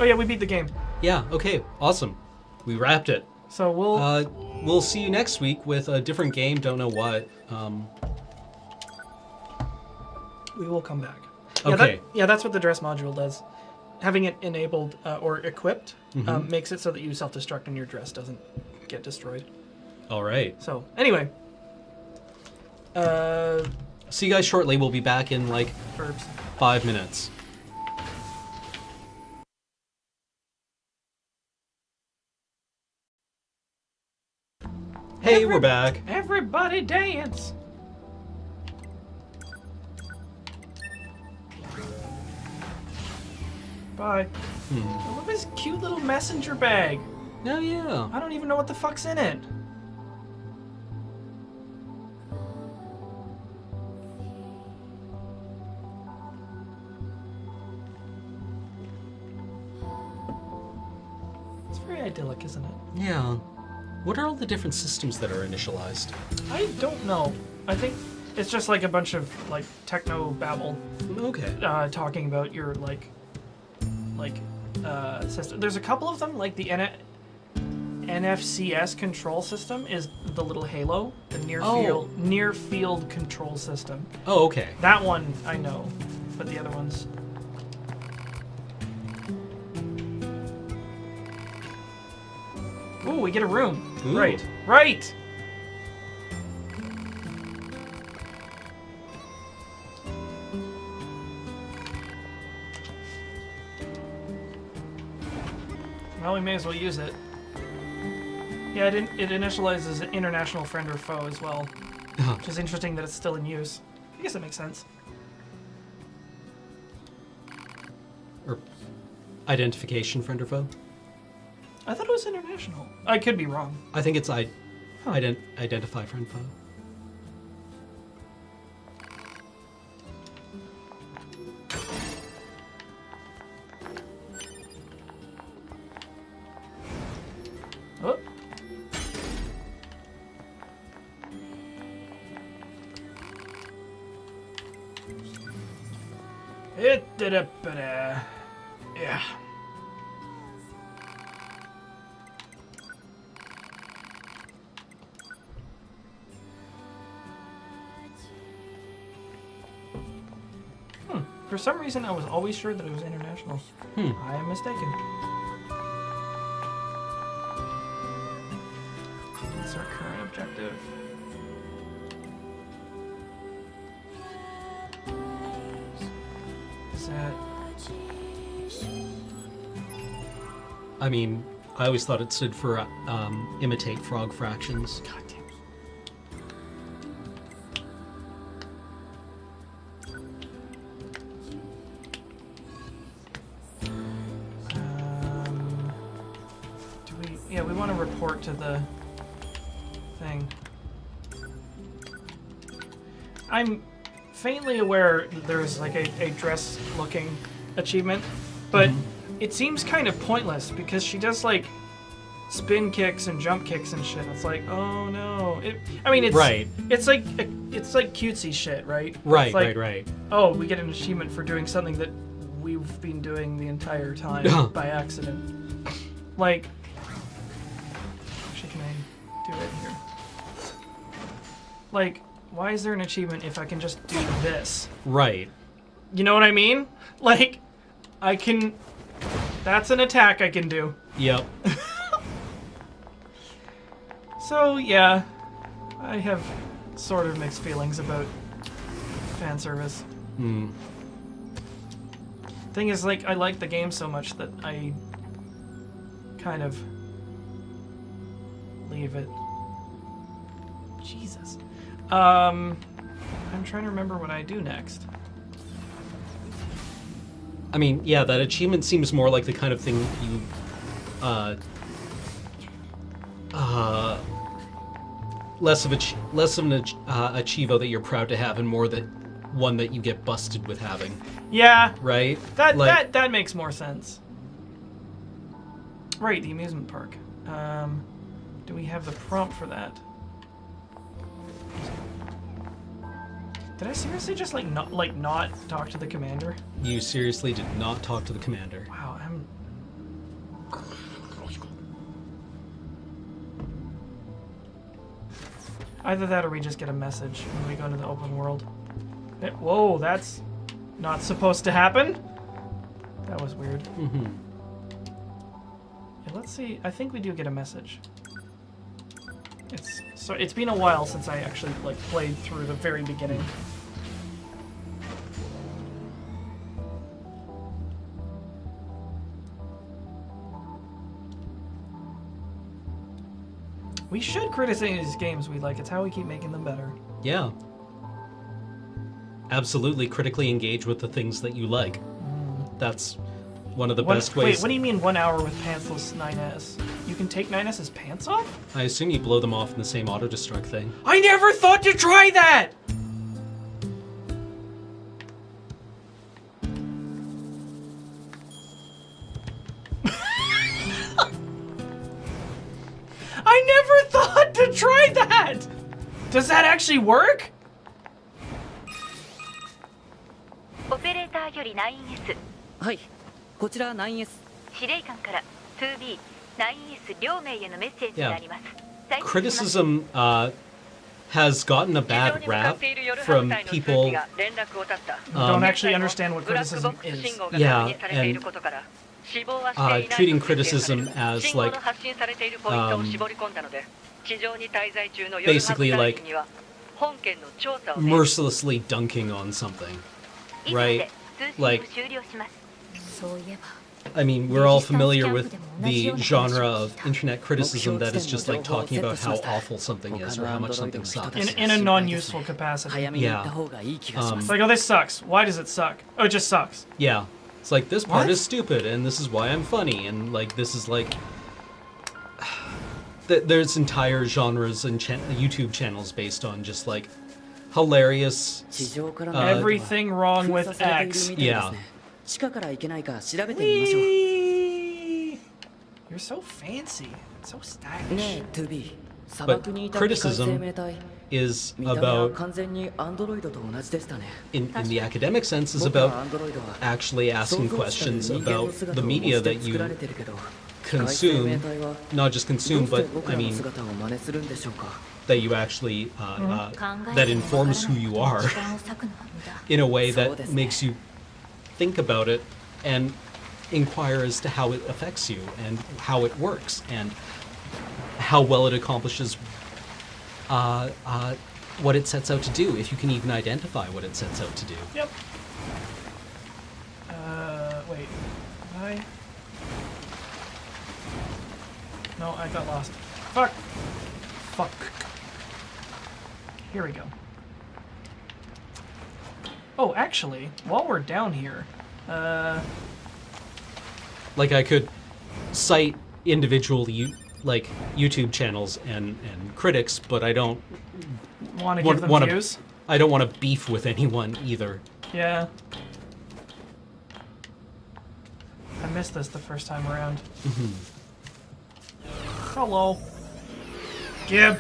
Oh yeah, we beat the game. Yeah, okay, awesome. We wrapped it. So we'll. We'll see you next week with a different game, don't know what. We will come back. Okay. That's what the dress module does. Having it enabled or equipped makes it so that you self-destruct and your dress doesn't get destroyed. All right. So, anyway. See you guys shortly. We'll be back in like Verbs. 5 minutes. Hey, we're back. Everybody dance! Bye. I love his cute little messenger bag. Oh, yeah. I don't even know what the fuck's in it. It's very idyllic, isn't it? Yeah. What are all the different systems that are initialized? I don't know. I think it's just like a bunch of like techno babble Okay. talking about your system. There's a couple of them, like the NFCS control system is the little halo, the near field control system. Oh, okay. That one I know, but the other ones. Ooh, we get a room. Ooh. Right. Well, we may as well use it. Yeah, it initializes an international friend or foe as well, which is interesting that it's still in use. I guess that makes sense. Or identification, friend or foe? I thought it was international. I could be wrong. I think it's identify friend foe. Oh. Yeah. For some reason, I was always sure that it was international. I am mistaken. That's our current objective. Is that... I mean, I always thought it stood for imitate frog fractions. God damn. We want to report to the thing. I'm faintly aware there's like a dress-looking achievement, but it seems kind of pointless because she does like spin kicks and jump kicks and shit. It's like, oh no. It's Right. It's like cutesy shit, right? Right, It's like, right. oh, we get an achievement for doing something that we've been doing the entire time by accident. Like, do it here. Like, why is there an achievement if I can just do this? Right. You know what I mean? Like, I can... That's an attack I can do. Yep. So, yeah. I have sort of mixed feelings about fan service. Hmm. Thing is, like, I like the game so much that I kind of leave it. Jesus. I'm trying to remember what I do next. I mean, yeah, that achievement seems more like the kind of thing you, less of an achievo that you're proud to have, and more that one that you get busted with having. Yeah, Right? that makes more sense. Right, the amusement park. Do we have the prompt for that? Did I seriously just not talk to the commander? You seriously did not talk to the commander. Wow, I'm... Either that or we just get a message when we go into the open world. Whoa, that's not supposed to happen? That was weird. Mm-hmm. Yeah, let's see. I think we do get a message. It's been a while since I actually played through the very beginning. We should criticize these games we like. It's how we keep making them better. Yeah. Absolutely critically engage with the things that you like. That's one of the best ways. Wait, what do you mean 1 hour with pantsless 9S? You can take 9S's pants off? I assume you blow them off in the same auto-destruct thing. I never thought to try that! I never thought to try that! Does that actually work? オペレーターより 9S はい、こちら 9S。司令官から 2B 9S 両名へのメッセージがあります。 Criticism has gotten a bad rap from people Don't actually understand what criticism is. Yeah, and treating criticism as like basically like mercilessly dunking on something, right? Like, そういえば I mean, we're all familiar with the genre of internet criticism that is just like talking about how awful something is or how much something sucks. In a non-useful capacity. 早めに行った方がいい気がしま It's す。 like, oh, this sucks. Why does it suck? Oh, it just sucks. Yeah. It's like, this part What? is stupid, and this is why I'm funny, and like, this is like... There's entire genres and YouTube channels based on just like hilarious... 地上からの Everything wrong 封 with 鎖されている X. みたいですね。地下から行けないか調べてみましょう。 Whee! You're so fancy. So stylish. ねえ、2B。砂漠にいた機械生命体。 is 見た目は about, 完全にアンドロイドと同じでしたね。 in the academic sense, is 僕は about アンドロイドは actually 想 asking 像したる questions 人間 about の姿 the を模 media して that 作ら you れてるけど、機械生 consume, 命体は not just ど consume, うして but 僕 I らの mean, 姿を真似するんでしょうか。 that you actually, that informs who you are in a way that makes you think about it and inquire as to how it affects you and how it works and how well it accomplishes what it sets out to do, if you can even identify what it sets out to do. Yep. Wait. Did I? No, I got lost. Fuck. Fuck. Here we go. Oh, actually, while we're down here, Like, I could cite individual YouTube channels and critics, but I don't want to give them views? I don't want to beef with anyone either. Yeah. I missed this the first time around. Hello. Gib.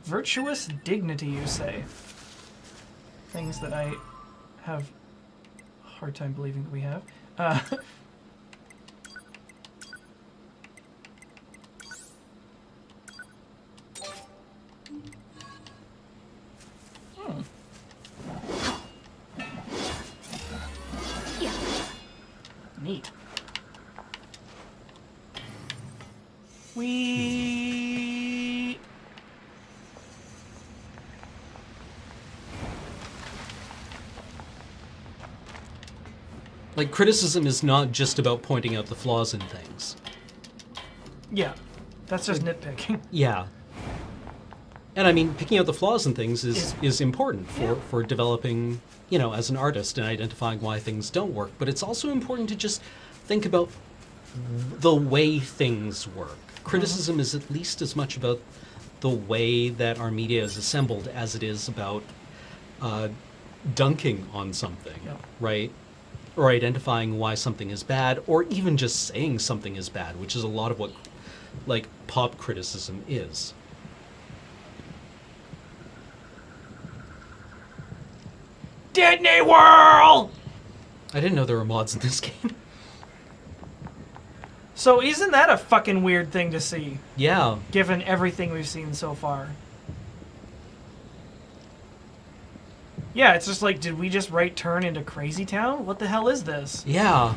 Virtuous dignity, you say? Things that I have a hard time believing that we have. Neat. We... Like, criticism is not just about pointing out the flaws in things. Yeah. That's just nitpicking. Yeah. And I mean, picking out the flaws in things is important for developing, you know, as an artist and identifying why things don't work. But it's also important to just think about the way things work. Criticism is at least as much about the way that our media is assembled as it is about dunking on something, right? Or identifying why something is bad, or even just saying something is bad, which is a lot of what, like, pop criticism is. Disney World! I didn't know there were mods in this game. So isn't that a fucking weird thing to see, Yeah. given everything we've seen so far? Yeah, it's just like, did we just right turn into Crazy Town? What the hell is this? Yeah.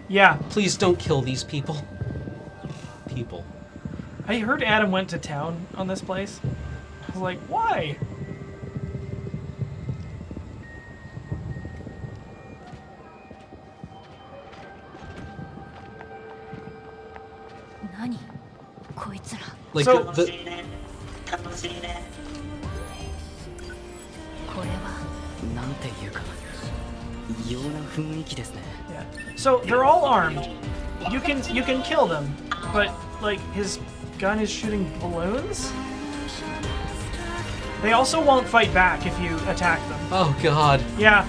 Yeah, Please don't kill these people. People. I heard Adam went to town on this place. I was like, why? Like, So- the 楽しいね。なんていうか異様な雰囲気ですね。 Yeah. So they're all armed. You can kill them, but like his gun is shooting balloons. They also won't fight back if you attack them. oh god. Yeah.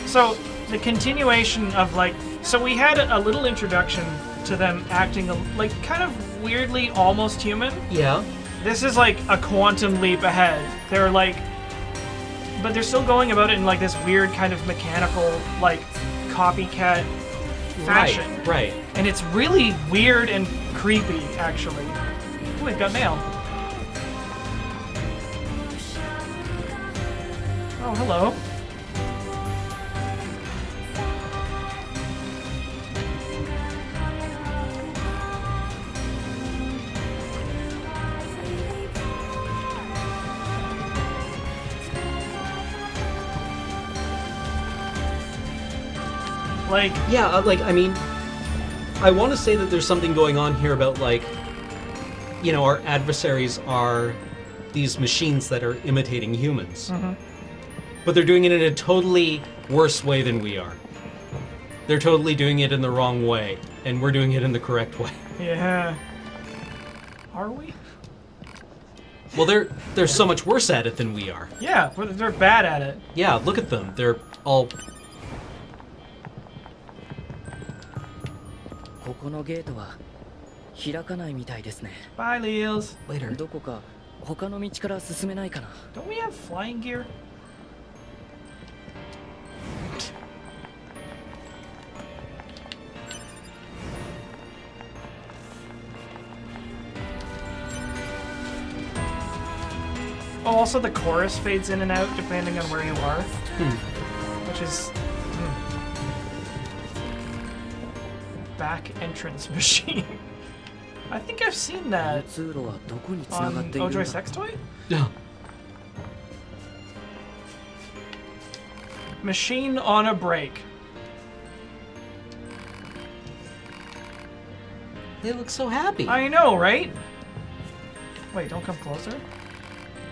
So the continuation of like, so we had a little introduction to them acting like kind of weirdly almost human. Yeah. This is like a quantum leap ahead. They're like, but they're still going about it in like this weird kind of mechanical, like copycat fashion. Right. And it's really weird and creepy, actually. Ooh, we've got mail. Oh, hello. Like, Yeah, like, I mean, I want to say that there's something going on here about, like, you know, our adversaries are these machines that are imitating humans. But they're doing it in a totally worse way than we are. They're totally doing it in the wrong way, and we're doing it in the correct way. yeah. Are we? Well, they're so much worse at it than we are. Yeah, they're bad at it. Yeah, look at them. They're all... ここのゲートは開かないみたいですね。 Bye, Leels. later. どこか他の道から進めないかな。 Don't we have flying gear? Oh, also the chorus fades in and out depending on where you are, which is back entrance machine. I think I've seen that 通路はどこに繋が on っているんだ Ojoy Sex Toy. Yeah. Machine on a break. They look so happy. I know, right? Wait, don't come closer.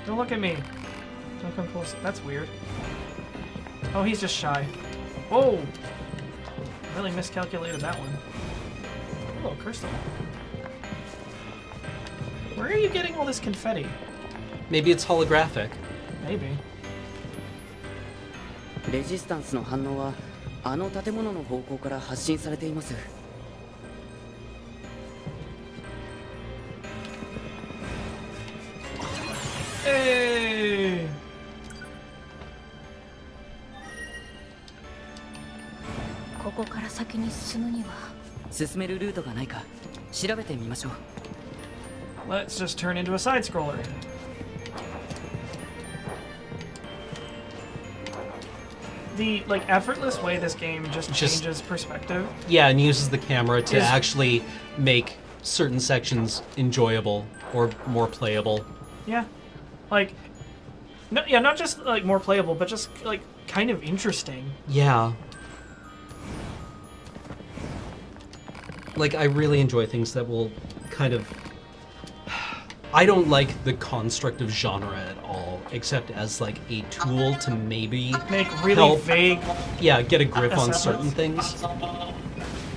Don't look at me. Don't come closer. That's weird. Oh, he's just shy. Whoa! Really miscalculated that one. Oh, crystal. Where are you getting all this confetti? Maybe it's holographic. Maybe. レジスタンスの反応はあの建物の方向から発信されています。 Hey! ここから先に進むには。進めるルートがないか調べてみましょう。 Let's just turn into a side scroller. The like effortless way this game just changes perspective. Yeah, and uses the camera to Is- actually make certain sections enjoyable or more playable. Yeah, like, no, yeah, not just like more playable, but just like kind of interesting. Yeah. Like, I really enjoy things that will kind of... I don't like the construct of genre at all, except as like a tool to maybe Make really help, vague. yeah, get a grip on assessments. certain things. 遊ぼう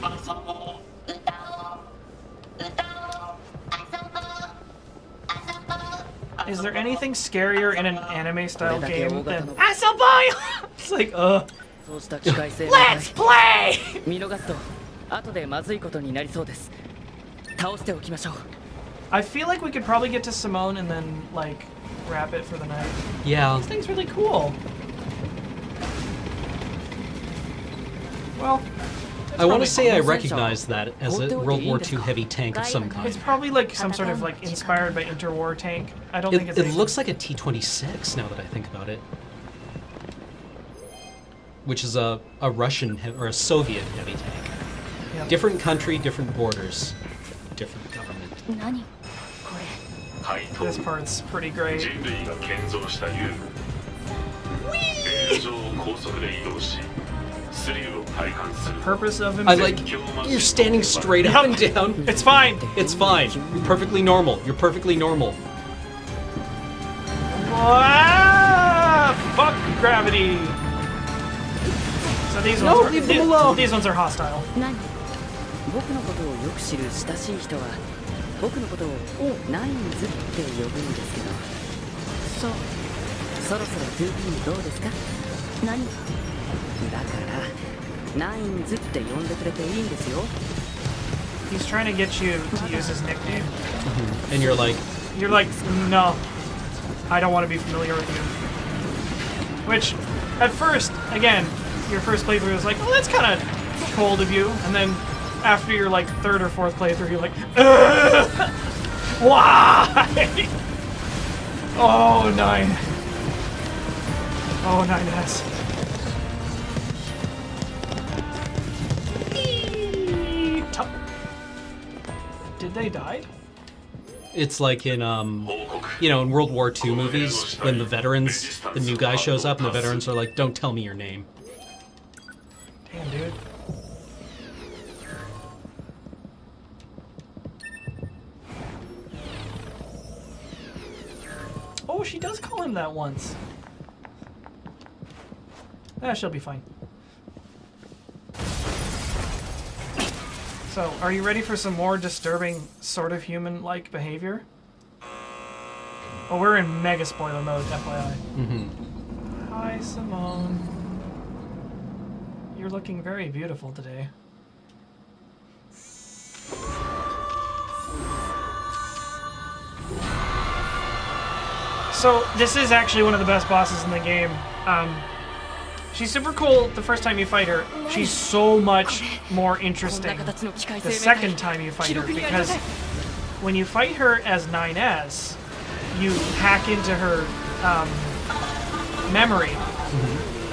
歌おう歌おう遊ぼう遊ぼう Is there anything scarier in an anime style game than Let's Asoboy? It's like, そうした機械性のない let's play! 見逃すと後でまずいことになりそうです。倒しておきましょう。 I feel like we could probably get to Simone and then like wrap it for the night. Yeah. This thing's really cool. Well, I want probably- to say I recognize that as a World War II heavy tank of some kind. it's probably like some sort of like inspired by interwar tank. I don't think it's It anything- looks like a T-26 now that I think about it. Which is a Russian or a Soviet heavy tank. Yep. Different country, different borders, different government. 何これ。対等 This part's pretty great. 人類が建造した遊具レール上を高速で移動しスリルを体感する Purpose of him. I like, you're standing straight up and down. It's fine. It's fine. You're perfectly normal. You're perfectly normal. Ah, fuck gravity. So these No, ones are, leave them alone. these ones are hostile. 何僕のことをよく知る親しい人は僕のことをナインズって呼ぶんですけど、そう。そろそろ 2B どうですか？何がだからナインズって呼んでくれていいんですよ。 He's trying to get you to use his nickname. And you're like, No, I don't want to be familiar with you. Which, at first, again, your first playthrough is like, oh, that's kind of cold of you, and then after your like third or fourth playthrough, you're like, ugh! Why? Oh, 9. Oh, 9S. Did they die? it's like in in World War II movies when the veterans, the new guy shows up and the veterans are like, don't tell me your name. Damn, dude. Oh, she does call him that once. Ah, she'll be fine. So, are you ready for some more disturbing, sort of human-like behavior? Oh, we're in mega spoiler mode, FYI. Mm-hmm. Hi, Simone. You're looking very beautiful today. So, this is actually one of the best bosses in the game. She's super cool the first time you fight her. She's so much more interesting the second time you fight her, because when you fight her as 9S, you hack into her memory,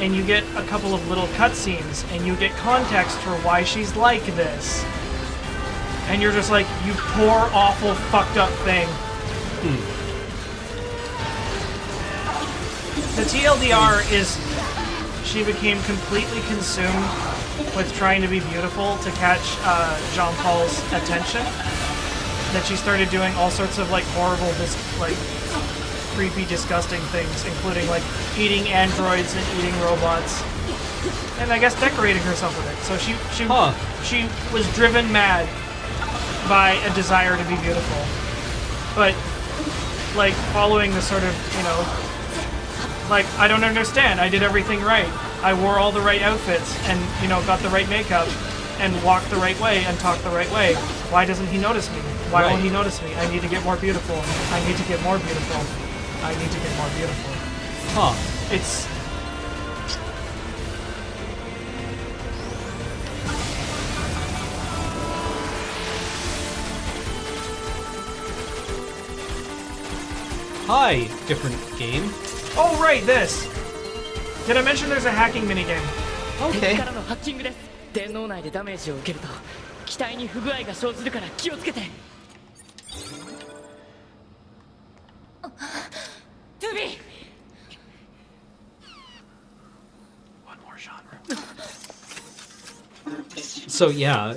and you get a couple of little cutscenes, and you get context for why she's like this. And you're just like, you poor, awful, fucked up thing. The TLDR is she became completely consumed with trying to be beautiful to catch Jean-Paul's attention. That she started doing all sorts of like horrible, like creepy, disgusting things, including like eating androids and eating robots, and I guess decorating herself with it. So she was driven mad by a desire to be beautiful, but like following the sort of, like, I don't understand. I did everything right. I wore all the right outfits and, got the right makeup and walked the right way and talked the right way. Why doesn't he notice me? Why won't he notice me? I need to get more beautiful. I need to get more beautiful. I need to get more beautiful. It's... Hi, different game. Oh, right, this. Did I mention there's a hacking minigame? 敵 Okay. からのハッキングです。電脳内でダメージを受けると機体に不具合が生じるから気をつけて。トゥビー One more genre. So yeah,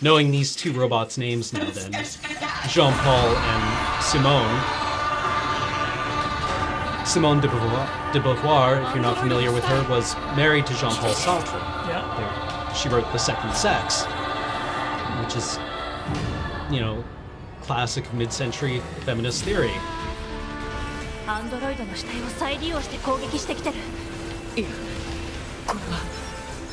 knowing these two robots' names now then, Jean-Paul and Simone. Simone de Beauvoir, if you're not familiar with her, was married to Jean-Paul Sartre. Yeah. She wrote The Second Sex, which is, you know, classic mid-century feminist theory. アンドロイドの死体を再利用して攻撃してきてる。いや、これは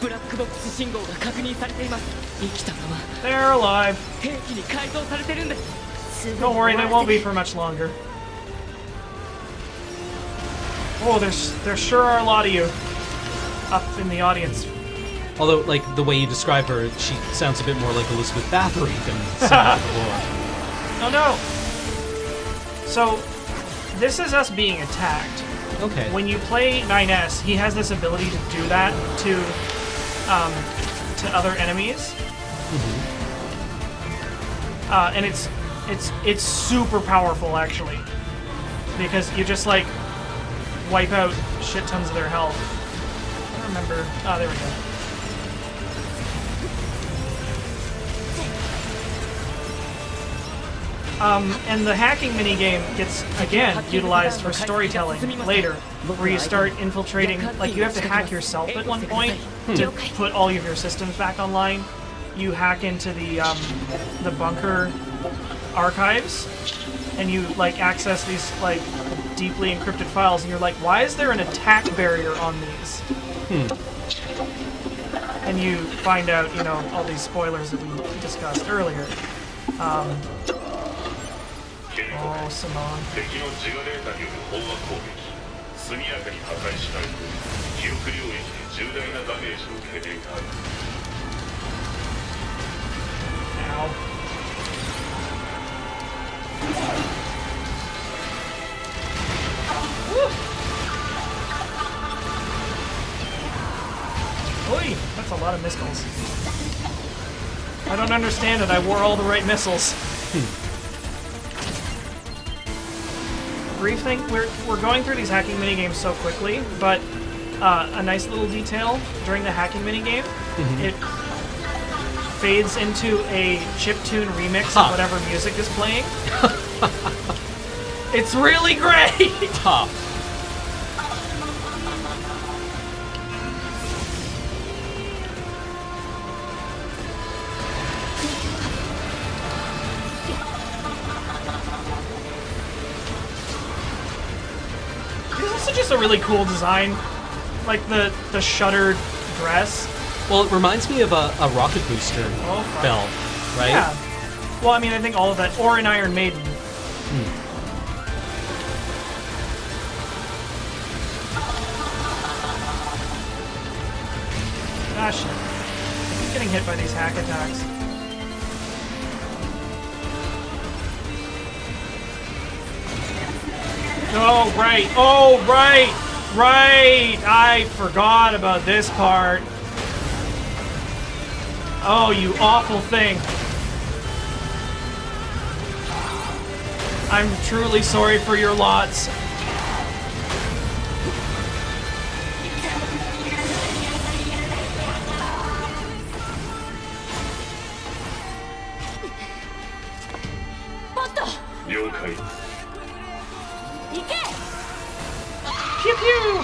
ブラックボックス信号が確認されています。生きたまま They're alive. 兵器に改造されてるんです。 Don't worry, they won't be for much longer. Oh, there sure are a lot of you up in the audience. Although, like, the way you describe her, she sounds a bit more like Elizabeth Bathory than Simone de Beauvoir. Oh no! So, this is us being attacked. Okay. When you play 9S, he has this ability to do that to other enemies, and it's super powerful actually, because you just like wipe out shit tons of their health. I don't remember. Oh, there we go. And the hacking minigame gets, again, utilized for storytelling later, where you start infiltrating, like you have to hack yourself at one point to put all of your systems back online. You hack into the bunker archives, and you like access these like deeply encrypted files, and you're like, why is there an attack barrier on these? And you find out, you know, all these spoilers that we discussed earlier. Oh, Simone. 敵の自我データによる飽和攻撃速やかに破壊しないと記憶領域で重大なダメージを受けていた Ow. Oi, that's a lot of missiles. I don't understand it. I wore all the right missiles. Brief thing, we're going through these hacking minigames so quickly, but a nice little detail during the hacking minigame, it fades into a chiptune remix of whatever music is playing. It's really great! Ha. It's also just a really cool design, like the shuttered dress. Well, it reminds me of a rocket booster bell, right? Yeah. Well, I mean, I think all of that, or an Iron Maiden. Ah, shit. I keep getting hit by these hack attacks. Oh, right. Oh, right. Right. I forgot about this part. Oh, you awful thing. I'm truly sorry for your lots. Pew pew!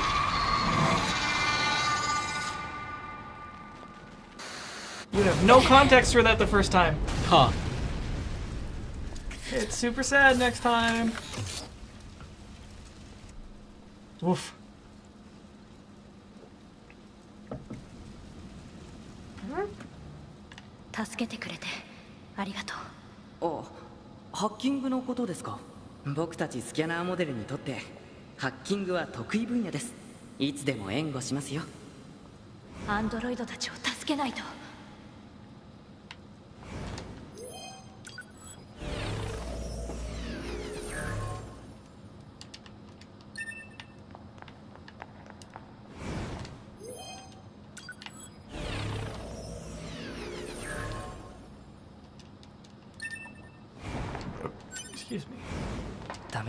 You have no context for that the first time. Huh. It's super sad next time. Woof. 助けてくれてありがとう。あ、ハッキングのことですか。僕たちスキャナーモデルにとってハッキングは得意分野です。いつでも援護しますよ。アンドロイドたちを助けないと。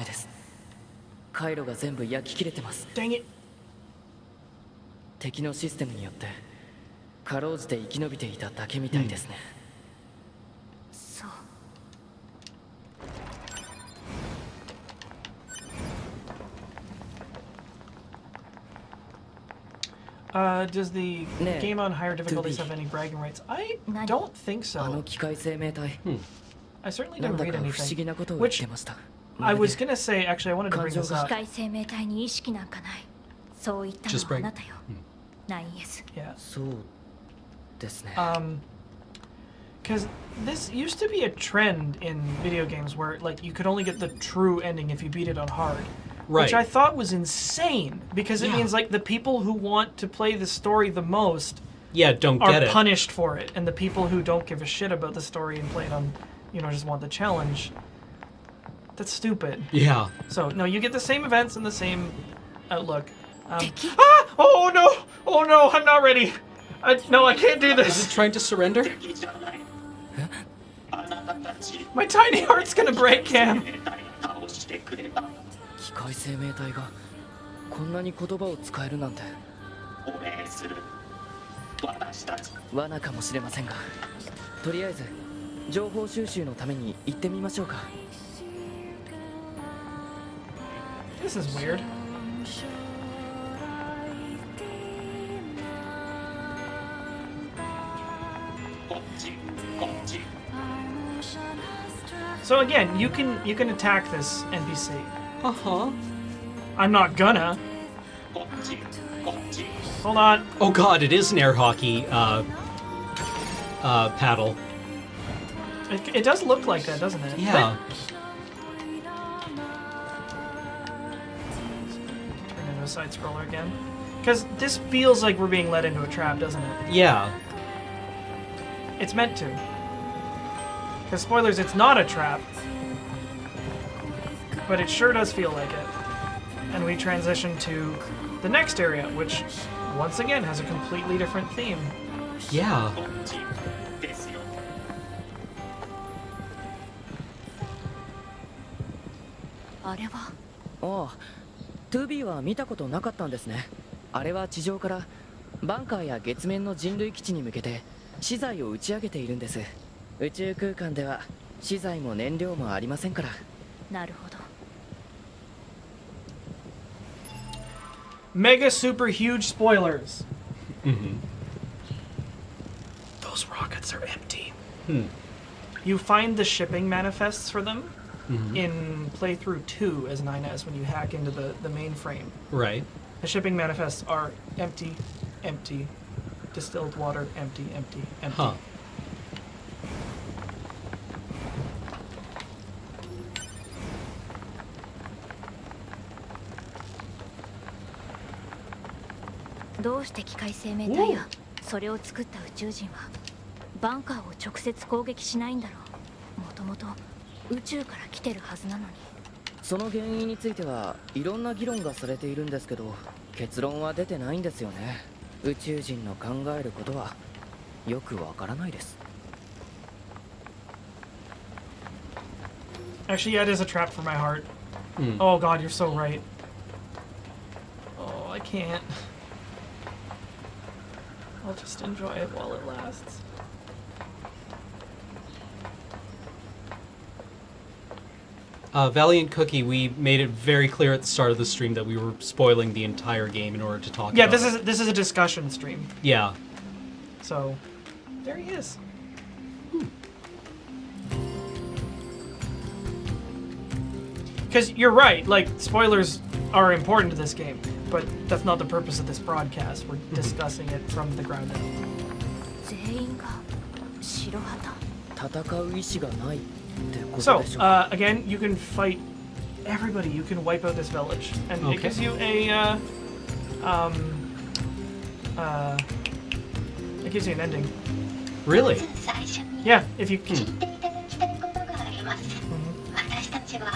メです。回路が全部焼き切れてます。 Dang it. 敵のシステムによってかろうじて生き延びていただけみたいですね。そう Does the NieR, game on higher difficulties 2B. have any bragging rights? I Nani? don't think あの so. 機械生命体、 I certainly なん didn't だ read か不思議 anything. なことを言って Which ました。 I was gonna say, actually, I wanted to bring this 機 up. 械生命体に意識なんかない。そう言ったの Just はあ bring- なたよ。9S。 Yeah. そうですね。 Because this used to be a trend in video games where, like, you could only get the true ending if you beat it on hard. Which Right. I thought was insane because it Yeah. means, like, the people who want to play the story the most Yeah, don't are get it. punished for it, and the people who don't give a shit about the story and play it on, you know, just want the challenge. That's stupid. Yeah. So no, you get the same events and the same outlook. 敵 Ah! Oh no! Oh no! I'm not ready. No, I can't do Is this. it trying to surrender? 敵じゃない。あなたたち My tiny heart's gonna break, Cam. 生命体倒してくれば機械生命体がこんなに言葉を使えるなんてお礼する。私たち罠かもしれませんが、とりあえず情報収集のために行ってみましょうか。 This is weird. So again, you can attack this NPC. Uh huh. I'm not gonna. Hold on. Oh god, it is an air hockey paddle. It does look like that, doesn't it? Yeah. Turn into a side scroller again. Because this feels like we're being led into a trap, doesn't it? Yeah. It's meant to. Because spoilers, it's not a trap. But it sure does feel like it. And we transition to the next area, which once again has a completely different theme. Yeah. ですよ。あれはああ、2B は見たことなかったんですね。あれは地上からバンカーや月面の人類基地に向けて資材を打ち上げているんです。宇宙空間では資材も燃料もありませんから。なるほど。 Mega super huge spoilers. Mm-hmm. Those rockets are empty. Hmm. You find the shipping manifests for them Mhm. in playthrough 2 as 9S when you hack into the mainframe. Right. The shipping manifests are empty, empty, distilled water, empty, empty, empty. Huh. Whoa. どうして機械生命体やそれを作った宇宙人はバンカーを直接攻撃しないんだろう。もともと宇宙から来てるはずなのに。その原因についてはいろんな議論がされているんですけど、結論は出てないんですよね。宇宙人の考えることはよくわからないです。 Actually, yeah, it is a trap for my heart. Hmm. Oh god, you're so right. Oh, I can't. I'll just enjoy it while it lasts. Valiant Cookie, we made it very clear at the start of the stream that we were spoiling the entire game in order to talk Yeah, about this is a discussion stream. Yeah. So, there he is. Because you're right, like, spoilers are important to this game, but that's not the purpose of this broadcast. We're discussing it from the ground up. 全員が白旗。戦う意志がないってこと So, でしょうか。 again, you can fight everybody. You can wipe out this village, and it Okay. gives you it gives you an ending. Really? 最初に Yeah, if you 聞いていただきたいことがあります。私たちは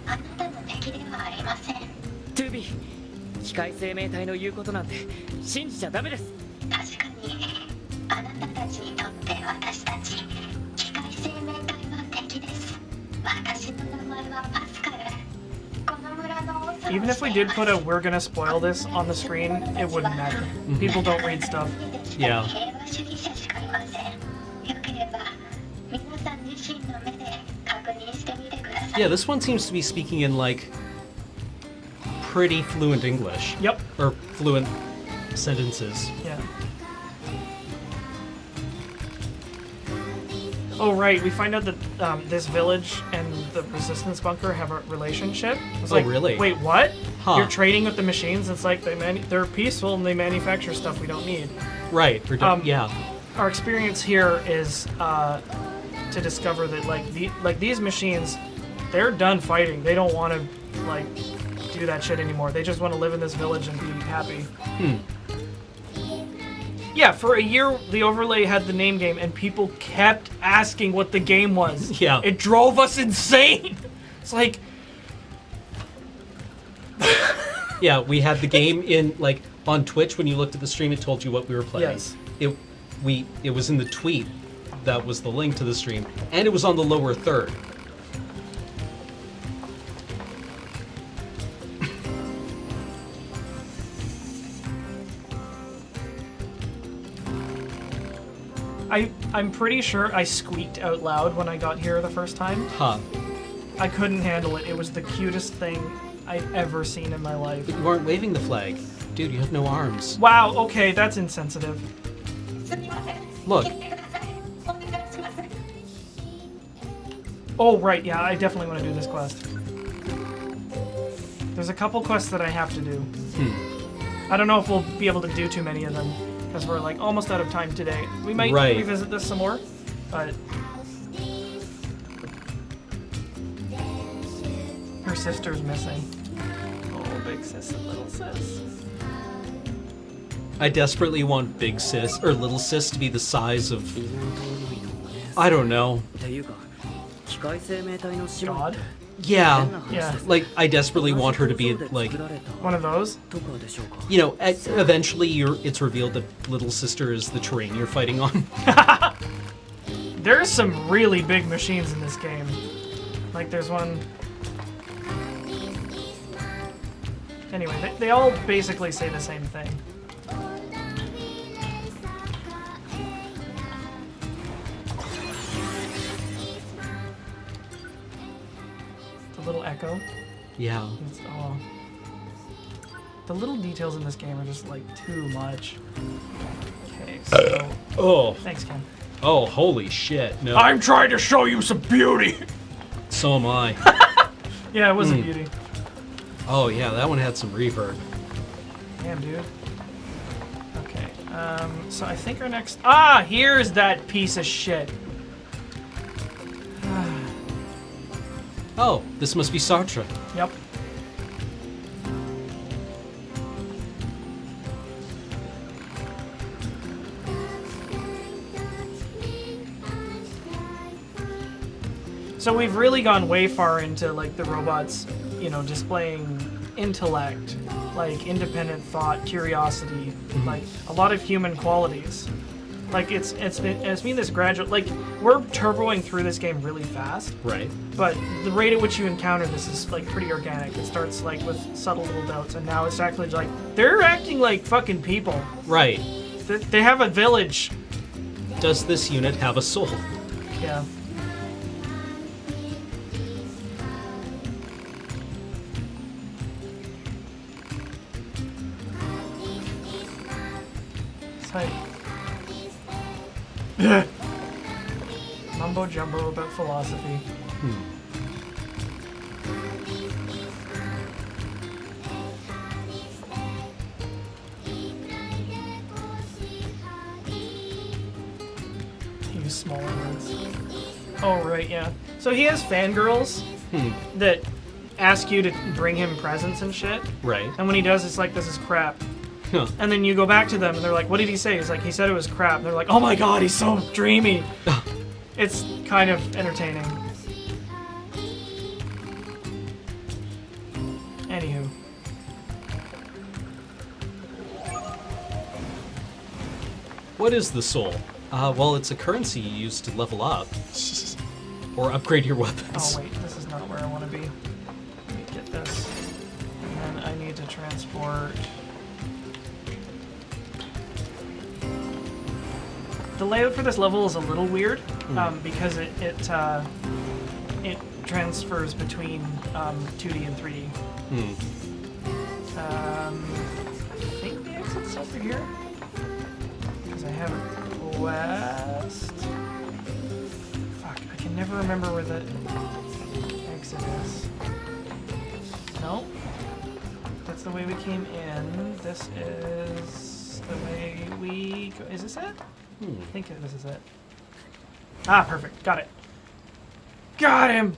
あなたの敵ではありません。 2B、機械生命体の言うことなんて信じちゃダメです。確かにあなたたちにとって私たち機械生命体は敵です。私の名前はパスカル。Even if we did put a "we're gonna spoil this" on the screen, it wouldn't matter. People don't read stuff. Yeah. 平和主義者しかいません。よければ皆さん自身の目で確認してみてください。 Yeah, this one seems to be speaking in like pretty fluent English. Yep. Or fluent sentences. Yeah. Oh right, we find out that this village and the resistance bunker have a relationship. It's Oh, like, really? Wait, what? Huh. You're trading with the machines. It's like they're peaceful and they manufacture stuff we don't need. Right. Yeah. Our experience here is to discover that these machines, they're done fighting. They don't want to like do that shit anymore. They just want to live in this village and be happy. Yeah, for a year the overlay had the name game and people kept asking what the game was. Yeah. It drove us insane. It's like Yeah, we had the game in like on Twitch. When you looked at the stream, it told you what we were playing. Yes. It was in the tweet that was the link to the stream, and it was on the lower third. I'm pretty sure I squeaked out loud when I got here the first time. Huh. I couldn't handle it. It was the cutest thing I've ever seen in my life. But you aren't waving the flag. Dude, you have no arms. Wow, okay, that's insensitive. すみません。 Look. 来てください。お願いします。 Oh, right, yeah, I definitely want to do this quest. There's a couple quests that I have to do. I don't know if we'll be able to do too many of them, because we're like almost out of time today. We might Right. revisit this some more, but... Her sister's missing. Oh, big sis and little sis. I desperately want big sis or little sis to be the size of, I don't know. っていうか機械生命体の姉妹 God? って Yeah. 変な話です Like I desperately want her to be で like, 作られた One of those? とかでしょうか you know, eventually it's revealed that little sister is the terrain you're fighting on. There's some really big machines in this game. Like there's one... Anyway, they all basically say the same thing. The little echo. Yeah. It's, oh. The little details in this game are just like too much. Okay, so... Oh. Thanks, Ken. Oh, holy shit. No. I'm trying to show you some beauty! So am I. Yeah, it was a beauty. Oh yeah, that one had some reverb. Damn, dude. Okay, so I think our next... Ah, here's that piece of shit. Oh, this must be Sartre. Yep. So we've really gone way far into like the robots, you know, displaying intellect, like independent thought, curiosity, like a lot of human qualities. Like it's been this gradual, like we're turboing through this game really fast, Right. but the rate at which you encounter this is like pretty organic. It starts like with subtle little doubts, and now it's actually like they're acting like fucking people. Right. They have a village. Does this unit have a soul? Yeah. It's like mumbo jumbo about philosophy. Use smaller words. Oh right, yeah. So he has fangirls that ask you to bring him presents and shit. Right. And when he does, it's like, this is crap. Huh. And then you go back to them and they're like, what did he say? He's like, he said it was crap. And they're like, oh my god, he's so dreamy. It's kind of entertaining. Anywho. What is the soul? Well, it's a currency you use to level up. Or upgrade your weapons. Oh wait, this is not where I want to be. Let me get this. And need to transport. The layout for this level is a little weird because it transfers between 2D and 3D. I think the exit's over here because I have it west. Fuck, I can never remember where the exit is. No, that's the way we came in. This is the way we go. Is this it? I think this is it. Ah, perfect. Got it. Got him!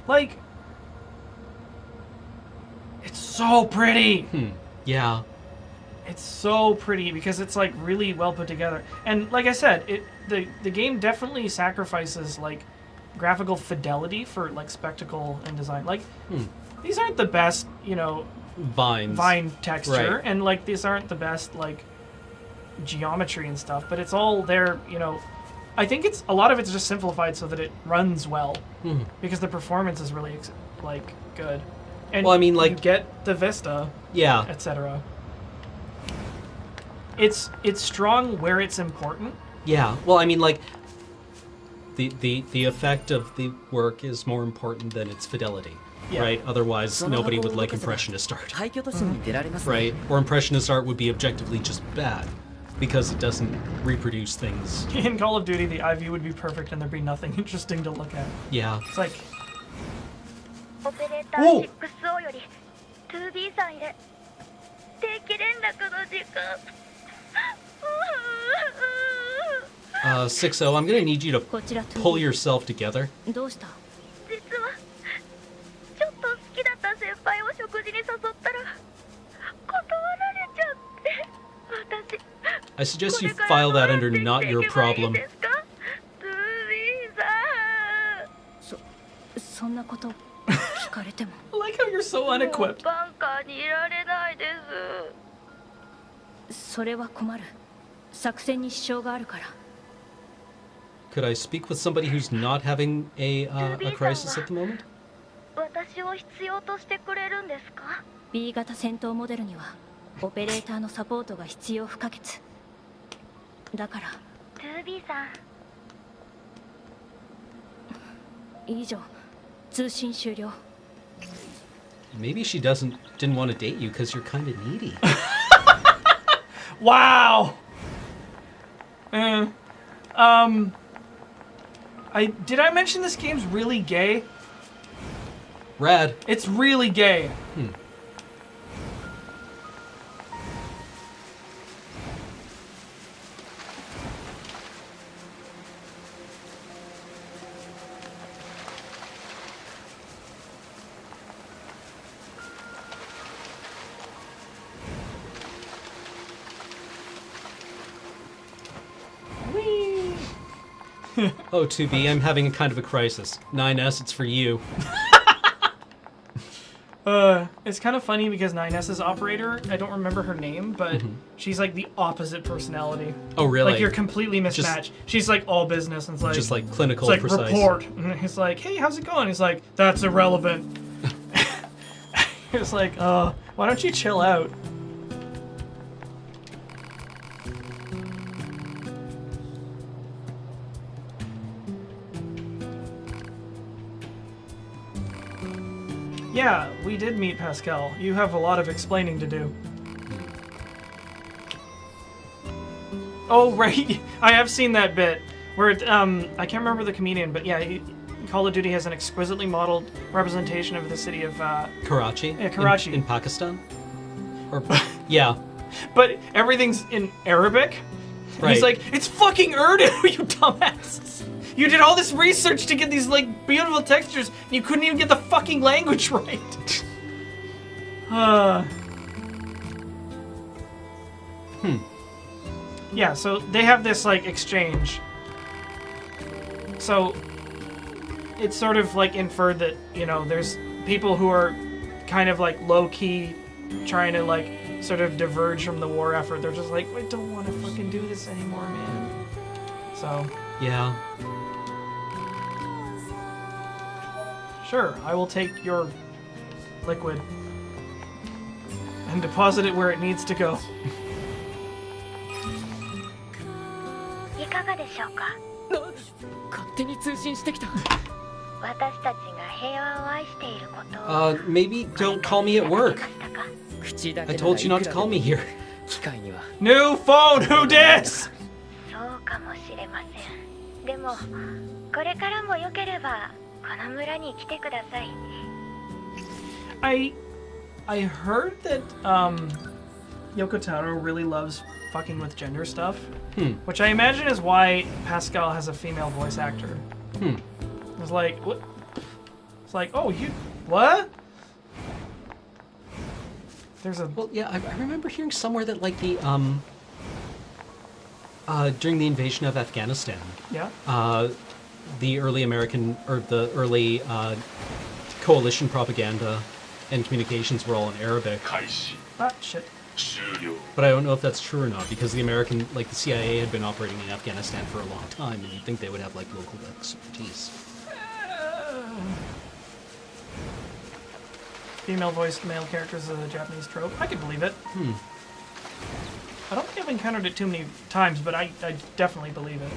Like, it's so pretty! Yeah. It's so pretty because it's like really well put together. And like I said, the game definitely sacrifices like graphical fidelity for like spectacle and design. Like these aren't the best, you know, vine texture, Right. and like these aren't the best like geometry and stuff, but it's all there, you know. I think it's a lot of it's just simplified so that it runs well because the performance is really like good. And Well, I mean, like- you get the vista, Yeah. etc. It's strong where it's important. Yeah. Well, I mean, like, the effect of the work is more important than its fidelity, Yeah. right? Otherwise, nobody would like Impressionist art, 廃墟都市に出られますね right? Or Impressionist art would be objectively just bad because it doesn't reproduce things. In Call of Duty, the IV would be perfect and there'd be nothing interesting to look at. Yeah. It's like, オペレーター 6O より 2B さんへ定期連絡の時間 6-0, I'm gonna need you to こちら pull 2B yourself together. どうした？実はちょっと好きだった先輩を食事に誘ったら断られちゃって私 I suggest こ you れから file どう that やって under 生き not てい your けばいい problem. ですか 2B さんそんなこと聞かれても I like how you're so もう unequipped. バンカーにいられないです それは困る。作戦に支障があるから。 Could I speak with somebody who's not having a crisis at the moment? 私を必要としてくれるんですか B 型戦闘モデルにはオペレーターのサポートが必要不可欠。だから 2B さん以上通信終了。 Maybe she didn't want to date you because you're kind of needy. Wow! Did I mention this game's really gay? Rad. It's really gay. Oh, 2B, I'm having a kind of a crisis. 9S, it's for you. It's kind of funny because 9S's operator, I don't remember her name, but she's like the opposite personality. Oh, really? Like you're completely mismatched. She's like all business and it's like Just like clinical, it's like precise. report. And he's like, hey, how's it going? He's like, that's irrelevant. It's like, why don't you chill out? Yeah, we did meet Pascal. You have a lot of explaining to do. Oh, right. I have seen that bit where I can't remember the comedian, but yeah, Call of Duty has an exquisitely modeled representation of the city of Karachi? Yeah, Karachi. In Pakistan? Or, yeah. but everything's in Arabic. And he's Right. like, it's fucking Urdu, you dumbasses. You did all this research to get these like beautiful textures, and you couldn't even get the fucking language right. Yeah, so they have this like exchange. So it's sort of like inferred that, you know, there's people who are kind of like low key trying to like sort of diverge from the war effort. They're just like, I don't want to fucking do this anymore, man. So Yeah. Sure, I will take your liquid and deposit it where it needs to go. いかがでしょうか。勝手に通信してきた。私たちが平和を愛していることを Maybe don't call me at work. 口だけ I なら told you not to call me here. 機械には New phone, who dis? そうかもしれません。でもこれからもよければこの村に来てください。I heard that Yoko Taro really loves fucking with gender stuff, which I imagine is why Pascal has a female voice actor. It's like what? It's like, oh, you what? There's a Well, yeah, I remember hearing somewhere that like the during the invasion of Afghanistan, yeah. the early American or the early coalition propaganda and communications were all in Arabic. 開始 Ah, shit. 終了 But I don't know if that's true or not because the American, like the CIA, had been operating in Afghanistan for a long time, and you'd think they would have like local expertise. Female voiced male characters is a Japanese trope. I could believe it. I don't think I've encountered it too many times, but I definitely believe it.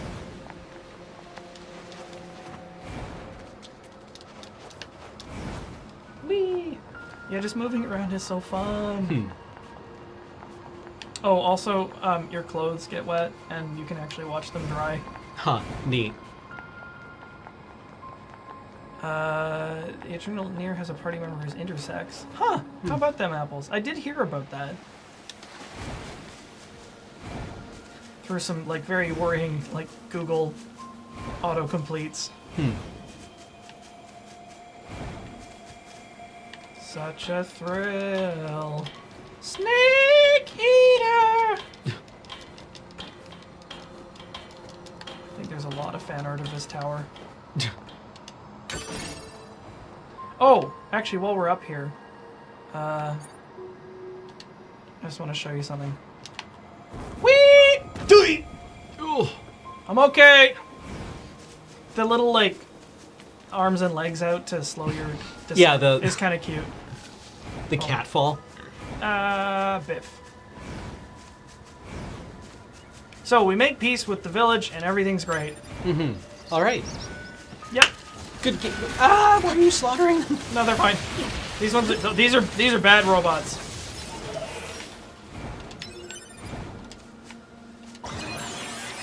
Whee! Yeah, just moving around is so fun. Oh, also, your clothes get wet, and you can actually watch them dry. Huh, neat. The Eternal NieR has a party member who's intersex. Huh, how about them apples? I did hear about that. Through some, like, very worrying, like, Google autocompletes. Such a thrill. Snake Eater! I think there's a lot of fan art of this tower. Oh, actually, while we're up here, I just want to show you something. Whee! Doo-ee! Ooh, I'm okay. The little like arms and legs out to slow your descent Yeah, the- is kind of cute. The catfall. Biff. So we make peace with the village, and everything's great. All right. Yep. Good game. Ah, why are you slaughtering them? No, they're fine. These ones, these are bad robots.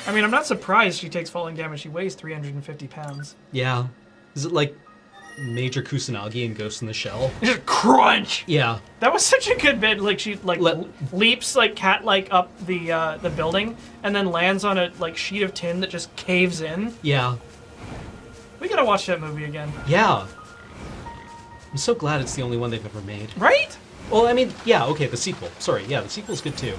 I mean, I'm not surprised she takes falling damage. She weighs 350 pounds. Yeah. Is it like Major Kusanagi in Ghost in the Shell? Just crunch. Yeah. That was such a good bit. Like she like Let- leaps like cat-like up the building, and then lands on a like sheet of tin that just caves in. Yeah. We gotta watch that movie again, Yeah. I'm so glad it's the only one they've ever made. right? Well, I mean, yeah, okay, the sequel. Sorry, yeah, the sequel's good too.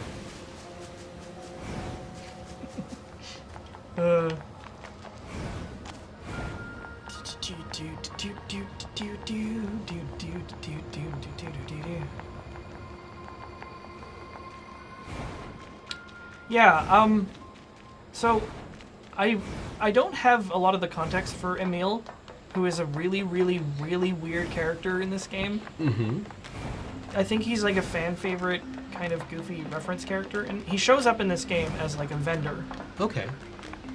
Yeah, so I don't have a lot of the context for Emil, who is a really, really, really weird character in this game. I think he's like a fan favorite kind of goofy reference character, and he shows up in this game as like a vendor. Okay.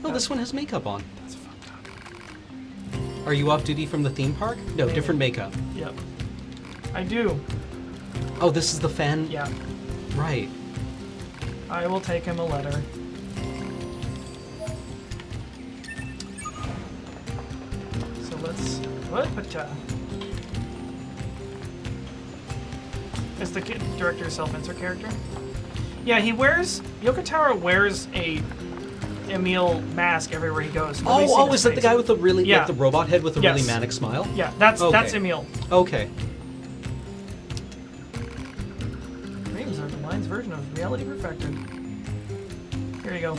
Oh, this one has makeup on. That's fucked up. Are you off duty from the theme park? No, Maybe. different makeup. Yep. I do. Oh, this is the fan? Yeah. Right. I will take him a letter. So let's... What? Is the director a self-insert character? Yeah, he wears... Yoko Taro wears a Emil mask everywhere he goes. Nobody's seen Oh, his is that the face. guy with the really, Yeah. like the robot head with the really Yes. manic smile? Yeah, that's Okay. Emil. Okay. Dreams are the mind's version of reality perfected. Here you go.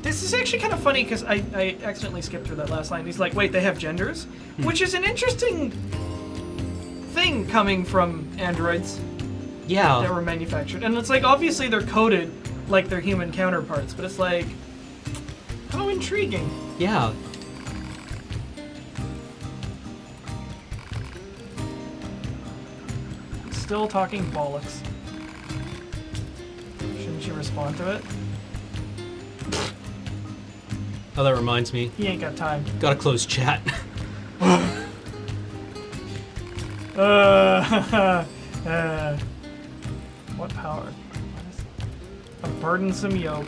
This is actually kind of funny because I accidentally skipped through that last line. He's like, wait, they have genders? Which is an interesting thing coming from androids that Yeah. were manufactured. And it's like, obviously they're coded like their human counterparts, but it's like, How intriguing. Yeah. Still talking bollocks. Shouldn't you respond to it? Oh, that reminds me. He ain't got time. Gotta close chat. What power? A burdensome yoke.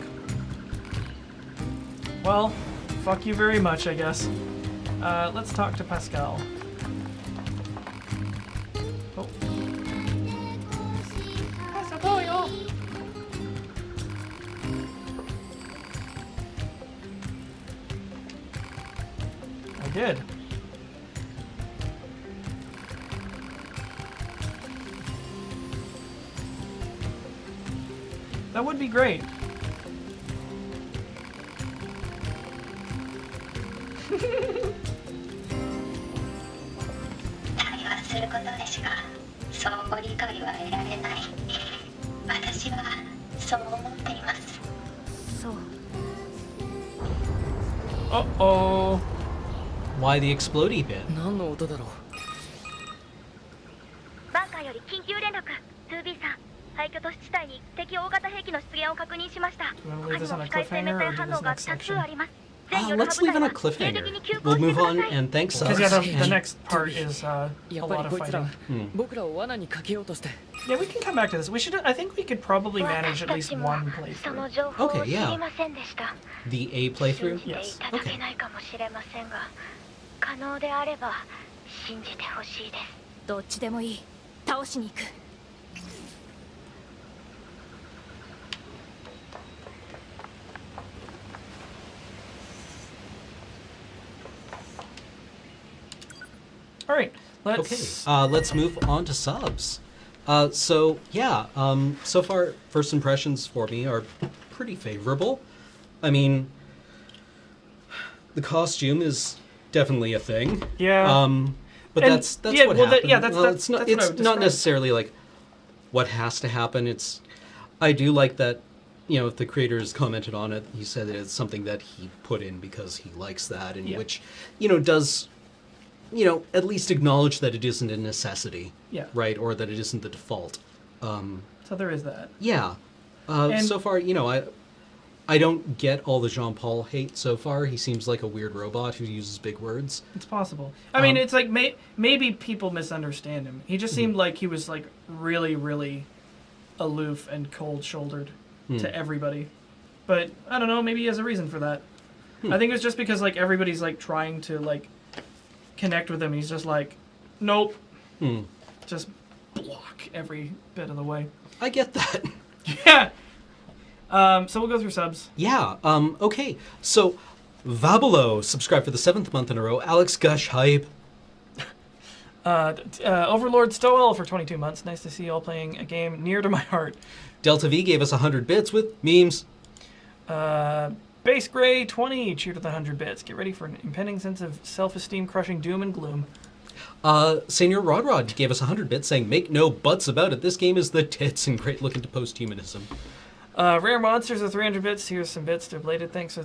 Well, fuck you very much, I guess. Let's talk to Pascal. Oh. I did. That would be great. 対話することでしか相互理解は得られない。私はそう思っています。そう Uh-oh. Why the explodey bit? 何の音だろう。バンカーより緊急連絡 2B さん、廃墟都市地帯に敵大型兵器の出現を確認しました。 Do you wanna 他 leave に this も on a 機械生命 cliffhanger 体 or do 反 this 応が next 多数 section? あります。全ヨルハ Let's 部 leave 隊 on a は迎 cliffhanger. 撃に急行 We'll して move くだ on さい。 and thanks Because us. yeah, the And- next part is や a っぱ lot り of こいつら fighting. 僕らを罠にかけようとして。 Yeah, we can come back to this. We should. I think we could probably manage 私 at た least ちも one その playthrough. 情報を Okay, 知 yeah. りませんでした。 The A 信 playthrough? じてい Yes. ただけないかもしれませんが、可能であれば信じてほしいです。どっちでもいい倒しに行く All right. Okay, let's move on to subs. So yeah, so far first impressions for me are pretty favorable. I mean, the costume is definitely a thing. Yeah. But And- that's yeah, what well, happened. yeah, that's- Well, that's- it's not that's what I it's would not describe. necessarily like what has to happen. It's I do like that. You know, if the creators commented on it, he said that it's something that he put in because he likes that, and Yeah. which, does, at least acknowledge that it isn't a necessity. Yeah. Right, or that it isn't the default. So there is that. Yeah. And- So far, I don't get all the Jean-Paul hate so far. He seems like a weird robot who uses big words. It's possible. I mean, Um, it's like maybe people misunderstand him. He just seemed like he was like really, really aloof and cold-shouldered to everybody. But I don't know. Maybe he has a reason for that. I think it's just because like everybody's like trying to like connect with him. He's just like, nope, just block every bit of the way. I get that. Yeah. So we'll go through subs. Yeah. Okay. So, Vabalo subscribed for the 7th month in a row. Alex Gush hype. Overlord Stowell for 22 months. Nice to see you all playing a game near to my heart. Delta V gave us 100 bits with memes. Base Gray 20 cheered with 100 bits. Get ready for an impending sense of self-esteem crushing doom and gloom. Senior Rodrod gave us 100 bits, saying, "Make no buts about it. This game is the tits and great look into posthumanism." Rare Monsters with 300 bits. Here's some bits to Bladed. Thanks for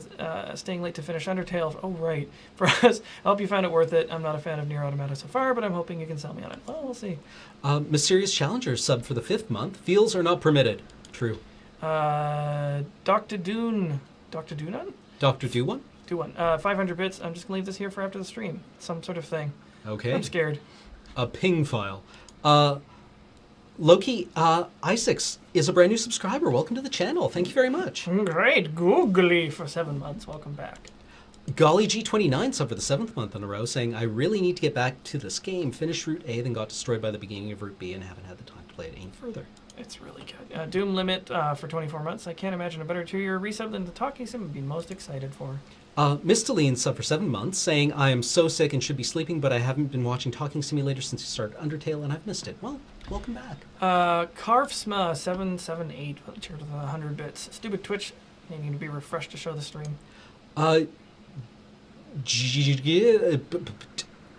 staying late to finish Undertale. Oh, right. For us, I hope you found it worth it. I'm not a fan of NieR Automata so far, but I'm hoping you can sell me on it. Well, we'll see. Mysterious Challenger subbed for the 5th month. Feels are not permitted. True. Dr. Dune. Dr. Dunan? Dr. Do one? Do one. 500 bits. I'm just going to leave this here for after the stream. Some sort of thing. Okay. I'm scared. A ping file. Loki Isaacs is a brand new subscriber. Welcome to the channel. Thank you very much. Great. Googly for 7 months. Welcome back. Golly G29 subbed for the 7th month in a row, saying, "I really need to get back to this game. Finished Route A, then got destroyed by the beginning of Route B, and haven't had the time to play it any further." It's really good. Doom Limit for 24 months. I can't imagine a better 2-year resub than the Talking Sim would be most excited for. Mistaline subbed for 7 months, saying, "I am so sick and should be sleeping, but I haven't been watching Talking Simulator since you started Undertale, and I've missed it." Well, welcome back. Carfsma 778 cheered with 100 bits. Stupid Twitch needing to be refreshed to show the stream.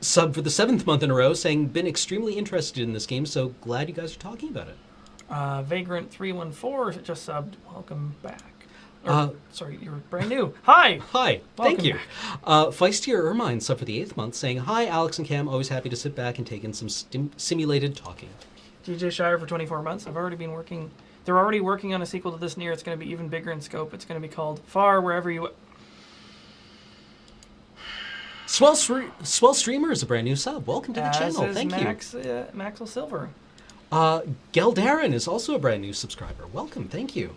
Sub for the 7th month in a row, saying, "Been extremely interested in this game, so glad you guys are talking about it." Vagrant 314 just subbed. Welcome back. Sorry, you're brand new. Hi! Hi, Welcome thank you. back. Feistier Ermine sub for the 8th month, saying, "Hi, Alex and Cam, always happy to sit back and take in some simulated talking." DJ Shire for 24 months. I've already been working. They're already working on a sequel to this NieR. It's going to be even bigger in scope. It's going to be called Far Wherever You... Swell Streamer is a brand new sub. Welcome to the channel. As is Thank Maxwell Silver. you. Geldarren is also a brand new subscriber. Welcome. Thank you.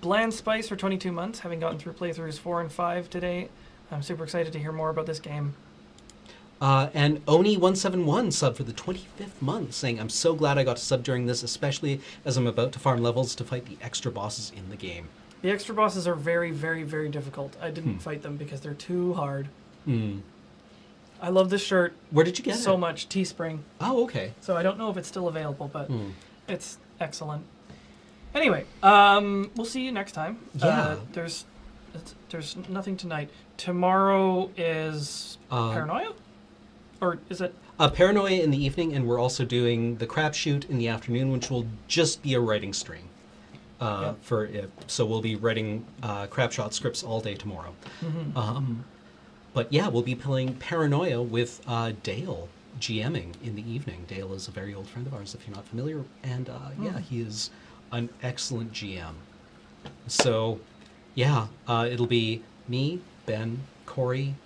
Bland Spice for 22 months, having gotten through playthroughs 4 and 5 today. I'm super excited to hear more about this game. And Oni171 sub for the 25th month, saying, "I'm so glad I got to sub during this, especially as I'm about to farm levels to fight the extra bosses in the game." The extra bosses are very, very, very difficult. I didn't fight them because they're too hard. I love this shirt. Where did you get so it? much. Teespring. Oh, okay. So I don't know if it's still available, but it's excellent. Anyway, we'll see you next time. Yeah. There's nothing tonight. Tomorrow is Paranoia? Or is it... Paranoia in the evening, and we're also doing the crap shoot in the afternoon, which will just be a writing stream. For it. So we'll be writing crap shot scripts all day tomorrow. But yeah, we'll be playing Paranoia with Dale GMing in the evening. Dale is a very old friend of ours, if you're not familiar, and yeah, he is an excellent GM. So yeah, it'll be me, Ben, Corey,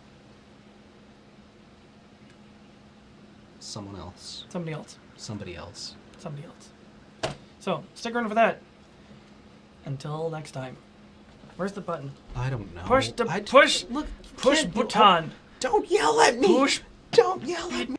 someone else. Somebody else. Somebody else. Somebody else. So, stick around for that. Until next time. Where's the button? I don't know. Push the push. Look, Push kid, button. Don't yell at me. Push. Don't yell at me.